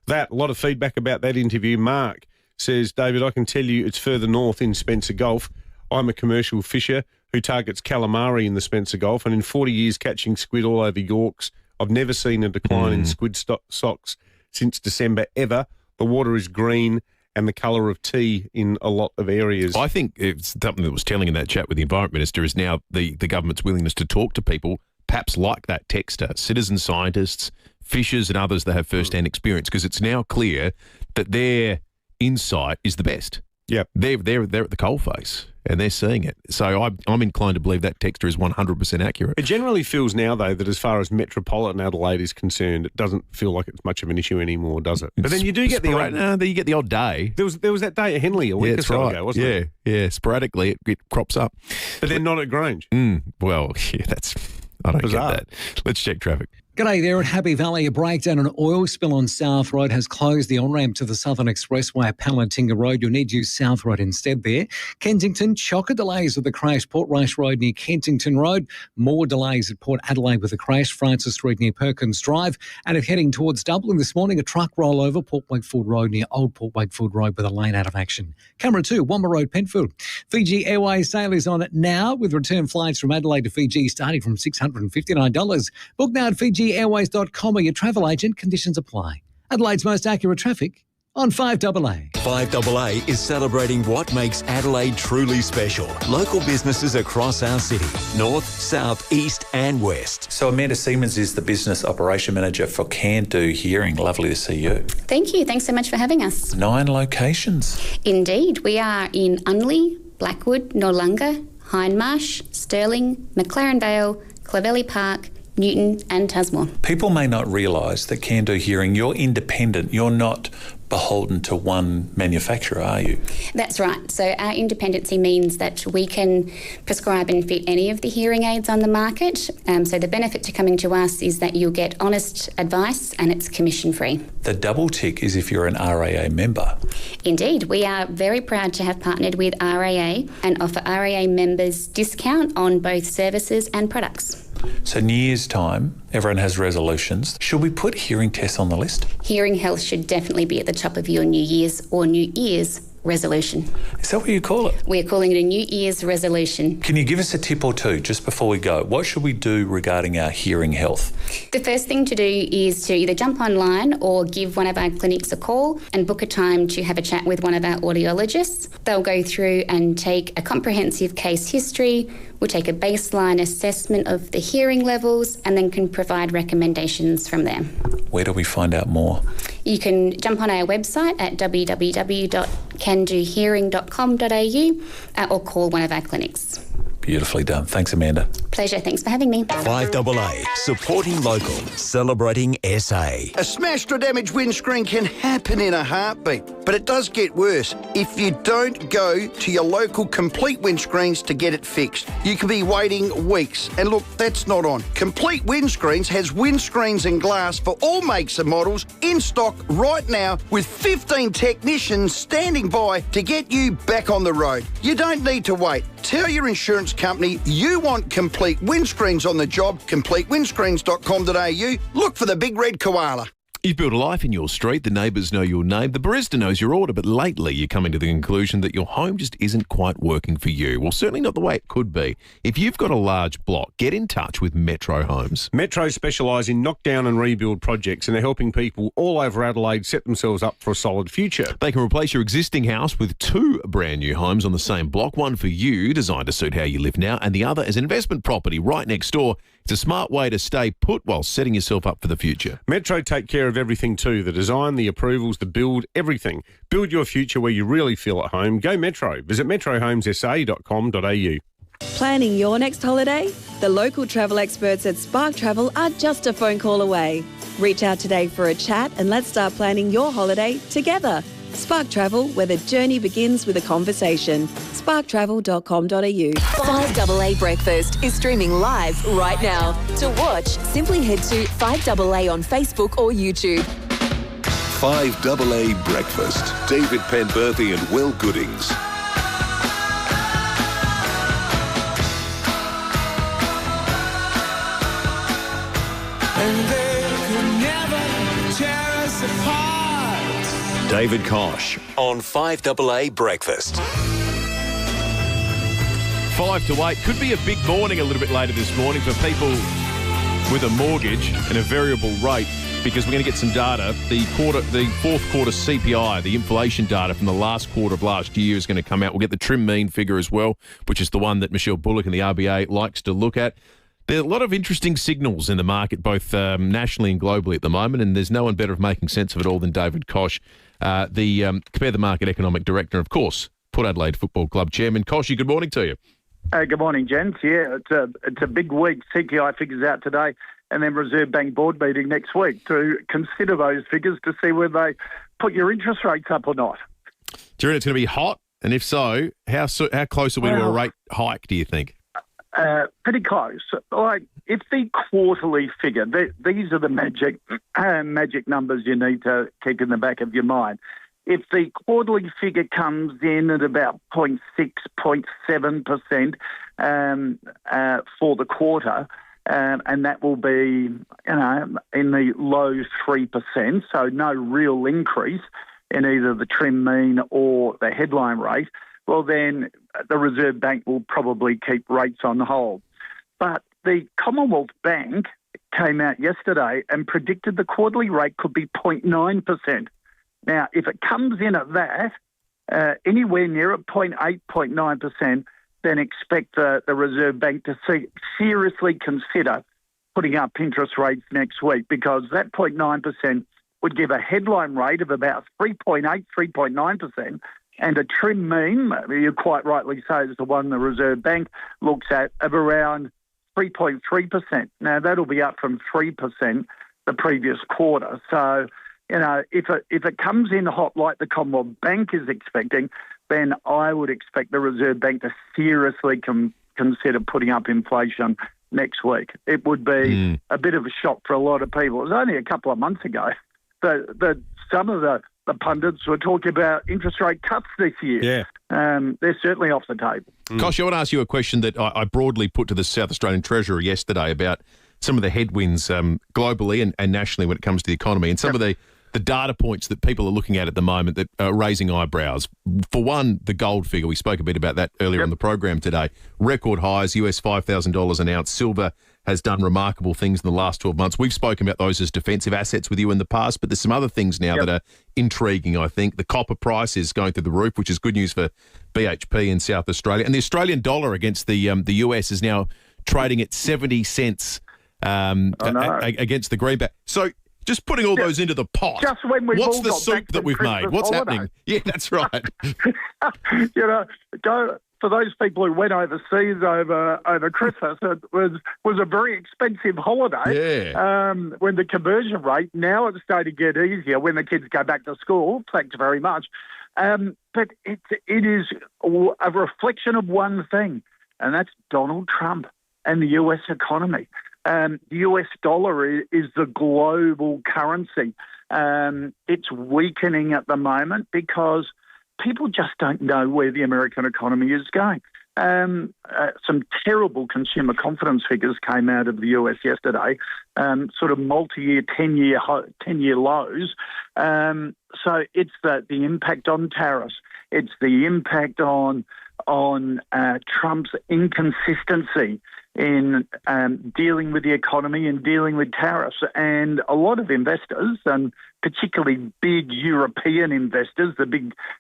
that. A lot of feedback about that interview. Mark says, David, I can tell you it's further north in Spencer Gulf. I'm a commercial fisher who targets calamari in the Spencer Gulf, and in 40 years catching squid all over Yorks, I've never seen a decline in squid stocks since December ever. The water is green and the colour of tea in a lot of areas. I think it's something that was telling in that chat with the Environment Minister is now the government's willingness to talk to people, perhaps like that texter, citizen scientists, fishers and others that have first-hand experience, because it's now clear that their insight is the best. Yeah, they're at the coalface. and they're seeing it. So I'm inclined to believe that texture is 100% accurate. It generally feels now, though, that as far as metropolitan Adelaide is concerned, it doesn't feel like it's much of an issue anymore, does it? But then you do get the odd day. There was that day at Henley a week or so ago, wasn't it? Yeah, sporadically it crops up. But then not at Grange. Well, yeah, I don't bizarre. get that. Let's check traffic. G'day there at Happy Valley. A breakdown and oil spill on South Road has closed the on-ramp to the Southern Expressway at Palantinga Road. You'll need to use South Road instead there. Kensington, chocker delays with the crash. Port Race Road near Kensington Road. More delays at Port Adelaide with the crash. Francis Street near Perkins Drive. And if heading towards Dublin this morning, a truck rollover. Port Wakefield Road near Old Port Wakefield Road with a lane out of action. Camera 2, Womber Road, Penfield. Fiji Airways sale is on it now with return flights from Adelaide to Fiji starting from $659. Book now at FijiAirways.com or your travel agent. Conditions apply. Adelaide's most accurate traffic on 5AA. 5AA is celebrating what makes Adelaide truly special. Local businesses across our city, north, south, east and west. So Amanda Siemens is the Business Operation Manager for Can Do Hearing. Lovely to see you. Thank you. Thanks so much for having us. 9 locations. Indeed. We are in Unley, Blackwood, Noarlunga, Hindmarsh, Stirling, McLaren Vale, Clovelly Park, Newton and Tasmore. People may not realise that Can Do Hearing, you're independent. You're not beholden to one manufacturer, are you? That's right. So our independency means that we can prescribe and fit any of the hearing aids on the market. So the benefit to coming to us is that you'll get honest advice and it's commission free. The double tick is if you're an RAA member. Indeed. We are very proud to have partnered with RAA and offer RAA members discount on both services and products. So New Year's time, everyone has resolutions. Should we put hearing tests on the list? Hearing health should definitely be at the top of your New Year's or New Year's resolution. Is that what you call it? We're calling it a New Year's resolution. Can you give us a tip or two just before we go? What should we do regarding our hearing health? The first thing to do is to either jump online or give one of our clinics a call and book a time to have a chat with one of our audiologists. They'll go through and take a comprehensive case history. We'll take a baseline assessment of the hearing levels and then can provide recommendations from there. Where do we find out more? You can jump on our website at www.candohearing.com.au or call one of our clinics. Beautifully done. Thanks, Amanda. Pleasure. Thanks for having me. 5AA, supporting local, celebrating SA. A smashed or damaged windscreen can happen in a heartbeat, but it does get worse if you don't go to your local Complete Windscreens to get it fixed. You could be waiting weeks, and look, that's not on. Complete Windscreens has windscreens and glass for all makes and models in stock right now with 15 technicians standing by to get you back on the road. You don't need to wait. Tell your insurance company you want Complete Windscreens on the job. CompleteWindscreens.com.au. Look for the big red koala. You've built a life in your street, the neighbours know your name, the barista knows your order, but lately you're coming to the conclusion that your home just isn't quite working for you. Well, certainly not the way it could be. If you've got a large block, get in touch with Metro Homes. Metro specialise in knockdown and rebuild projects and they're helping people all over Adelaide set themselves up for a solid future. They can replace your existing house with 2 brand new homes on the same block, one for you, designed to suit how you live now, and the other as an investment property right next door. It's a smart way to stay put while setting yourself up for the future. Metro take care of everything too, the design, the approvals, the build, everything. Build your future where you really feel at home. Go Metro. Visit metrohomesa.com.au. Planning your next holiday? The local travel experts at Spark Travel are just a phone call away. Reach out today for a chat and let's start planning your holiday together. Spark Travel, where the journey begins with a conversation. sparktravel.com.au. 5AA Breakfast is streaming live right now. To watch, simply head to 5AA on Facebook or YouTube. 5AA Breakfast. David Penberthy and Will Goodings. And they could never tear us apart. David Kosh on 5AA Breakfast. 5 to 8 could be a big morning a little bit later this morning for people with a mortgage and a variable rate, because we're going to get some data. The fourth quarter CPI, the inflation data from the last quarter of last year, is going to come out. We'll get the trim mean figure as well, which is the one that Michelle Bullock and the RBA likes to look at. There are a lot of interesting signals in the market, both nationally and globally at the moment, and there's no one better at making sense of it all than David Kosh, the Compare the Market Economic Director, of course, Port Adelaide Football Club Chairman. Koshy, good morning to you. Good morning, gents. Yeah, it's a big week. CPI figures out today, and then Reserve Bank board meeting next week to consider those figures to see whether they put your interest rates up or not. Do you reckon it's going to be hot? And if so, how close are we to a rate hike, do you think? Pretty close. Like, if the quarterly figure, these are the magic numbers you need to keep in the back of your mind. If the quarterly figure comes in at about 0.6, 0.7% for the quarter, and that will be, in the low 3%, so no real increase in either the trim mean or the headline rate, well, then the Reserve Bank will probably keep rates on hold. But the Commonwealth Bank came out yesterday and predicted the quarterly rate could be 0.9%. Now, if it comes in at that, anywhere near at 0.8, 0.9%, then expect the Reserve Bank to seriously consider putting up interest rates next week, because that 0.9% would give a headline rate of about 3.8, 3.9%, and a trim mean, you quite rightly say, is the one the Reserve Bank looks at, of around 3.3%. Now, that'll be up from 3% the previous quarter. So, if it comes in hot like the Commonwealth Bank is expecting, then I would expect the Reserve Bank to seriously consider putting up inflation next week. It would be a bit of a shock for a lot of people. It was only a couple of months ago that some of the pundits were talking about interest rate cuts this year. Yeah. They're certainly off the table. Kosh, I want to ask you a question that I broadly put to the South Australian Treasurer yesterday about some of the headwinds globally and nationally when it comes to the economy, and some of the data points that people are looking at the moment that are raising eyebrows. For one, the gold figure. We spoke a bit about that earlier on the program today. Record highs, US $5,000 an ounce. Silver has done remarkable things in the last 12 months. We've spoken about those as defensive assets with you in the past, but there's some other things now that are intriguing, I think. The copper price is going through the roof, which is good news for BHP in South Australia. And the Australian dollar against the US is now trading at 70 cents against the greenback. So just putting all those into the pot. Just when we've what's all the got soup back that from we've Christmas made? What's holiday. happening? Yeah, that's right. For those people who went overseas over Christmas, it was a very expensive holiday. Yeah. When the conversion rate, now it's starting to get easier when the kids go back to school. Thanks very much. But it is a reflection of one thing, and that's Donald Trump and the US economy. The US dollar is the global currency. It's weakening at the moment because people just don't know where the American economy is going. Some terrible consumer confidence figures came out of the US yesterday, sort of multi-year, 10-year lows. So it's the impact on tariffs. It's the impact on Trump's inconsistency in dealing with the economy and dealing with tariffs. And a lot of investors, and particularly big European investors,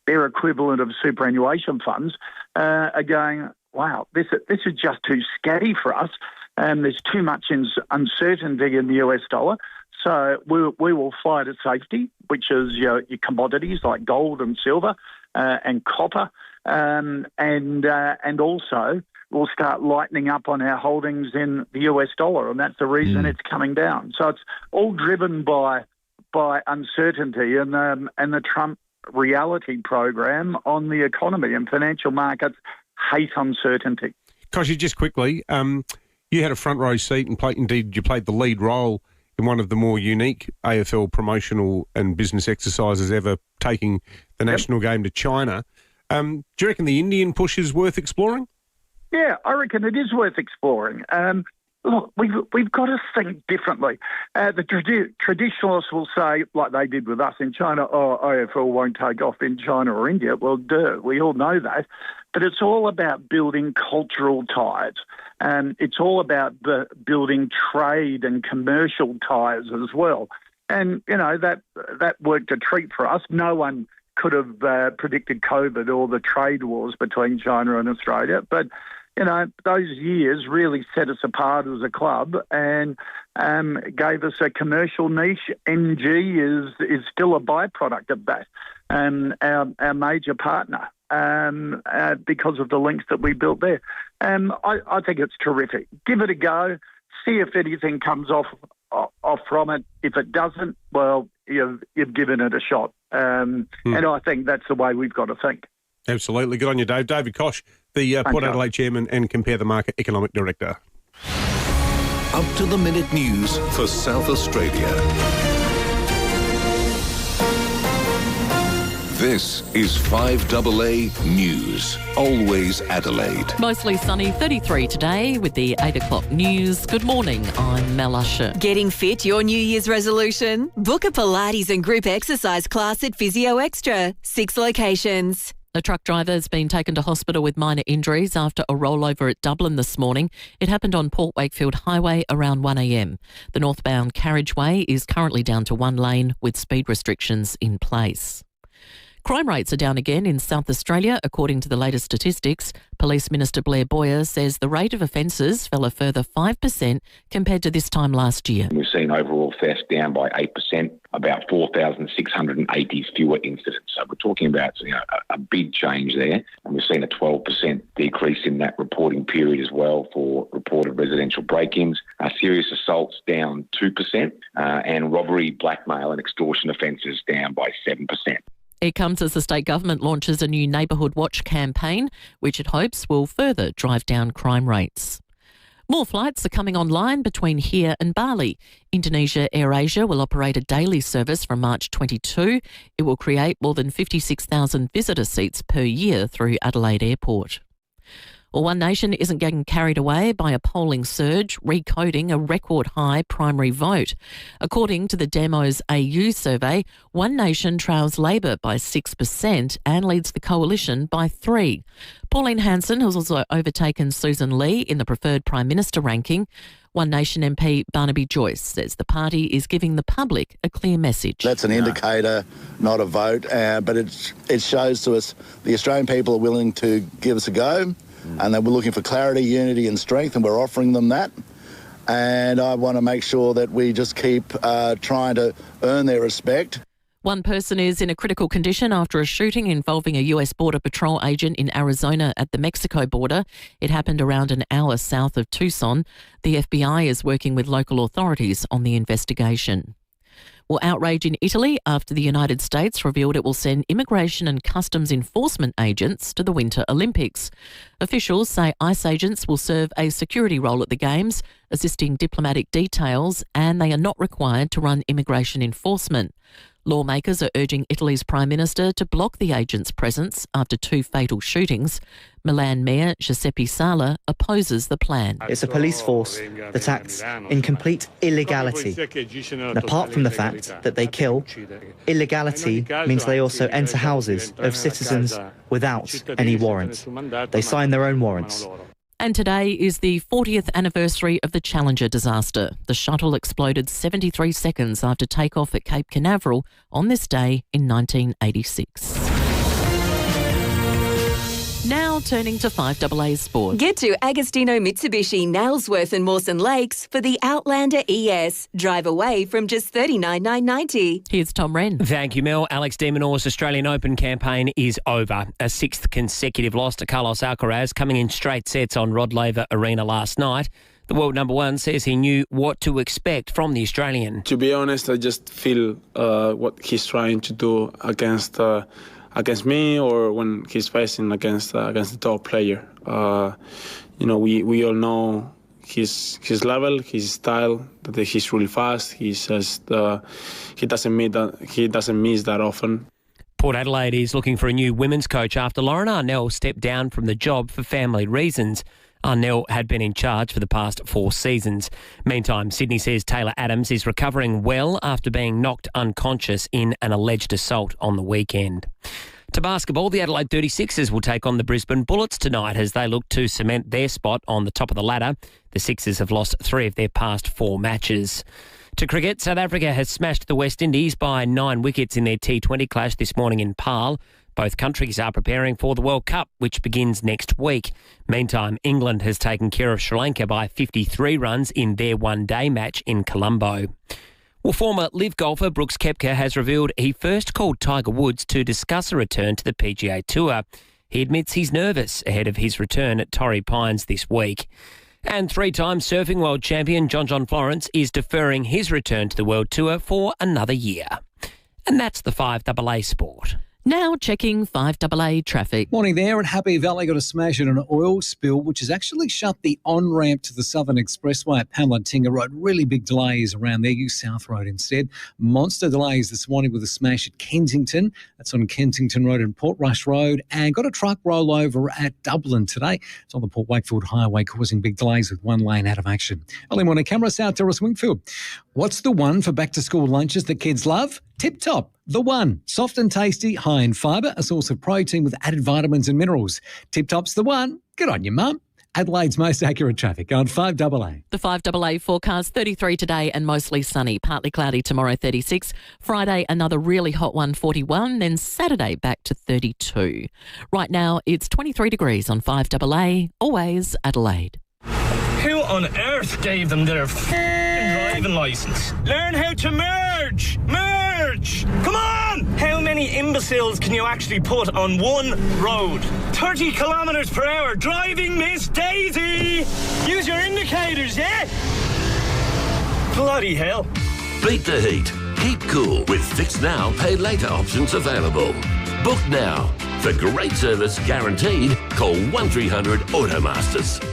their equivalent of superannuation funds, are going, wow, this is just too scatty for us. There's too much uncertainty in the US dollar. So we will fly to safety, which is your commodities like gold and silver and copper, and also we'll start lightening up on our holdings in the US dollar, and that's the reason it's coming down. So it's all driven by uncertainty and the Trump reality program on the economy, and financial markets hate uncertainty. Koshy, just quickly, you had a front row seat and you played the lead role in one of the more unique AFL promotional and business exercises ever, taking the national game to China. Do you reckon the Indian push is worth exploring? Yeah, I reckon it is worth exploring. Look, we've got to think differently. The traditionalists will say, like they did with us in China, AFL won't take off in China or India. Well, we all know that. But it's all about building cultural ties. It's all about building trade and commercial ties as well. And, that worked a treat for us. No one could have predicted COVID or the trade wars between China and Australia. But those years really set us apart as a club and gave us a commercial niche. NG is still a byproduct of that. Our major partner because of the links that we built there. I think it's terrific. Give it a go. See if anything comes off from it. If it doesn't, well, you've given it a shot. And I think that's the way we've got to think. Absolutely. Good on you, Dave. David Koch, the Port Adelaide Chairman and Compare the Market Economic Director. Up-to-the-minute news for South Australia. This is 5AA News. Always Adelaide. Mostly sunny, 33 today with the 8 o'clock news. Good morning, I'm Mel Usher. Getting fit, your New Year's resolution? Book a Pilates and group exercise class at FIVEAA Extra. 6 locations. A truck driver has been taken to hospital with minor injuries after a rollover at Dublin this morning. It happened on Port Wakefield Highway around 1 a.m. The northbound carriageway is currently down to 1 lane with speed restrictions in place. Crime rates are down again in South Australia, according to the latest statistics. Police Minister Blair Boyer says the rate of offences fell a further 5% compared to this time last year. We've seen overall theft down by 8%, about 4,680 fewer incidents. So we're talking about a big change there. And we've seen a 12% decrease in that reporting period as well for reported residential break-ins. Serious assaults down 2%, and robbery, blackmail and extortion offences down by 7%. It comes as the state government launches a new Neighbourhood Watch campaign, which it hopes will further drive down crime rates. More flights are coming online between here and Bali. Indonesia AirAsia will operate a daily service from March 22. It will create more than 56,000 visitor seats per year through Adelaide Airport. Well, One Nation isn't getting carried away by a polling surge, recoding a record-high primary vote. According to the Demos AU survey, One Nation trails Labor by 6% and leads the coalition by 3%. Pauline Hanson has also overtaken Susan Lee in the preferred Prime Minister ranking. One Nation MP Barnaby Joyce says the party is giving the public a clear message. That's an indicator, not a vote, but it shows to us the Australian people are willing to give us a go. And they were looking for clarity, unity and strength, and we're offering them that. And I want to make sure that we just keep trying to earn their respect. One person is in a critical condition after a shooting involving a US Border Patrol agent in Arizona at the Mexico border. It happened around an hour south of Tucson. The FBI is working with local authorities on the investigation. Well, outrage in Italy after the United States revealed it will send immigration and customs enforcement agents to the Winter Olympics. Officials say ICE agents will serve a security role at the Games, assisting diplomatic details, and they are not required to run immigration enforcement. Lawmakers are urging Italy's Prime Minister to block the agents' presence after 2 fatal shootings. Milan Mayor Giuseppe Sala opposes the plan. It's a police force that acts in complete illegality. And apart from the fact that they kill, illegality means they also enter houses of citizens without any warrant. They sign their own warrants. And today is the 40th anniversary of the Challenger disaster. The shuttle exploded 73 seconds after takeoff at Cape Canaveral on this day in 1986. Now turning to 5AA Sport. Get to Agostino Mitsubishi, Nailsworth and Mawson Lakes for the Outlander ES. Drive away from just $39,990. Here's Tom Wren. Thank you, Mel. Alex de Minaur's Australian Open campaign is over. A 6th consecutive loss to Carlos Alcaraz, coming in straight sets on Rod Laver Arena last night. The world number one says he knew what to expect from the Australian. To be honest, I just feel what he's trying to do against me, or when he's facing against the top player. We all know his level, his style. That he's really fast. He says he doesn't miss that often. Port Adelaide is looking for a new women's coach after Lauren Arnell stepped down from the job for family reasons. Arnell had been in charge for the past 4 seasons. Meantime, Sydney says Taylor Adams is recovering well after being knocked unconscious in an alleged assault on the weekend. To basketball, the Adelaide 36ers will take on the Brisbane Bullets tonight as they look to cement their spot on the top of the ladder. The Sixers have lost 3 of their past 4 matches. To cricket, South Africa has smashed the West Indies by 9 wickets in their T20 clash this morning in Paarl. Both countries are preparing for the World Cup, which begins next week. Meantime, England has taken care of Sri Lanka by 53 runs in their one-day match in Colombo. Well, former LIV golfer Brooks Koepka has revealed he first called Tiger Woods to discuss a return to the PGA Tour. He admits he's nervous ahead of his return at Torrey Pines this week. And three-time surfing world champion John Florence is deferring his return to the World Tour for another year. And that's the 5AA Sport. Now checking 5AA traffic. Morning there at Happy Valley. Got a smash in an oil spill, which has actually shut the on-ramp to the Southern Expressway at Palantinga Road. Really big delays around there. Use South Road instead. Monster delays this morning with a smash at Kensington. That's on Kensington Road and Portrush Road. And got a truck rollover at Dublin today. It's on the Port Wakefield Highway, causing big delays with one lane out of action. Early morning camera, South Terrace, Wingfield. What's the one for back-to-school lunches that kids love? Tip Top. The one. Soft and tasty, high in fibre, a source of protein with added vitamins and minerals. Tip Top's the one. Good on you, Mum. Adelaide's most accurate traffic on 5AA. The 5AA forecast, 33 today and mostly sunny. Partly cloudy tomorrow, 36. Friday, another really hot one, 41. Then Saturday, back to 32. Right now, it's 23 degrees on 5AA. Always Adelaide. Who on earth gave them their driving licence? Learn how to merge! Merge! Come on! How many imbeciles can you actually put on one road? 30 kilometres per hour, driving Miss Daisy! Use your indicators, yeah? Bloody hell. Beat the heat. Keep cool with Fix Now, Pay Later options available. Book now. For great service guaranteed, call 1300 Automasters.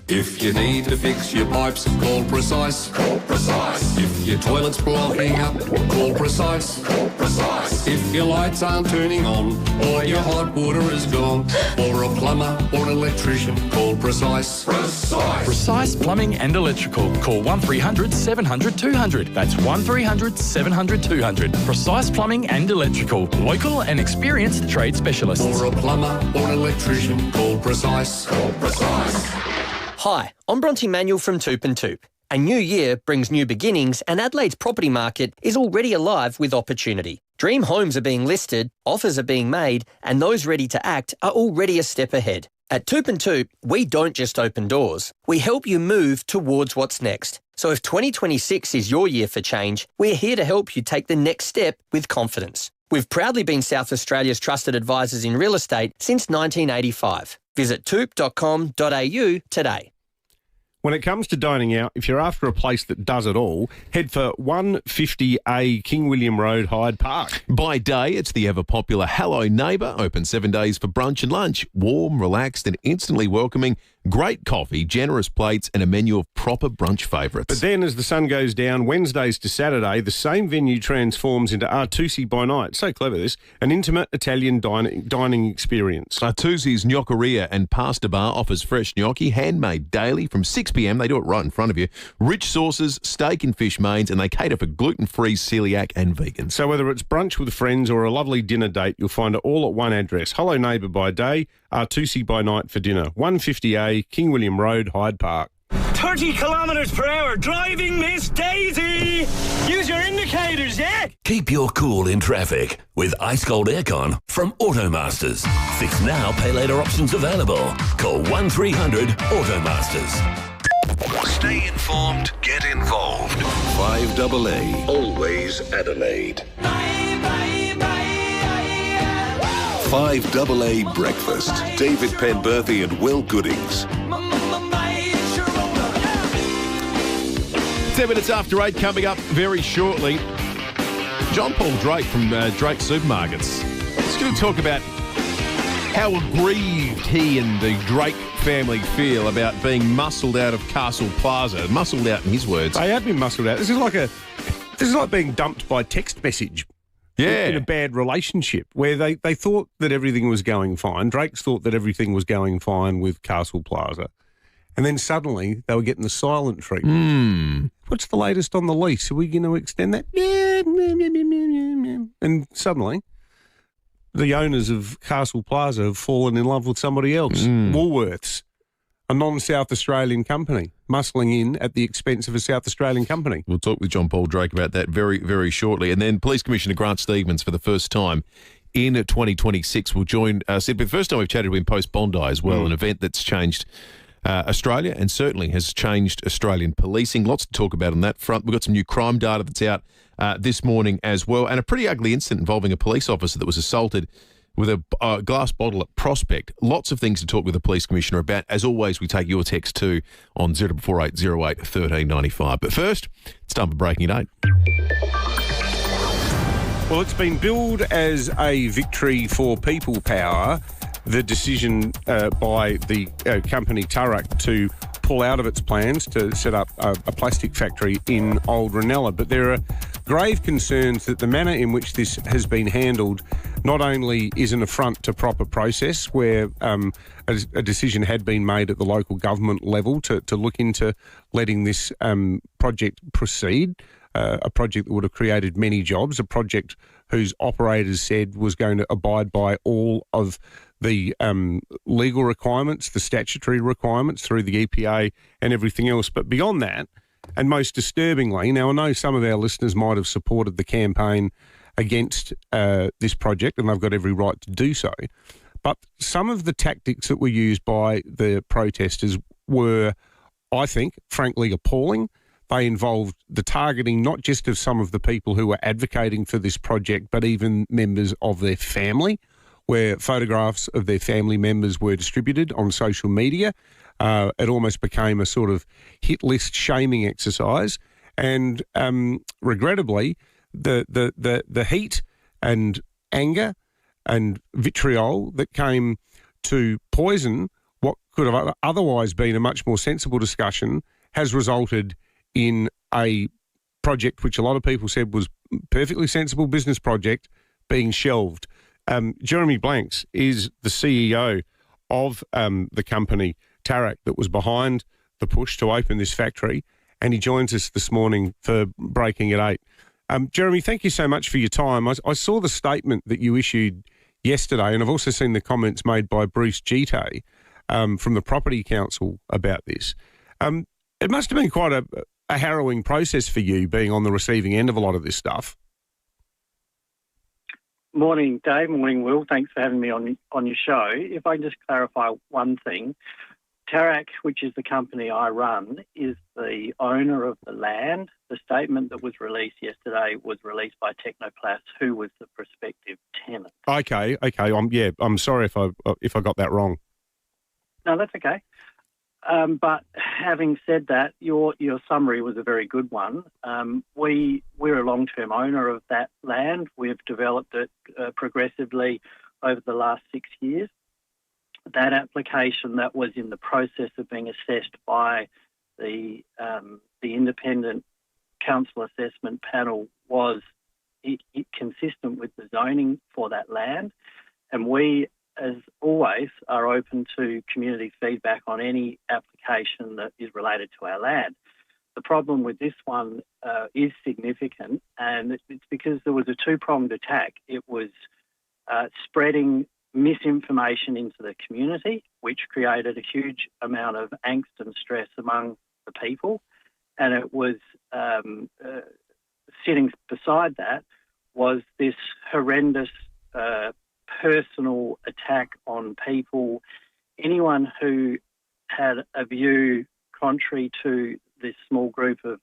If you need to fix your pipes, call Precise. Call Precise. If your toilet's blocking up, call Precise. Call Precise. If your lights aren't turning on, or your hot water is gone, or a plumber or an electrician, call Precise. Precise. Precise Plumbing and Electrical. Call 1300 700 200. That's 1300 700 200. Precise Plumbing and Electrical. Local and experienced trade specialists. Or a plumber or an electrician, call Precise. Call Precise. Hi, I'm Bronte Manuel from Toop and Toop. A new year brings new beginnings and Adelaide's property market is already alive with opportunity. Dream homes are being listed, offers are being made, and those ready to act are already a step ahead. At Toop and Toop, we don't just open doors. We help you move towards what's next. So if 2026 is your year for change, we're here to help you take the next step with confidence. We've proudly been South Australia's trusted advisors in real estate since 1985. Visit toop.com.au today. When it comes to dining out, if you're after a place that does it all, head for 150A King William Road, Hyde Park. By day, it's the ever-popular Hello Neighbour, open 7 days for brunch and lunch. Warm, relaxed and instantly welcoming. Great coffee, generous plates and a menu of proper brunch favourites. But then as the sun goes down, Wednesdays to Saturday, the same venue transforms into Artusi by night. So clever this. An intimate Italian dining experience. Artusi's Gnoccheria and Pasta Bar offers fresh gnocchi, handmade daily from 6 p.m. They do it right in front of you. Rich sauces, steak and fish mains, and they cater for gluten-free, celiac and vegans. So whether it's brunch with friends or a lovely dinner date, you'll find it all at one address. Hello Neighbour by day, Artusi by night for dinner. 150A King William Road, Hyde Park. 30 kilometres per hour, driving Miss Daisy! Use your indicators, yeah? Keep your cool in traffic with ice cold aircon from Automasters. Fix Now, Pay Later options available. Call 1300 Automasters. Stay informed, get involved. 5AA, always Adelaide. 5AA Breakfast. David Penberthy and Will Goodings. 10 minutes after 8 coming up very shortly. John Paul Drake from Drake Supermarkets. He's going to talk about how aggrieved he and the Drake family feel about being muscled out of Castle Plaza. Muscled out in his words. They have been muscled out. This is like being dumped by text message. Yeah. In a bad relationship where they thought that everything was going fine. Drake's thought that everything was going fine with Castle Plaza. And then suddenly they were getting the silent treatment. What's the latest on the lease? Are we going to extend that? And suddenly the owners of Castle Plaza have fallen in love with somebody else. Woolworths, a non-South Australian company, muscling in at the expense of a South Australian company. We'll talk with John Paul Drake about that very, very shortly. And then Police Commissioner Grant Stevens, for the first time in 2026, will join us. The first time we've chatted with him post-Bondi as well, an event that's changed Australia and certainly has changed Australian policing. Lots to talk about on that front. We've got some new crime data that's out this morning as well, and a pretty ugly incident involving a police officer that was assaulted with a glass bottle at Prospect. Lots of things to talk with the Police Commissioner about. As always, we take your text too on 044808 1395. But first, it's time for Breaking at 8. Well, it's been billed as a victory for people power, the decision by the company Turek to pull out of its plans to set up a plastic factory in Old Ranella. But there are grave concerns that the manner in which this has been handled not only is an affront to proper process, where a decision had been made at the local government level to look into letting this project proceed, a project that would have created many jobs, a project whose operators said was going to abide by all of the legal requirements, the statutory requirements through the EPA and everything else. But beyond that, and most disturbingly, now I know some of our listeners might have supported the campaign against this project, and they've got every right to do so, but some of the tactics that were used by the protesters were, I think, frankly appalling. They involved the targeting not just of some of the people who were advocating for this project, but even members of their family, where photographs of their family members were distributed on social media. It almost became a sort of hit list shaming exercise. And regrettably, the heat and anger and vitriol that came to poison what could have otherwise been a much more sensible discussion has resulted in a project which a lot of people said was perfectly sensible business project being shelved. Jeremy Blanks is the CEO of the company Turek that was behind the push to open this factory, and he joins us this morning for Breaking at 8. Jeremy, thank you so much for your time. I saw the statement that you issued yesterday, and I've also seen the comments made by Bruce Gite from the Property Council about this. It must have been quite a harrowing process for you being on the receiving end of a lot of this stuff. Morning, Dave. Morning, Will. Thanks for having me on your show. If I can just clarify one thing, Turek, which is the company I run, is the owner of the land. The statement that was released yesterday was released by Technoplast, who was the prospective tenant. Okay. I'm sorry if I got that wrong. No, that's okay. But having said that, your summary was a very good one. We're a long-term owner of that land. We've developed it progressively over the last 6 years. That application that was in the process of being assessed by the independent council assessment panel was consistent with the zoning for that land, and we, as always, are open to community feedback on any application that is related to our land. The problem with this one is significant, and it's because there was a two-pronged attack. It was spreading misinformation into the community, which created a huge amount of angst and stress among the people, and it was sitting beside that was this horrendous personal attack on people. Anyone who had a view contrary to this small group of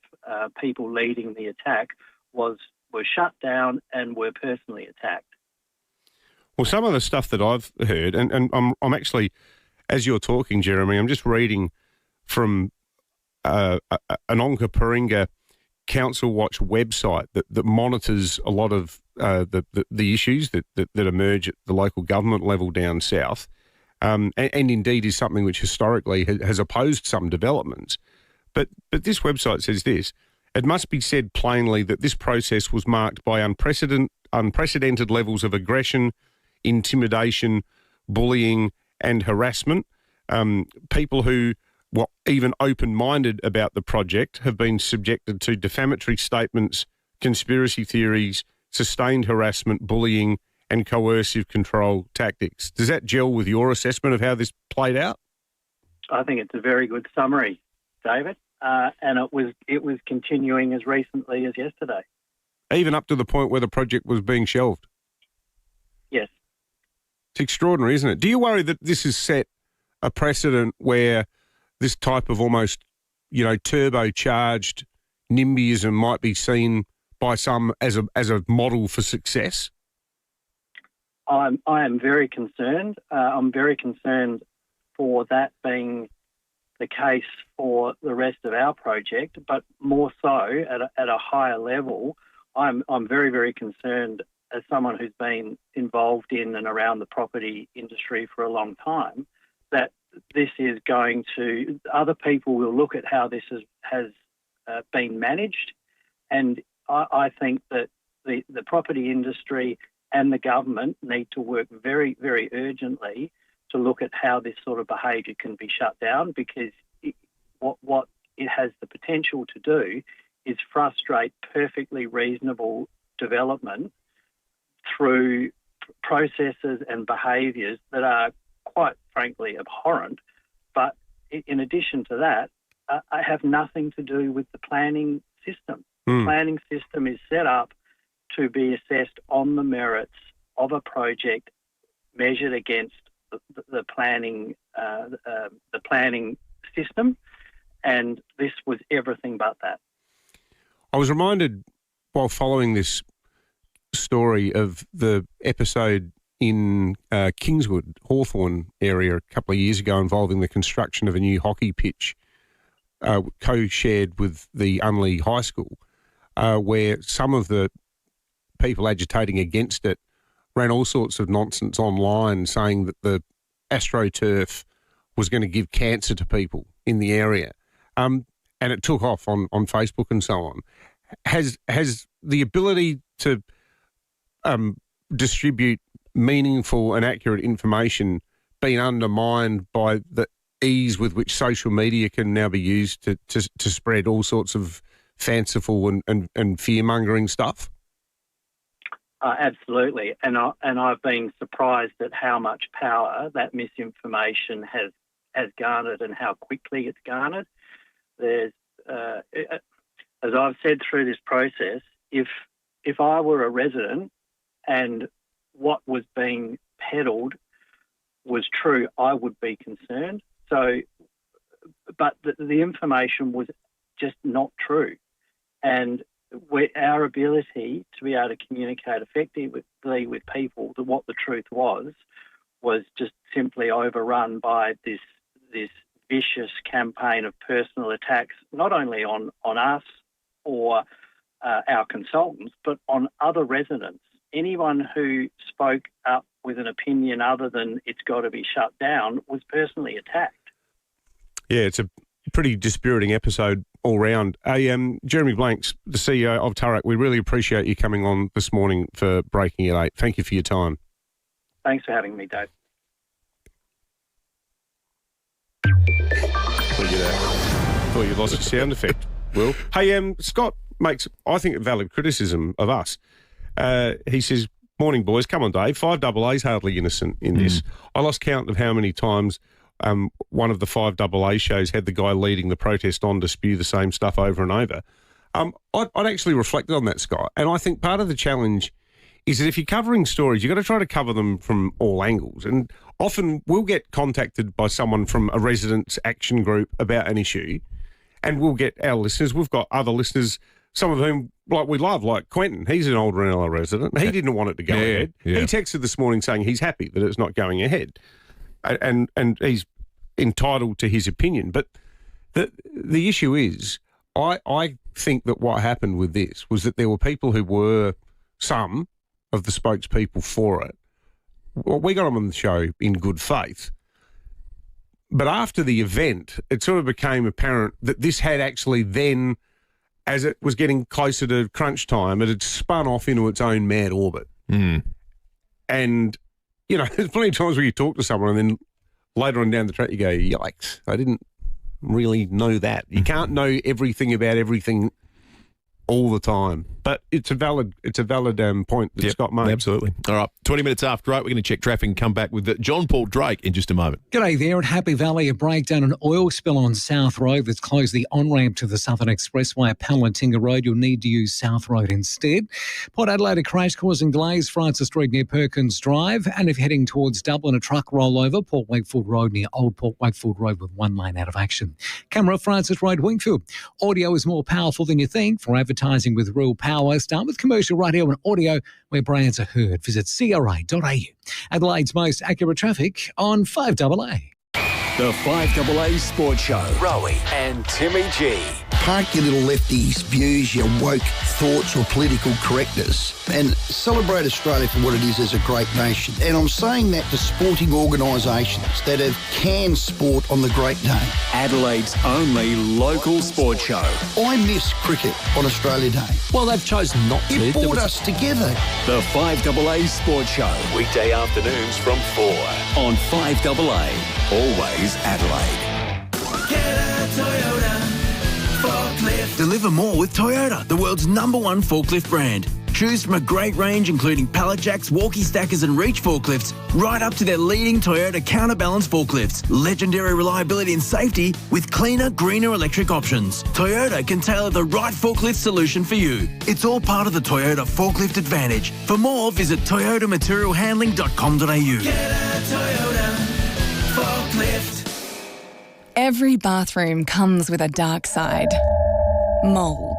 people leading the attack were shut down and were personally attacked. Well, some of the stuff that I've heard, and I'm actually, as you're talking, Jeremy, I'm just reading from an Onka Paringa Council Watch website that monitors a lot of the issues that emerge at the local government level down south, and indeed is something which historically has opposed some developments. But this website says this: it must be said plainly that this process was marked by unprecedented levels of aggression, intimidation, bullying and harassment. People who were even open-minded about the project have been subjected to defamatory statements, conspiracy theories, sustained harassment, bullying and coercive control tactics. Does that gel with your assessment of how this played out? I think it's a very good summary, David, and it was continuing as recently as yesterday. Even up to the point where the project was being shelved? Yes. It's extraordinary, isn't it? Do you worry that this has set a precedent where this type of almost, turbocharged NIMBYism might be seen by some as a model for success? I am very concerned. I'm very concerned for that being the case for the rest of our project, but more so at a higher level. I'm very, very concerned as someone who's been involved in and around the property industry for a long time, that this is going to, other people will look at how this has been managed, and I think that the property industry and the government need to work very, very urgently to look at how this sort of behaviour can be shut down, because what it has the potential to do is frustrate perfectly reasonable development through processes and behaviours that are quite frankly abhorrent. But in addition to that, I have nothing to do with the planning system. The planning system is set up to be assessed on the merits of a project measured against the planning system, and this was everything but that. I was reminded while following this story of the episode in Kingswood, Hawthorn area a couple of years ago involving the construction of a new hockey pitch co-shared with the Unley High School, where some of the people agitating against it ran all sorts of nonsense online saying that the AstroTurf was going to give cancer to people in the area. And it took off on Facebook and so on. Has the ability to distribute meaningful and accurate information been undermined by the ease with which social media can now be used to spread all sorts of fanciful and fear-mongering stuff? Absolutely, and I've been surprised at how much power that misinformation has garnered and how quickly it's garnered. There's, as I've said through this process, if I were a resident and what was being peddled was true, I would be concerned. So, but the information was just not true, and our ability to be able to communicate effectively with people to what the truth was just simply overrun by this vicious campaign of personal attacks, not only on us or our consultants, but on other residents. Anyone who spoke up with an opinion other than it's got to be shut down was personally attacked. Yeah, it's a pretty dispiriting episode all round. Jeremy Blanks, the CEO of Turrak, we really appreciate you coming on this morning for Breaking at 8. Thank you for your time. Thanks for having me, Dave. Look at that. Thought you lost your sound effect, Will. Hey, Scott makes, I think, a valid criticism of us. He says, morning, boys. Come on, Dave. 5AA's hardly innocent in this. I lost count of how many times one of the 5AA shows had the guy leading the protest on to spew the same stuff over and over. I'd actually reflected on that, Scott, and I think part of the challenge is that if you're covering stories, you've got to try to cover them from all angles. And often we'll get contacted by someone from a residents' action group about an issue, and we'll get our listeners. We've got other listeners, some of whom we love, like Quentin. He's an old Ranello resident. He didn't want it to go ahead. Yeah. He texted this morning saying he's happy that it's not going ahead. And he's entitled to his opinion. But the issue is, I think that what happened with this was that there were people who were some of the spokespeople for it. Well, we got them on the show in good faith. But after the event, it sort of became apparent that this had actually then, as it was getting closer to crunch time, it had spun off into its own mad orbit. And, you know, there's plenty of times where you talk to someone and then later on down the track you go, yikes, I didn't really know that. You can't know everything about everything all the time. But it's a valid point that Scott made. Absolutely. All right, 20 minutes after 8, we're going to check traffic and come back with John Paul Drake in just a moment. G'day there. At Happy Valley, a breakdown, an oil spill on South Road that's closed the on-ramp to the Southern Expressway at Palantinga Road. You'll need to use South Road instead. Port Adelaide, a crash causing delays, Francis Street near Perkins Drive. And if you're heading towards Dublin, a truck rollover, Port Wakefield Road near Old Port Wakefield Road with one lane out of action. Camera, Francis Road, Wingfield. Audio is more powerful than you think. For advertising with real power, power. Start with commercial radio and audio where brands are heard. Visit cra.au. Adelaide's most accurate traffic on 5AA. The 5AA Sports Show. Rowie and Timmy G. Park your little lefties' views, your woke thoughts or political correctness, and celebrate Australia for what it is as a great nation. And I'm saying that to sporting organisations that have canned sport on the great day. Adelaide's only local sports show. I miss cricket on Australia Day. Well, they've chosen not to. It brought us together. The 5AA Sports Show. Weekday afternoons from 4 on 5AA. Always Adelaide. Get a Toyota forklift. Deliver more with Toyota, the world's #1 forklift brand. Choose from a great range including pallet jacks, walkie stackers and reach forklifts, right up to their leading Toyota counterbalance forklifts. Legendary reliability and safety with cleaner, greener electric options. Toyota can tailor the right forklift solution for you. It's all part of the Toyota Forklift Advantage. For more, visit toyotamaterialhandling.com.au. Get a Toyota forklift. Every bathroom comes with a dark side. Mould.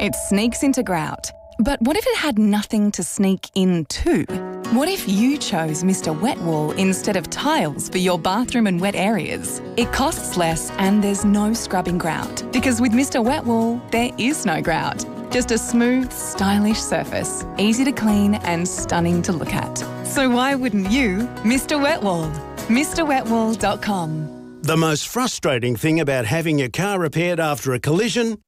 It sneaks into grout. But what if it had nothing to sneak into? What if you chose Mr. Wet Wool instead of tiles for your bathroom and wet areas? It costs less and there's no scrubbing grout. Because with Mr. Wet Wool, there is no grout. Just a smooth, stylish surface, easy to clean and stunning to look at. So why wouldn't you, Mr. Wet Wool? MrWetWool.com. The most frustrating thing about having your car repaired after a collision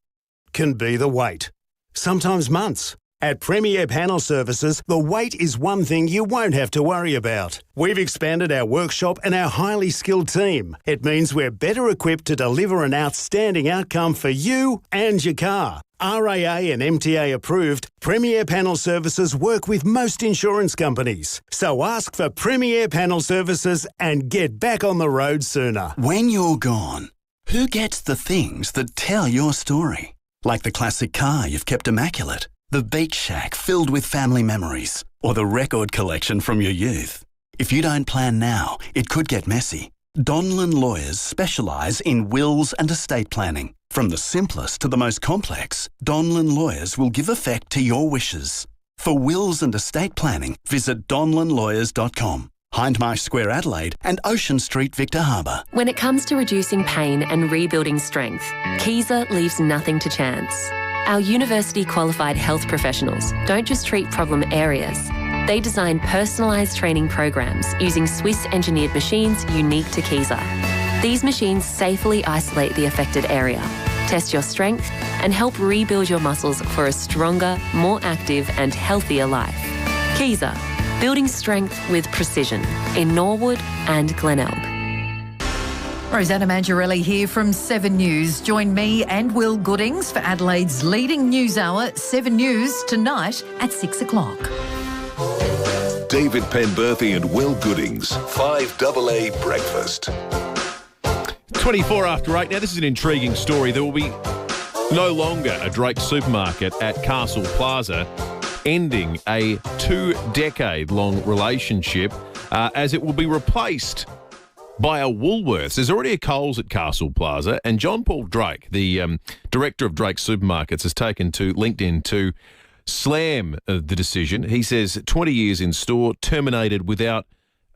can be the wait. Sometimes months. At FIVEAA Panel Services, the wait is one thing you won't have to worry about. We've expanded our workshop and our highly skilled team. It means we're better equipped to deliver an outstanding outcome for you and your car. RAA and MTA approved, FIVEAA Panel Services work with most insurance companies. So ask for FIVEAA Panel Services and get back on the road sooner. When you're gone, who gets the things that tell your story? Like the classic car you've kept immaculate, the beach shack filled with family memories, or the record collection from your youth. If you don't plan now, it could get messy. Donlan Lawyers specialise in wills and estate planning. From the simplest to the most complex, Donlan Lawyers will give effect to your wishes. For wills and estate planning, visit donlanlawyers.com. Hindmarsh Square, Adelaide and Ocean Street, Victor Harbour. When it comes to reducing pain and rebuilding strength, Kiesa leaves nothing to chance. Our university-qualified health professionals don't just treat problem areas. They design personalised training programs using Swiss-engineered machines unique to Kiesa. These machines safely isolate the affected area, test your strength and help rebuild your muscles for a stronger, more active and healthier life. Kiesa, building strength with precision in Norwood and Glenelg. Rosanna Mangiarelli here from 7 News. Join me and Will Goodings for Adelaide's leading news hour, 7 News, tonight at 6 o'clock. David Penberthy and Will Goodings, 5AA Breakfast. 24 after 8. Now, this is an intriguing story. There will be no longer a Drake supermarket at Castle Plaza, ending a 2-decade-long relationship as it will be replaced by a Woolworths. There's already a Coles at Castle Plaza, and John Paul Drake, the director of Drake Supermarkets, has taken to LinkedIn to slam the decision. He says 20 years in store, terminated without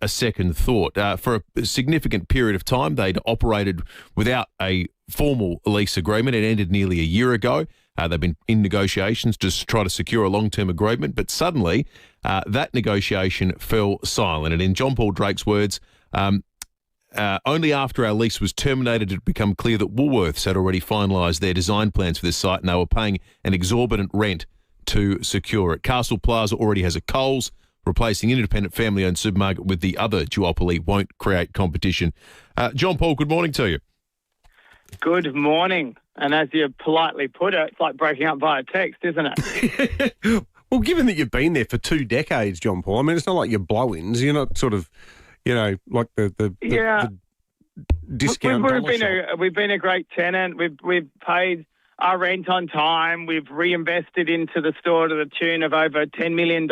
a second thought. For a significant period of time, they'd operated without a formal lease agreement. It ended nearly a year ago. They've been in negotiations to try to secure a long-term agreement, but suddenly that negotiation fell silent. And in John Paul Drake's words, only after our lease was terminated did it become clear that Woolworths had already finalised their design plans for this site and they were paying an exorbitant rent to secure it. Castle Plaza already has a Coles. Replacing independent family-owned supermarket with the other duopoly won't create competition. John Paul, good morning to you. Good morning. And as you politely put it, it's like breaking up via text, isn't it? Well, given that you've been there for 2 decades, John Paul, I mean, it's not like you're blow-ins. You're not sort of, like the discount. We've been a great tenant. We've paid our rent on time. We've reinvested into the store to the tune of over $10 million.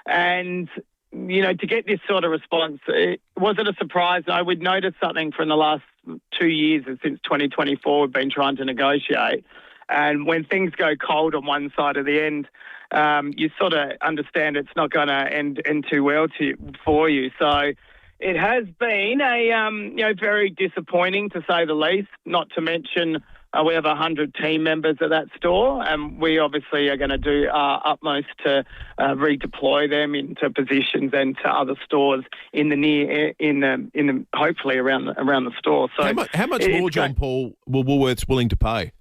And, to get this sort of response, was it a surprise? I would notice something from the last 2 years, since 2024, we've been trying to negotiate. And when things go cold on one side of the end, you sort of understand it's not going to end too well for you. So it has been very disappointing, to say the least, not to mention we have 100 team members at that store, and we obviously are going to do our utmost to redeploy them into positions and to other stores in the hopefully around the store. So how much more, John Paul, were Woolworths willing to pay?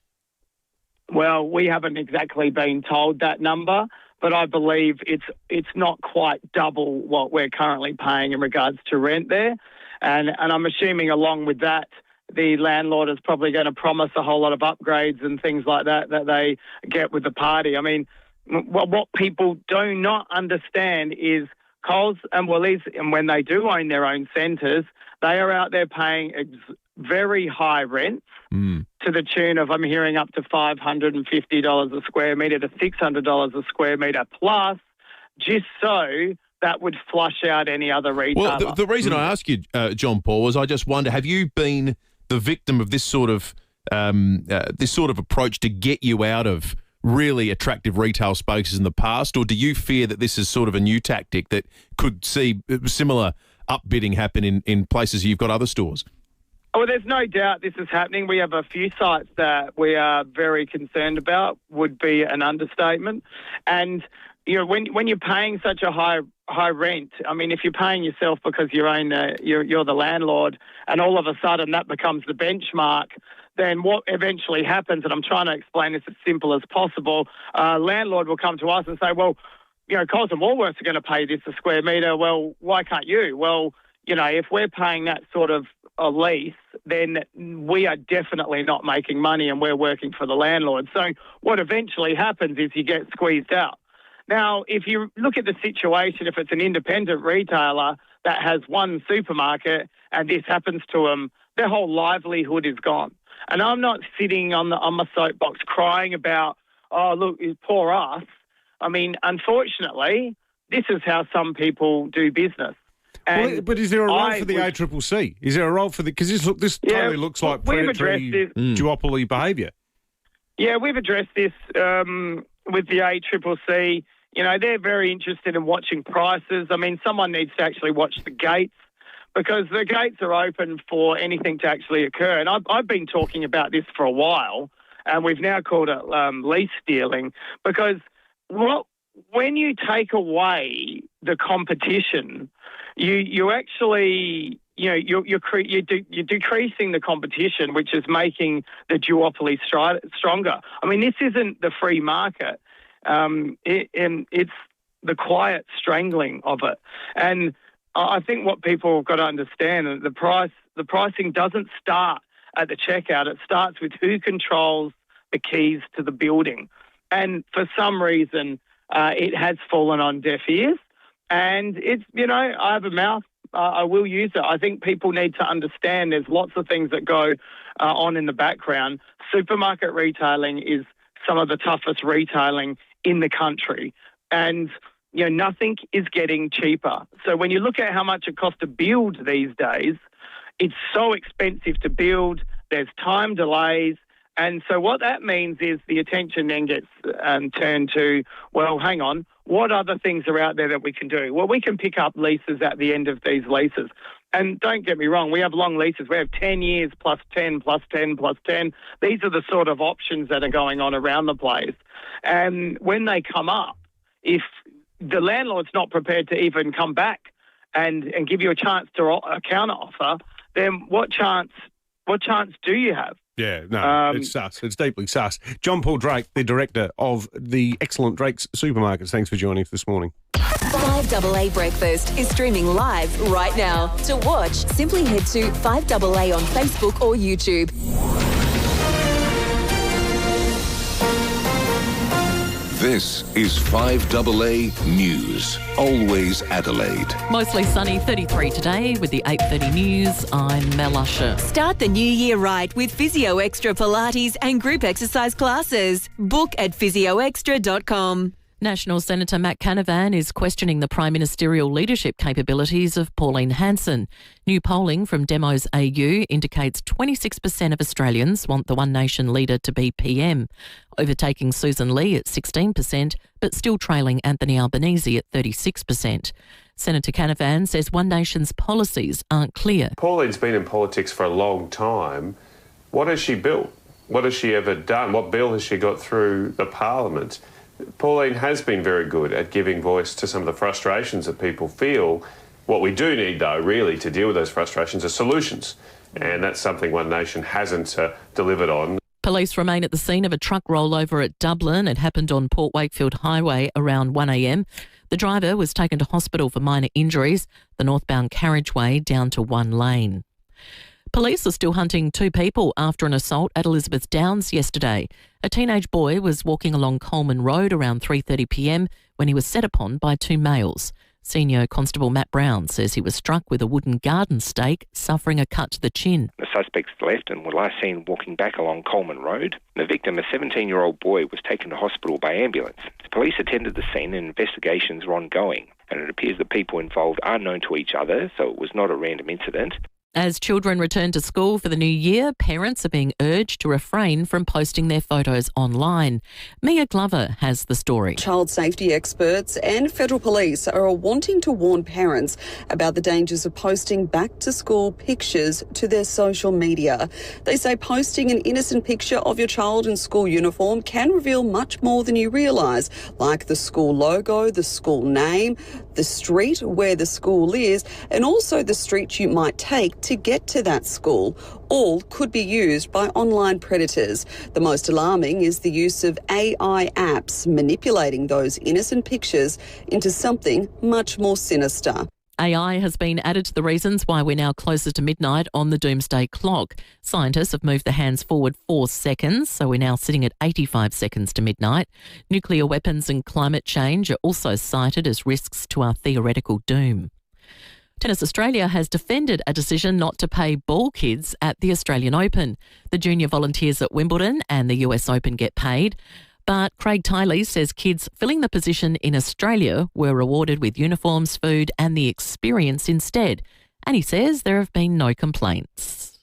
Well, we haven't exactly been told that number, but I believe it's not quite double what we're currently paying in regards to rent there, and I'm assuming along with that, the landlord is probably going to promise a whole lot of upgrades and things like that they get with the party. I mean, what people do not understand is Coles and Woolies, and when they do own their own centres, they are out there paying very high rents to the tune of, I'm hearing, up to $550 a square metre to $600 a square metre plus, just so that would flush out any other retailer. Well, the reason I ask you, John Paul, is I just wonder, have you been the victim of this sort of approach to get you out of really attractive retail spaces in the past, or do you fear that this is sort of a new tactic that could see similar upbidding happen in places you've got other stores? Well, there's no doubt this is happening. We have a few sites that we are very concerned about, would be an understatement. And you know, when you're paying such a high rent, I mean, if you're paying yourself because you're the landlord, and all of a sudden that becomes the benchmark, then what eventually happens, and I'm trying to explain this as simple as possible, landlord will come to us and say, well, you know, Coles and Woolworths are going to pay this a square metre. Well, why can't you? Well, you know, if we're paying that sort of a lease, then we are definitely not making money, and we're working for the landlord. So what eventually happens is you get squeezed out. Now, if you look at the situation, if it's an independent retailer that has one supermarket and this happens to them, their whole livelihood is gone. And I'm not sitting on my soapbox crying about, oh, look, poor us. I mean, unfortunately, this is how some people do business. But is there a role for the ACCC? Is there a role for because this totally looks like predatory duopoly behaviour? Yeah, we've addressed this with the ACCC. You know, they're very interested in watching prices. I mean, someone needs to actually watch the gates, because the gates are open for anything to actually occur. And I've been talking about this for a while, and we've now called it lease stealing, because when you take away the competition, you actually, you know, you're decreasing the competition, which is making the duopoly stronger. I mean, this isn't the free market. It's the quiet strangling of it. And I think what people have got to understand, the pricing doesn't start at the checkout. It starts with who controls the keys to the building. And for some reason, it has fallen on deaf ears. And it's, you know, I have a mouth. I will use it. I think people need to understand there's lots of things that go on in the background. Supermarket retailing is some of the toughest retailing in the country. And, you know, nothing is getting cheaper. So when you look at how much it costs to build these days, it's so expensive to build. There's time delays. And so what that means is the attention then gets turned to, well, hang on, what other things are out there that we can do? Well, we can pick up leases at the end of these leases. And don't get me wrong, we have long leases. We have 10 years plus 10 plus 10 plus 10. These are the sort of options that are going on around the place. And when they come up, if the landlord's not prepared to even come back and give you a chance to a counter offer, then what chance do you have? Yeah, no, it's sus. It's deeply sus. John Paul Drake, the director of the excellent Drake's Supermarkets. Thanks for joining us this morning. 5AA Breakfast is streaming live right now. To watch, simply head to 5AA on Facebook or YouTube. This is 5AA News. Always Adelaide. Mostly sunny, 33 today with the 8:30 news. I'm Mel Usher. Start the new year right with Physio Extra Pilates and group exercise classes. Book at physioextra.com. National Senator Matt Canavan is questioning the prime ministerial leadership capabilities of Pauline Hanson. New polling from Demos AU indicates 26% of Australians want the One Nation leader to be PM, overtaking Susan Lee at 16%, but still trailing Anthony Albanese at 36%. Senator Canavan says One Nation's policies aren't clear. Pauline's been in politics for a long time. What has she built? What has she ever done? What bill has she got through the Parliament? Pauline has been very good at giving voice to some of the frustrations that people feel. What we do need, though, really, to deal with those frustrations are solutions. And that's something One Nation hasn't delivered on. Police remain at the scene of a truck rollover at Dublin. It happened on Port Wakefield Highway around 1 a.m. The driver was taken to hospital for minor injuries, the northbound carriageway down to one lane. Police are still hunting 2 people after an assault at Elizabeth Downs yesterday. A teenage boy was walking along Coleman Road around 3:30 p.m. when he was set upon by 2 males. Senior Constable Matt Brown says he was struck with a wooden garden stake, suffering a cut to the chin. The suspects left and were last seen walking back along Coleman Road. The victim, a 17-year-old boy, was taken to hospital by ambulance. Police attended the scene and investigations were ongoing, and it appears the people involved are known to each other, so it was not a random incident. As children return to school for the new year, parents are being urged to refrain from posting their photos online. Mia Glover has the story. Child safety experts and federal police are wanting to warn parents about the dangers of posting back-to-school pictures to their social media. They say posting an innocent picture of your child in school uniform can reveal much more than you realise, like the school logo, the school name, the street where the school is, and also the street you might take to get to that school. All could be used by online predators. The most alarming is the use of AI apps manipulating those innocent pictures into something much more sinister. AI has been added to the reasons why we're now closer to midnight on the doomsday clock. Scientists have moved the hands forward 4 seconds, so we're now sitting at 85 seconds to midnight. Nuclear weapons and climate change are also cited as risks to our theoretical doom. Tennis Australia has defended a decision not to pay ball kids at the Australian Open. The junior volunteers at Wimbledon and the US Open get paid. But Craig Tiley says kids filling the position in Australia were rewarded with uniforms, food and the experience instead. And he says there have been no complaints.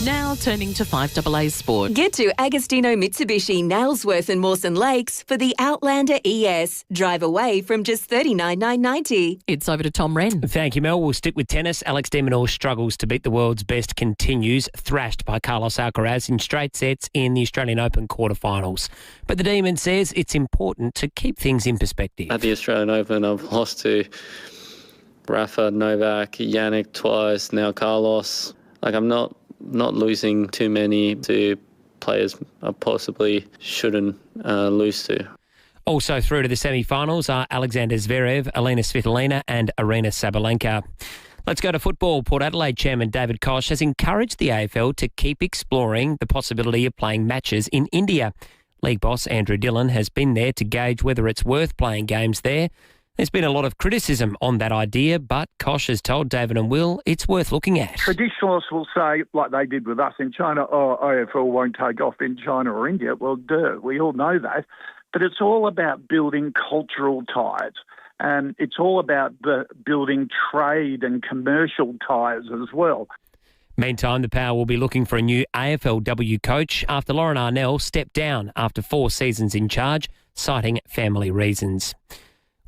Now turning to 5AA Sport. Get to Agostino Mitsubishi, Nailsworth and Mawson Lakes for the Outlander ES. Drive away from just $39,990. It's over to Tom Wren. Thank you, Mel. We'll stick with tennis. Alex de Minaur's struggles to beat the world's best continues, thrashed by Carlos Alcaraz in straight sets in the Australian Open quarterfinals. But the Demon says it's important to keep things in perspective. At the Australian Open, I've lost to Rafa, Novak, Yannick twice, now Carlos. I'm not losing too many to players I possibly shouldn't lose to. Also through to the semi-finals are Alexander Zverev, Elena Svitolina and Arina Sabalenka. Let's go to football. Port Adelaide Chairman David Koch has encouraged the AFL to keep exploring the possibility of playing matches in India. League boss Andrew Dillon has been there to gauge whether it's worth playing games there. There's been a lot of criticism on that idea, but Koch has told David and Will it's worth looking at. Traditionalists will say, like they did with us in China, AFL won't take off in China or India. Well, we all know that. But it's all about building cultural ties. And it's all about building trade and commercial ties as well. Meantime, the Power will be looking for a new AFLW coach after Lauren Arnell stepped down after 4 seasons in charge, citing family reasons.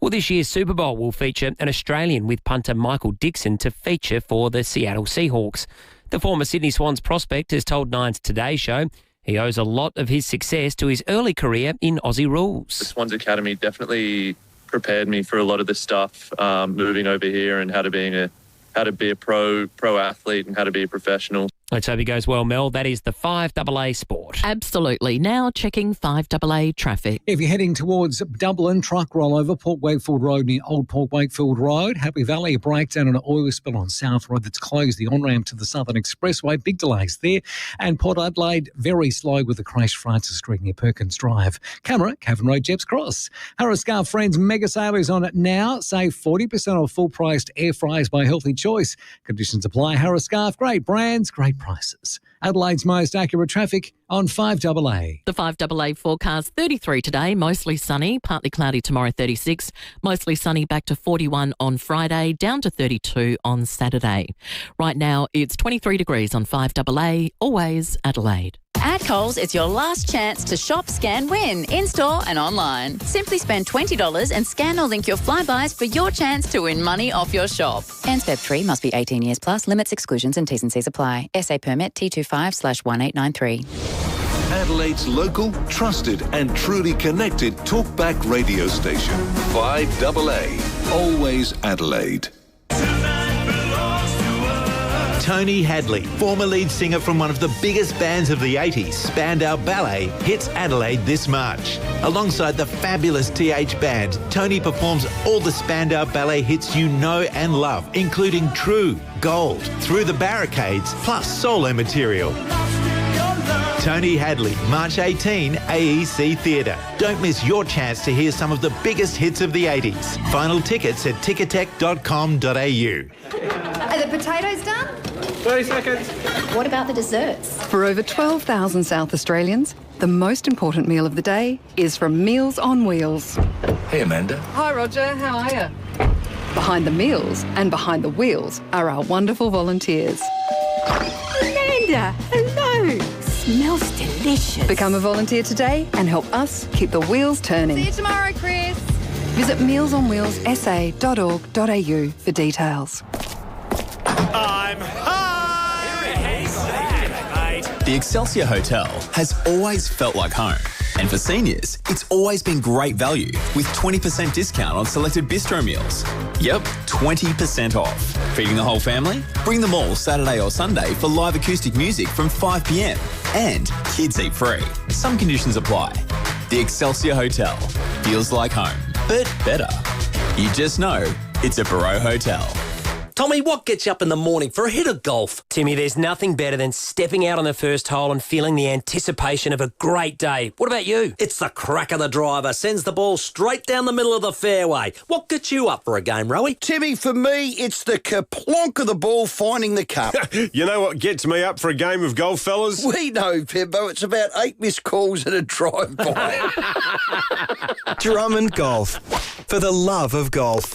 Well, this year's Super Bowl will feature an Australian with punter Michael Dixon to feature for the Seattle Seahawks. The former Sydney Swans prospect has told Nine's Today Show he owes a lot of his success to his early career in Aussie rules. The Swans Academy definitely prepared me for a lot of the stuff, moving over here and how to be a pro athlete and how to be a professional. Let's hope it goes well, Mel. That is the 5AA Sport. Absolutely. Now checking 5AA traffic. If you're heading towards Dublin, truck rollover, Port Wakefield Road near Old Port Wakefield Road. Happy Valley, a breakdown and an oil spill on South Road that's closed the on-ramp to the Southern Expressway. Big delays there. And Port Adelaide, very slow with the crash Francis Street near Perkins Drive. Camera, Cavan Road, Jeps Cross. Harriscar Friends mega sale is on it now. Save 40% off full-priced air fryers by Healthy Choice. Conditions apply. Harriscar, great brands, great prices. Adelaide's most accurate traffic on 5AA. The 5AA forecast, 33 today, mostly sunny, partly cloudy tomorrow, 36, mostly sunny, back to 41 on Friday, down to 32 on Saturday. Right now, it's 23 degrees on 5AA, always Adelaide. At Coles, it's your last chance to shop, scan, win, in-store and online. Simply spend $20 and scan or link your Flybuys for your chance to win money off your shop. Ends Feb 3, must be 18 years plus, limits, exclusions and T's and C's apply. SA permit T25/1893. Adelaide's local, trusted and truly connected talkback radio station. 5AA, always Adelaide. Tony Hadley, former lead singer from one of the biggest bands of the 80s, Spandau Ballet, hits Adelaide this March. Alongside the fabulous TH Band, Tony performs all the Spandau Ballet hits you know and love, including True, Gold, Through the Barricades, plus solo material. Tony Hadley, March 18, AEC Theatre. Don't miss your chance to hear some of the biggest hits of the 80s. Final tickets at ticketek.com.au. Are the potatoes done? 30 seconds. What about the desserts? For over 12,000 South Australians, the most important meal of the day is from Meals on Wheels. Hey, Amanda. Hi, Roger. How are you? Behind the meals and behind the wheels are our wonderful volunteers. Amanda, hello. Smells delicious. Become a volunteer today and help us keep the wheels turning. See you tomorrow, Chris. Visit mealsonwheelssa.org.au for details. I'm high! The Excelsior Hotel has always felt like home. And for seniors, it's always been great value with 20% discount on selected bistro meals. Yep, 20% off. Feeding the whole family? Bring them all Saturday or Sunday for live acoustic music from 5 p.m. And kids eat free. Some conditions apply. The Excelsior Hotel feels like home, but better. You just know it's a Barreau Hotel. Tommy, what gets you up in the morning for a hit of golf? Timmy, there's nothing better than stepping out on the first hole and feeling the anticipation of a great day. What about you? It's the crack of the driver, sends the ball straight down the middle of the fairway. What gets you up for a game, Rowie? Timmy, for me, it's the kerplonk of the ball finding the cup. You know what gets me up for a game of golf, fellas? We know, Pimbo. It's about 8 missed calls and a drive-by. Drummond Golf. For the love of golf.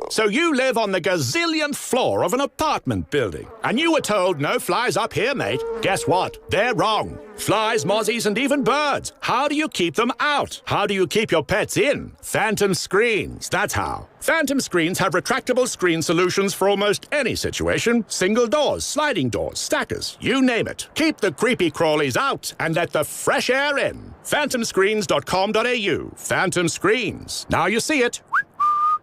So you live on the gazillionth floor of an apartment building, and you were told no flies up here, mate. Guess what? They're wrong. Flies, mozzies, and even birds. How do you keep them out? How do you keep your pets in? Phantom Screens, that's how. Phantom Screens have retractable screen solutions for almost any situation. Single doors, sliding doors, stackers, you name it. Keep the creepy crawlies out and let the fresh air in. phantomscreens.com.au. Phantom Screens. Now you see it.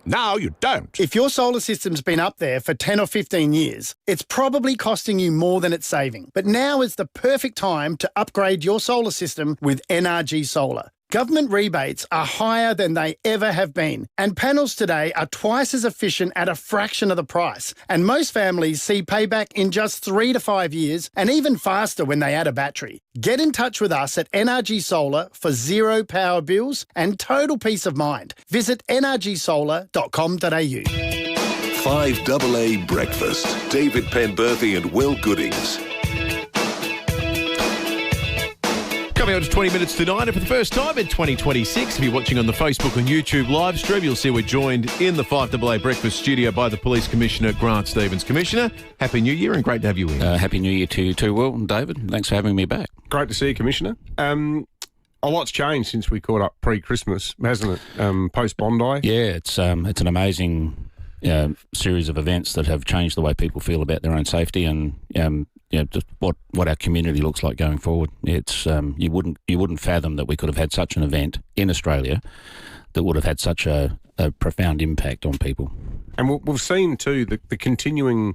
Now you don't. If your solar system's been up there for 10 or 15 years, it's probably costing you more than it's saving. But now is the perfect time to upgrade your solar system with NRG Solar. Government rebates are higher than they ever have been, and panels today are twice as efficient at a fraction of the price. And most families see payback in just 3 to 5 years, and even faster when they add a battery. Get in touch with us at NRG Solar for zero power bills and total peace of mind. Visit nrgsolar.com.au. 5AA Breakfast. David Penberthy and Will Goodings. Coming on to 20 minutes to 9, and for the first time in 2026, if you're watching on the Facebook and YouTube live stream, you'll see we're joined in the 5AA Breakfast studio by the Police Commissioner, Grant Stevens. Commissioner, Happy New Year and great to have you in. Happy New Year to you too, Will and David. Thanks for having me back. Great to see you, Commissioner. A lot's changed since we caught up pre-Christmas, hasn't it? Post-Bondi? Yeah, it's an amazing series of events that have changed the way people feel about their own safety and just what our community looks like going forward. It's you wouldn't fathom that we could have had such an event in Australia that would have had such a profound impact on people. And we've seen too the continuing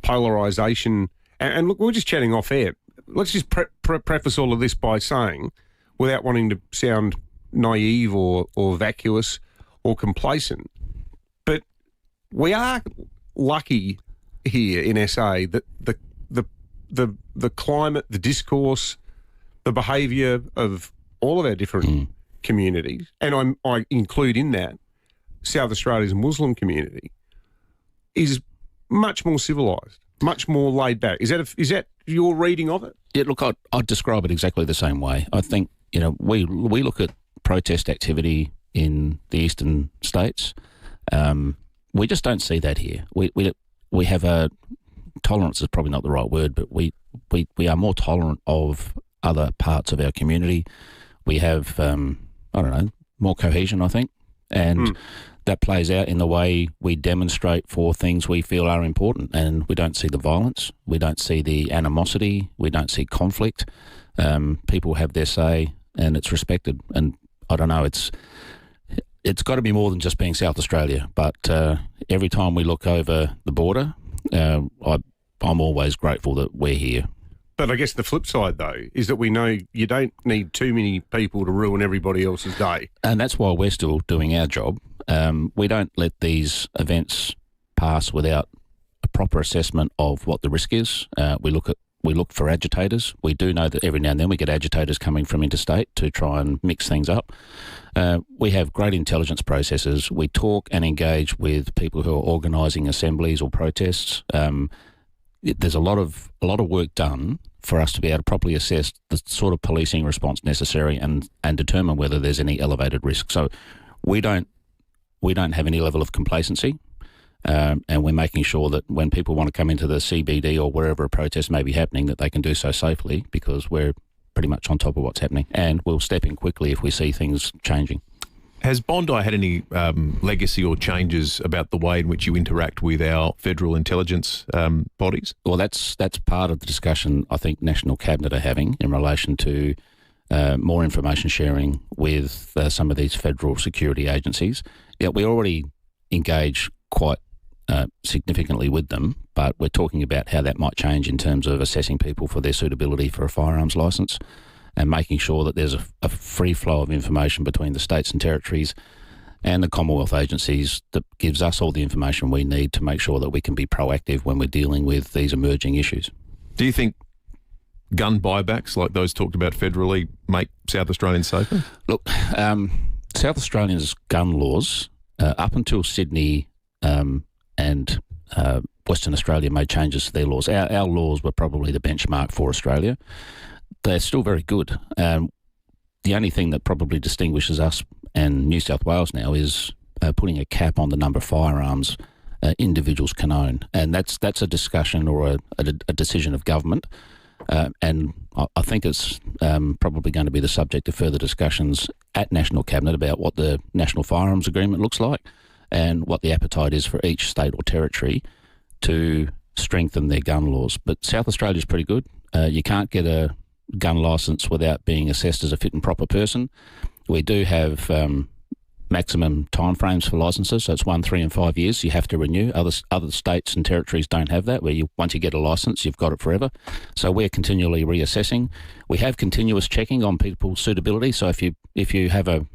polarisation. And look, we're just chatting off air. Let's just preface all of this by saying, without wanting to sound naive or vacuous or complacent, but we are lucky here in SA that the climate, the discourse, the behaviour of all of our different communities, and I include in that South Australia's Muslim community, is much more civilised, much more laid back. Is that your reading of it? Yeah, look, I'd describe it exactly the same way. I think, we look at protest activity in the eastern states. We just don't see that here. We have a tolerance is probably not the right word, but we are more tolerant of other parts of our community. We have, more cohesion, I think, and that plays out in the way we demonstrate for things we feel are important. And we don't see the violence, we don't see the animosity, we don't see conflict. People have their say, and it's respected. And I don't know, it's got to be more than just being South Australia. But every time we look over the border, I'm always grateful that we're here. But I guess the flip side, though, is that we know you don't need too many people to ruin everybody else's day. And that's why we're still doing our job. We don't let these events pass without a proper assessment of what the risk is. We look for agitators. We do know that every now and then we get agitators coming from interstate to try and mix things up. We have great intelligence processes. We talk and engage with people who are organising assemblies or protests. There's a lot of work done for us to be able to properly assess the sort of policing response necessary and determine whether there's any elevated risk. So we don't have any level of complacency, and we're making sure that when people want to come into the CBD or wherever a protest may be happening, that they can do so safely, because we're pretty much on top of what's happening, and we'll step in quickly if we see things changing. Has Bondi had any legacy or changes about the way in which you interact with our federal intelligence bodies? Well, that's part of the discussion I think National Cabinet are having in relation to more information sharing with some of these federal security agencies. Yeah, we already engage quite significantly with them, but we're talking about how that might change in terms of assessing people for their suitability for a firearms licence, and making sure that there's a free flow of information between the states and territories and the Commonwealth agencies that gives us all the information we need to make sure that we can be proactive when we're dealing with these emerging issues. Do you think gun buybacks like those talked about federally make South Australians safer? Look, South Australians' gun laws, up until Sydney and Western Australia made changes to their laws. Our laws were probably the benchmark for Australia. They're still very good. The only thing that probably distinguishes us and New South Wales now is putting a cap on the number of firearms individuals can own, and that's a discussion or a decision of government. And I think it's probably going to be the subject of further discussions at National Cabinet about what the National Firearms Agreement looks like and what the appetite is for each state or territory to strengthen their gun laws. But South Australia's pretty good. You can't get a gun licence without being assessed as a fit and proper person. We do have maximum timeframes for licences, so it's 1, 3 and 5 years you have to renew. Other states and territories don't have that, where once you get a licence, you've got it forever. So we're continually reassessing. We have continuous checking on people's suitability. So if you have a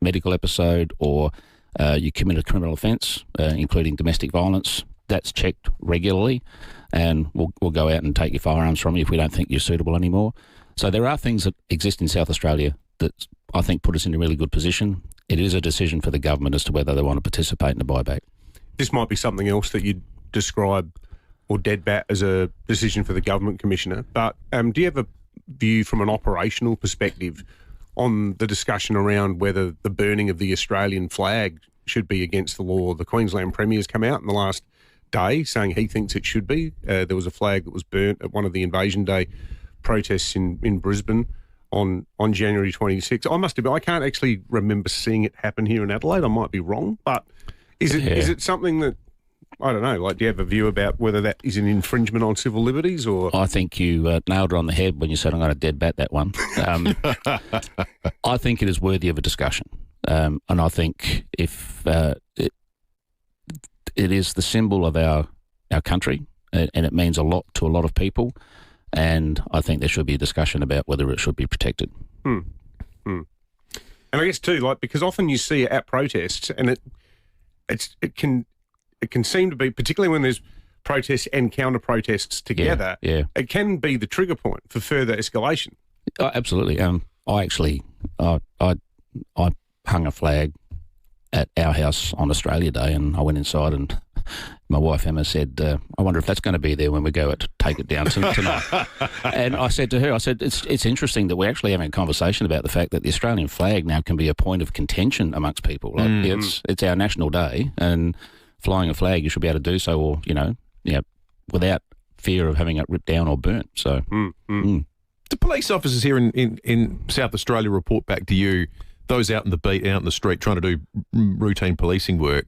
medical episode or you commit a criminal offence, including domestic violence, that's checked regularly, and we'll go out and take your firearms from you if we don't think you're suitable anymore. So there are things that exist in South Australia that I think put us in a really good position. It is a decision for the government as to whether they want to participate in a buyback. This might be something else that you'd describe or dead bat as a decision for the government commissioner, but do you have a view from an operational perspective on the discussion around whether the burning of the Australian flag should be against the law? The Queensland Premier's come out in the last day saying he thinks it should be. There was a flag that was burnt at one of the Invasion Day protests in Brisbane on January 26th. I must admit, I can't actually remember seeing it happen here in Adelaide. I might be wrong, but is it something that, I don't know, like, do you have a view about whether that is an infringement on civil liberties? Or I think you nailed it on the head when you said I'm going to dead bat that one. I think it is worthy of a discussion, and I think if it is the symbol of our country, and it means a lot to a lot of people, and I think there should be a discussion about whether it should be protected. And I guess too, like, because often you see it at protests, and it can seem to be, particularly when there's protests and counter protests together, it can be the trigger point for further escalation. Oh, absolutely. I hung a flag at our house on Australia Day, and I went inside and My wife Emma said, "I wonder if that's going to be there when we go to take it down tonight." And I said to her, "It's interesting that we're actually having a conversation about the fact that the Australian flag now can be a point of contention amongst people. Like it's our national day, and flying a flag, you should be able to do so, or without fear of having it ripped down or burnt." So, Do police officers here in South Australia report back to you, those out in the beat, out in the street, trying to do routine policing work,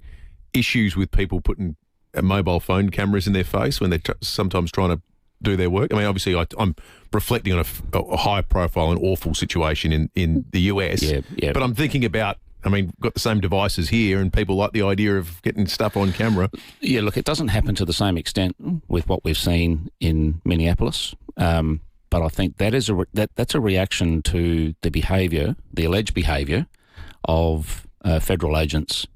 issues with people putting mobile phone cameras in their face when they're sometimes trying to do their work? I mean, obviously, I'm reflecting on a high-profile and awful situation in the US, but I'm thinking about, we've got the same devices here, and people like the idea of getting stuff on camera. Yeah, look, it doesn't happen to the same extent with what we've seen in Minneapolis, but I think that's a reaction to the behaviour, the alleged behaviour of federal agents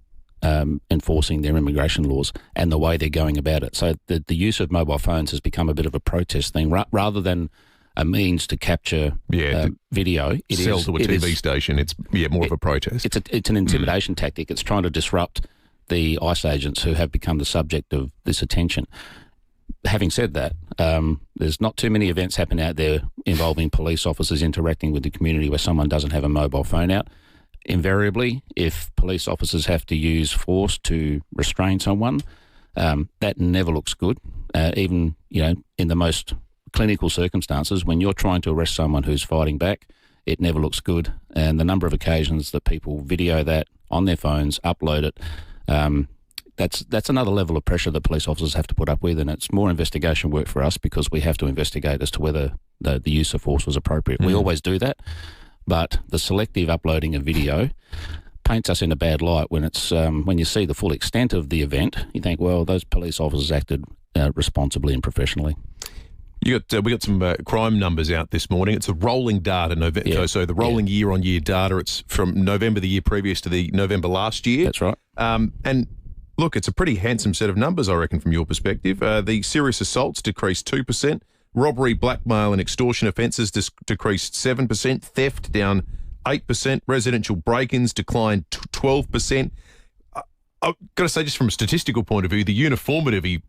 enforcing their immigration laws and the way they're going about it. So the use of mobile phones has become a bit of a protest thing rather than a means to capture video. Sell to a TV station. It's more of a protest. It's an intimidation tactic. It's trying to disrupt the ICE agents who have become the subject of this attention. Having said that, there's not too many events happening out there involving police officers interacting with the community where someone doesn't have a mobile phone out. Invariably, if police officers have to use force to restrain someone, that never looks good. Even in the most clinical circumstances, when you're trying to arrest someone who's fighting back, it never looks good. And the number of occasions that people video that on their phones, upload it, that's another level of pressure that police officers have to put up with, and it's more investigation work for us because we have to investigate as to whether the use of force was appropriate. We always do that, but the selective uploading of video paints us in a bad light when it's when you see the full extent of the event. You think, well, those police officers acted responsibly and professionally. We got some crime numbers out this morning. It's a rolling data, so the rolling year-on-year data. It's from November the year previous to the November last year. That's right. And look, it's a pretty handsome set of numbers, I reckon, from your perspective. The serious assaults decreased 2%. Robbery, blackmail and extortion offences decreased 7%. Theft down 8%. Residential break-ins declined 12%. I've got to say, just from a statistical point of view, the uniformity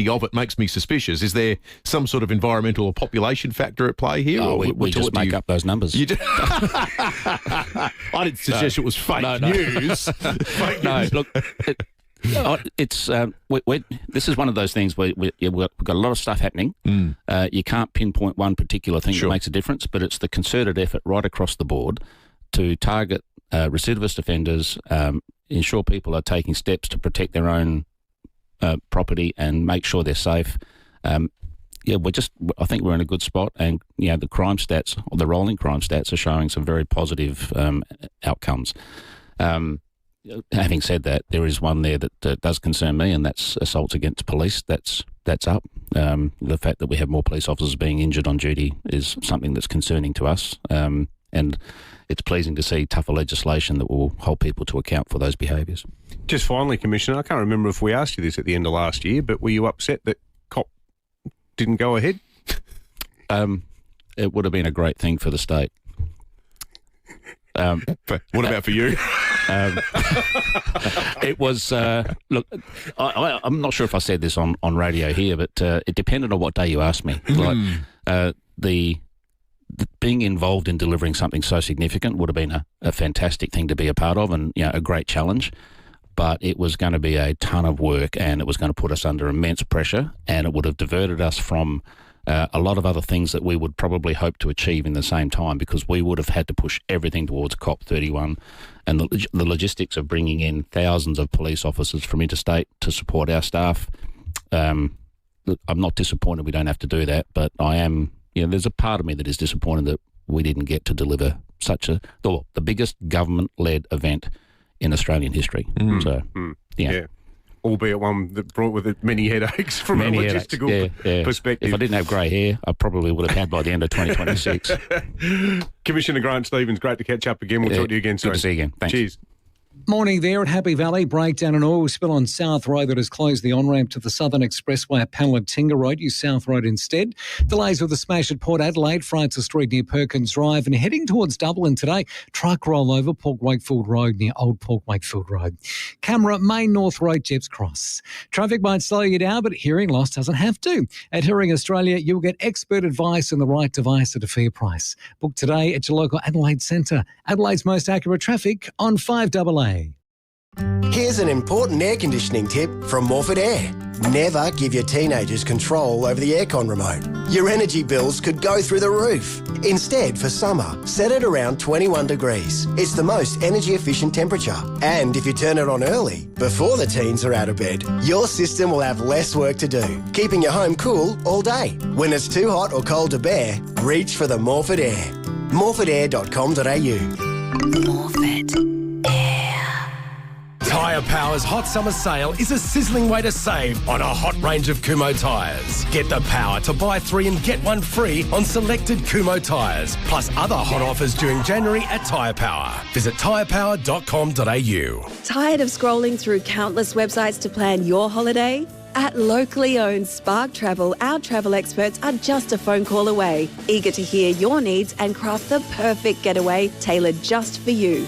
of it makes me suspicious. Is there some sort of environmental or population factor at play here? Oh, we just make up those numbers. You I didn't suggest it was fake news. Fake news. Look, it's this is one of those things where we've got a lot of stuff happening. You can't pinpoint one particular thing that makes a difference, but it's the concerted effort right across the board to target recidivist offenders, ensure people are taking steps to protect their own property and make sure they're safe. I think we're in a good spot, and the crime stats, or the rolling crime stats, are showing some very positive outcomes. Having said that, there is one there that does concern me, and that's assaults against police. That's up. The fact that we have more police officers being injured on duty is something that's concerning to us. And it's pleasing to see tougher legislation that will hold people to account for those behaviours. Just finally, Commissioner, I can't remember if we asked you this at the end of last year, but were you upset that COP didn't go ahead? It would have been a great thing for the state. What about for you? It was, look, I'm not sure if I said this on radio here, but it depended on what day you asked me. Being involved in delivering something so significant would have been a fantastic thing to be a part of, and a great challenge. But it was going to be a ton of work, and it was going to put us under immense pressure, and it would have diverted us from a lot of other things that we would probably hope to achieve in the same time, because we would have had to push everything towards COP31, and the logistics of bringing in thousands of police officers from interstate to support our staff. I'm not disappointed we don't have to do that, but I am. There's a part of me that is disappointed that we didn't get to deliver the biggest government-led event in Australian history. Albeit one that brought with it many headaches from a logistical perspective. If I didn't have grey hair, I probably would have had by the end of 2026. Commissioner Grant Stevens, great to catch up again. We'll talk to you again soon. Good to see you again. Thanks. Cheers. Morning there at Happy Valley. Breakdown and oil spill on South Road that has closed the on-ramp to the Southern Expressway at Pallatinga Road. Use South Road instead. Delays with the smash at Port Adelaide, Francis Street near Perkins Drive, and heading towards Dublin today. Truck rollover, Port Wakefield Road near Old Port Wakefield Road. Camera, Main North Road, Jepps Cross. Traffic might slow you down, but hearing loss doesn't have to. At Hearing Australia, you'll get expert advice and the right device at a fair price. Book today at your local Adelaide Centre. Adelaide's most accurate traffic on 5AA. Here's an important air conditioning tip from Morford Air. Never give your teenagers control over the aircon remote. Your energy bills could go through the roof. Instead, for summer, set it around 21 degrees. It's the most energy efficient temperature. And if you turn it on early, before the teens are out of bed, your system will have less work to do, keeping your home cool all day. When it's too hot or cold to bear, reach for the Morford Air. morfordair.com.au. Morford. Tyre Power's Hot Summer Sale is a sizzling way to save on a hot range of Kumho tyres. Get the power to buy 3 and get 1 free on selected Kumho tyres, plus other hot offers during January at Tyre Power. Visit tyrepower.com.au. Tired of scrolling through countless websites to plan your holiday? At locally owned Spark Travel, our travel experts are just a phone call away, eager to hear your needs and craft the perfect getaway tailored just for you.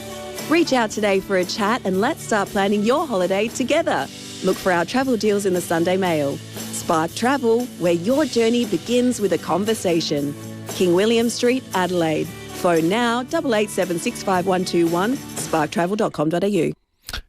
Reach out today for a chat and let's start planning your holiday together. Look for our travel deals in the Sunday Mail. Spark Travel, where your journey begins with a conversation. King William Street, Adelaide. Phone now 88765121, sparktravel.com.au.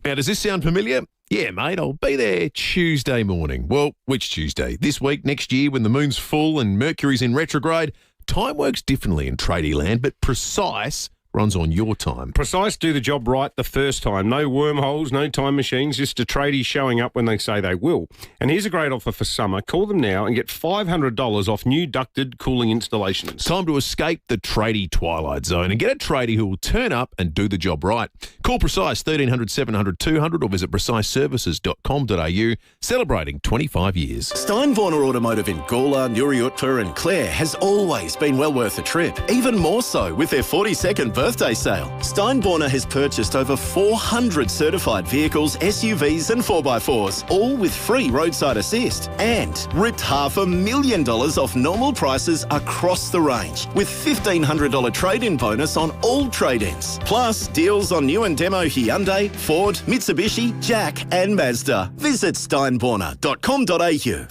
Now, does this sound familiar? Yeah, mate, I'll be there Tuesday morning. Well, which Tuesday? This week, next year, when the moon's full and Mercury's in retrograde? Time works differently in tradie land, but Precise runs on your time. Precise do the job right the first time. No wormholes, no time machines, just a tradie showing up when they say they will. And here's a great offer for summer. Call them now and get $500 off new ducted cooling installations. Time to escape the tradie twilight zone and get a tradie who will turn up and do the job right. Call Precise 1300 700 200 or visit preciseservices.com.au, celebrating 25 years. Steinborner Automotive in Gawler, Nuriutpa and Clare has always been well worth a trip, even more so with their 42nd birthday sale. Steinborner has purchased over 400 certified vehicles, SUVs and 4x4s, all with free roadside assist, and ripped $500,000 off normal prices across the range with $1,500 trade-in bonus on all trade-ins. Plus, deals on new and demo Hyundai, Ford, Mitsubishi, Jack and Mazda. Visit steinborner.com.au.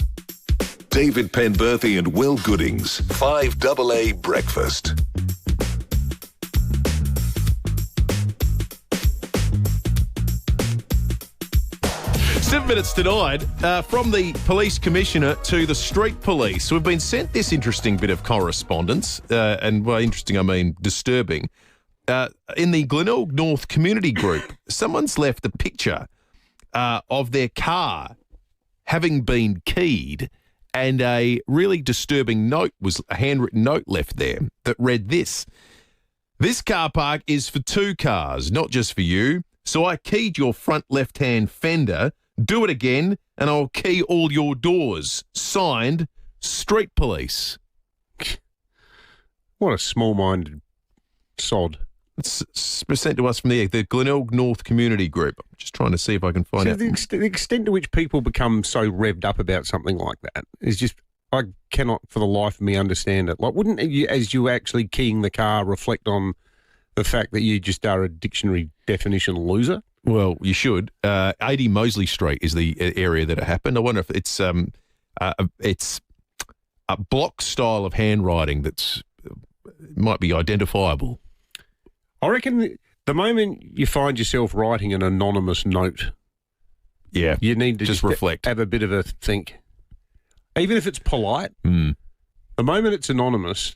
David Penberthy and Will Goodings, 5AA Breakfast. 7 minutes to 9, from the police commissioner to the street police. We've been sent this interesting bit of correspondence, and by interesting I mean disturbing. In the Glenelg North community group, someone's left a picture of their car having been keyed, and a really disturbing note was a handwritten note left there that read this: "This car park is for 2 cars, not just for you. So I keyed your front left-hand fender. Do it again, and I'll key all your doors. Signed, Street Police." What a small-minded sod. It's sent to us from the Glenelg North Community Group. I'm just trying to see if I can find out. The extent to which people become so revved up about something like that is just, I cannot for the life of me understand it. Like, wouldn't you, as you actually keying the car, reflect on the fact that you just are a dictionary definition loser? Well, you should. 80 Mosley Street is the area that it happened. I wonder if it's a block style of handwriting that's might be identifiable. I reckon the moment you find yourself writing an anonymous note, yeah, you need to just reflect, have a bit of a think. Even if it's polite, the moment it's anonymous,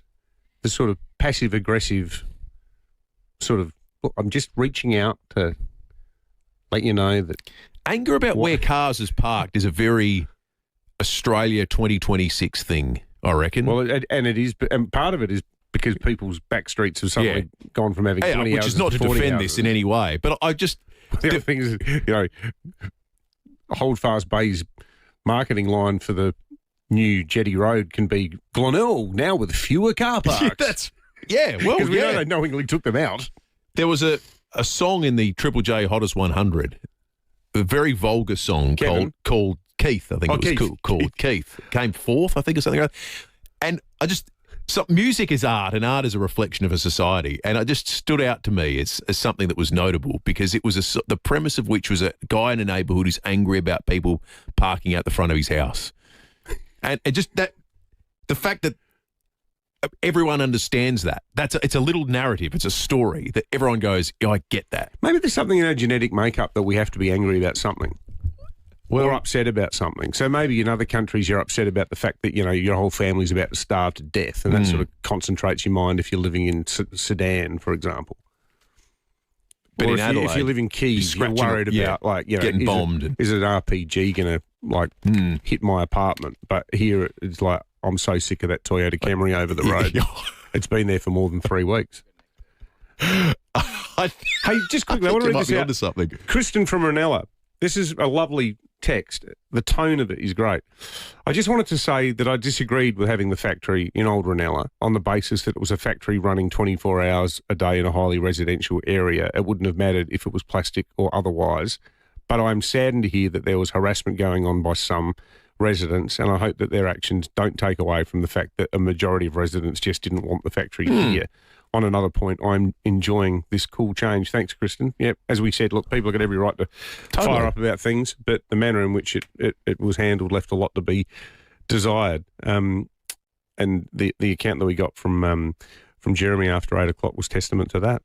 the sort of passive-aggressive sort of, look, I'm just reaching out to let you know that... Anger about where cars is parked is a very Australia 2026 thing, I reckon. Well, and it is, and part of it is because people's back streets have suddenly gone from having 20 which hours is not to defend hours. this in any way, but I just... The other thing is, Holdfast Bay's marketing line for the new Jetty Road can be Glenelg now with fewer car parks. Well, because we know they knowingly took them out. There was a a song in the Triple J Hottest 100, a very vulgar song called Keith, I think it was called Keith. Came fourth, I think, or something like that. And music is art, and art is a reflection of a society. And it just stood out to me as something that was notable, because it was the premise of which was a guy in a neighbourhood who's angry about people parking out the front of his house. And just that, the fact that everyone understands that. It's a little narrative. It's a story that everyone goes, I get that. Maybe there's something in our genetic makeup that we have to be angry about something. Or upset about something. So maybe in other countries you're upset about the fact that, your whole family's about to starve to death, and that sort of concentrates your mind if you're living in Sudan, for example. But or if you live in Keys, you're worried about, getting bombed. Is an RPG going to, hit my apartment? But here it's like, I'm so sick of that Toyota Camry over the road. It's been there for more than 3 weeks. Hey, just quickly, I want to read this out. Something. Kristen from Ranella. This is a lovely text. The tone of it is great. I just wanted to say that I disagreed with having the factory in Old Ranella on the basis that it was a factory running 24 hours a day in a highly residential area. It wouldn't have mattered if it was plastic or otherwise. But I'm saddened to hear that there was harassment going on by some residents, and I hope that their actions don't take away from the fact that a majority of residents just didn't want the factory here. On another point, I'm enjoying this cool change. Thanks, Kristen. Yep, as we said, look, people have got every right to fire up about things, but the manner in which it was handled left a lot to be desired. And the account that we got from Jeremy after 8 o'clock was testament to that.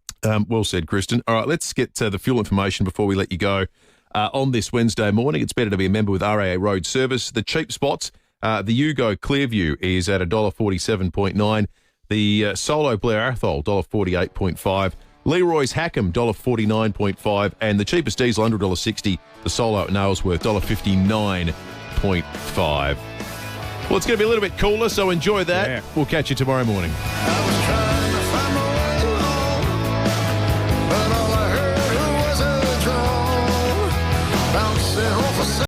Well said, Kristen. All right, let's get the fuel information before we let you go. On this Wednesday morning, it's better to be a member with RAA Road Service. The cheap spots, the Yugo Clearview is at $1.47.9. The Solo Blair Athol, $1.48.5. Leroy's Hackham, $1.49.5. And the cheapest diesel, $100.60. The Solo at Nailsworth, $1.59.5. Well, it's going to be a little bit cooler, so enjoy that. Yeah. We'll catch you tomorrow morning.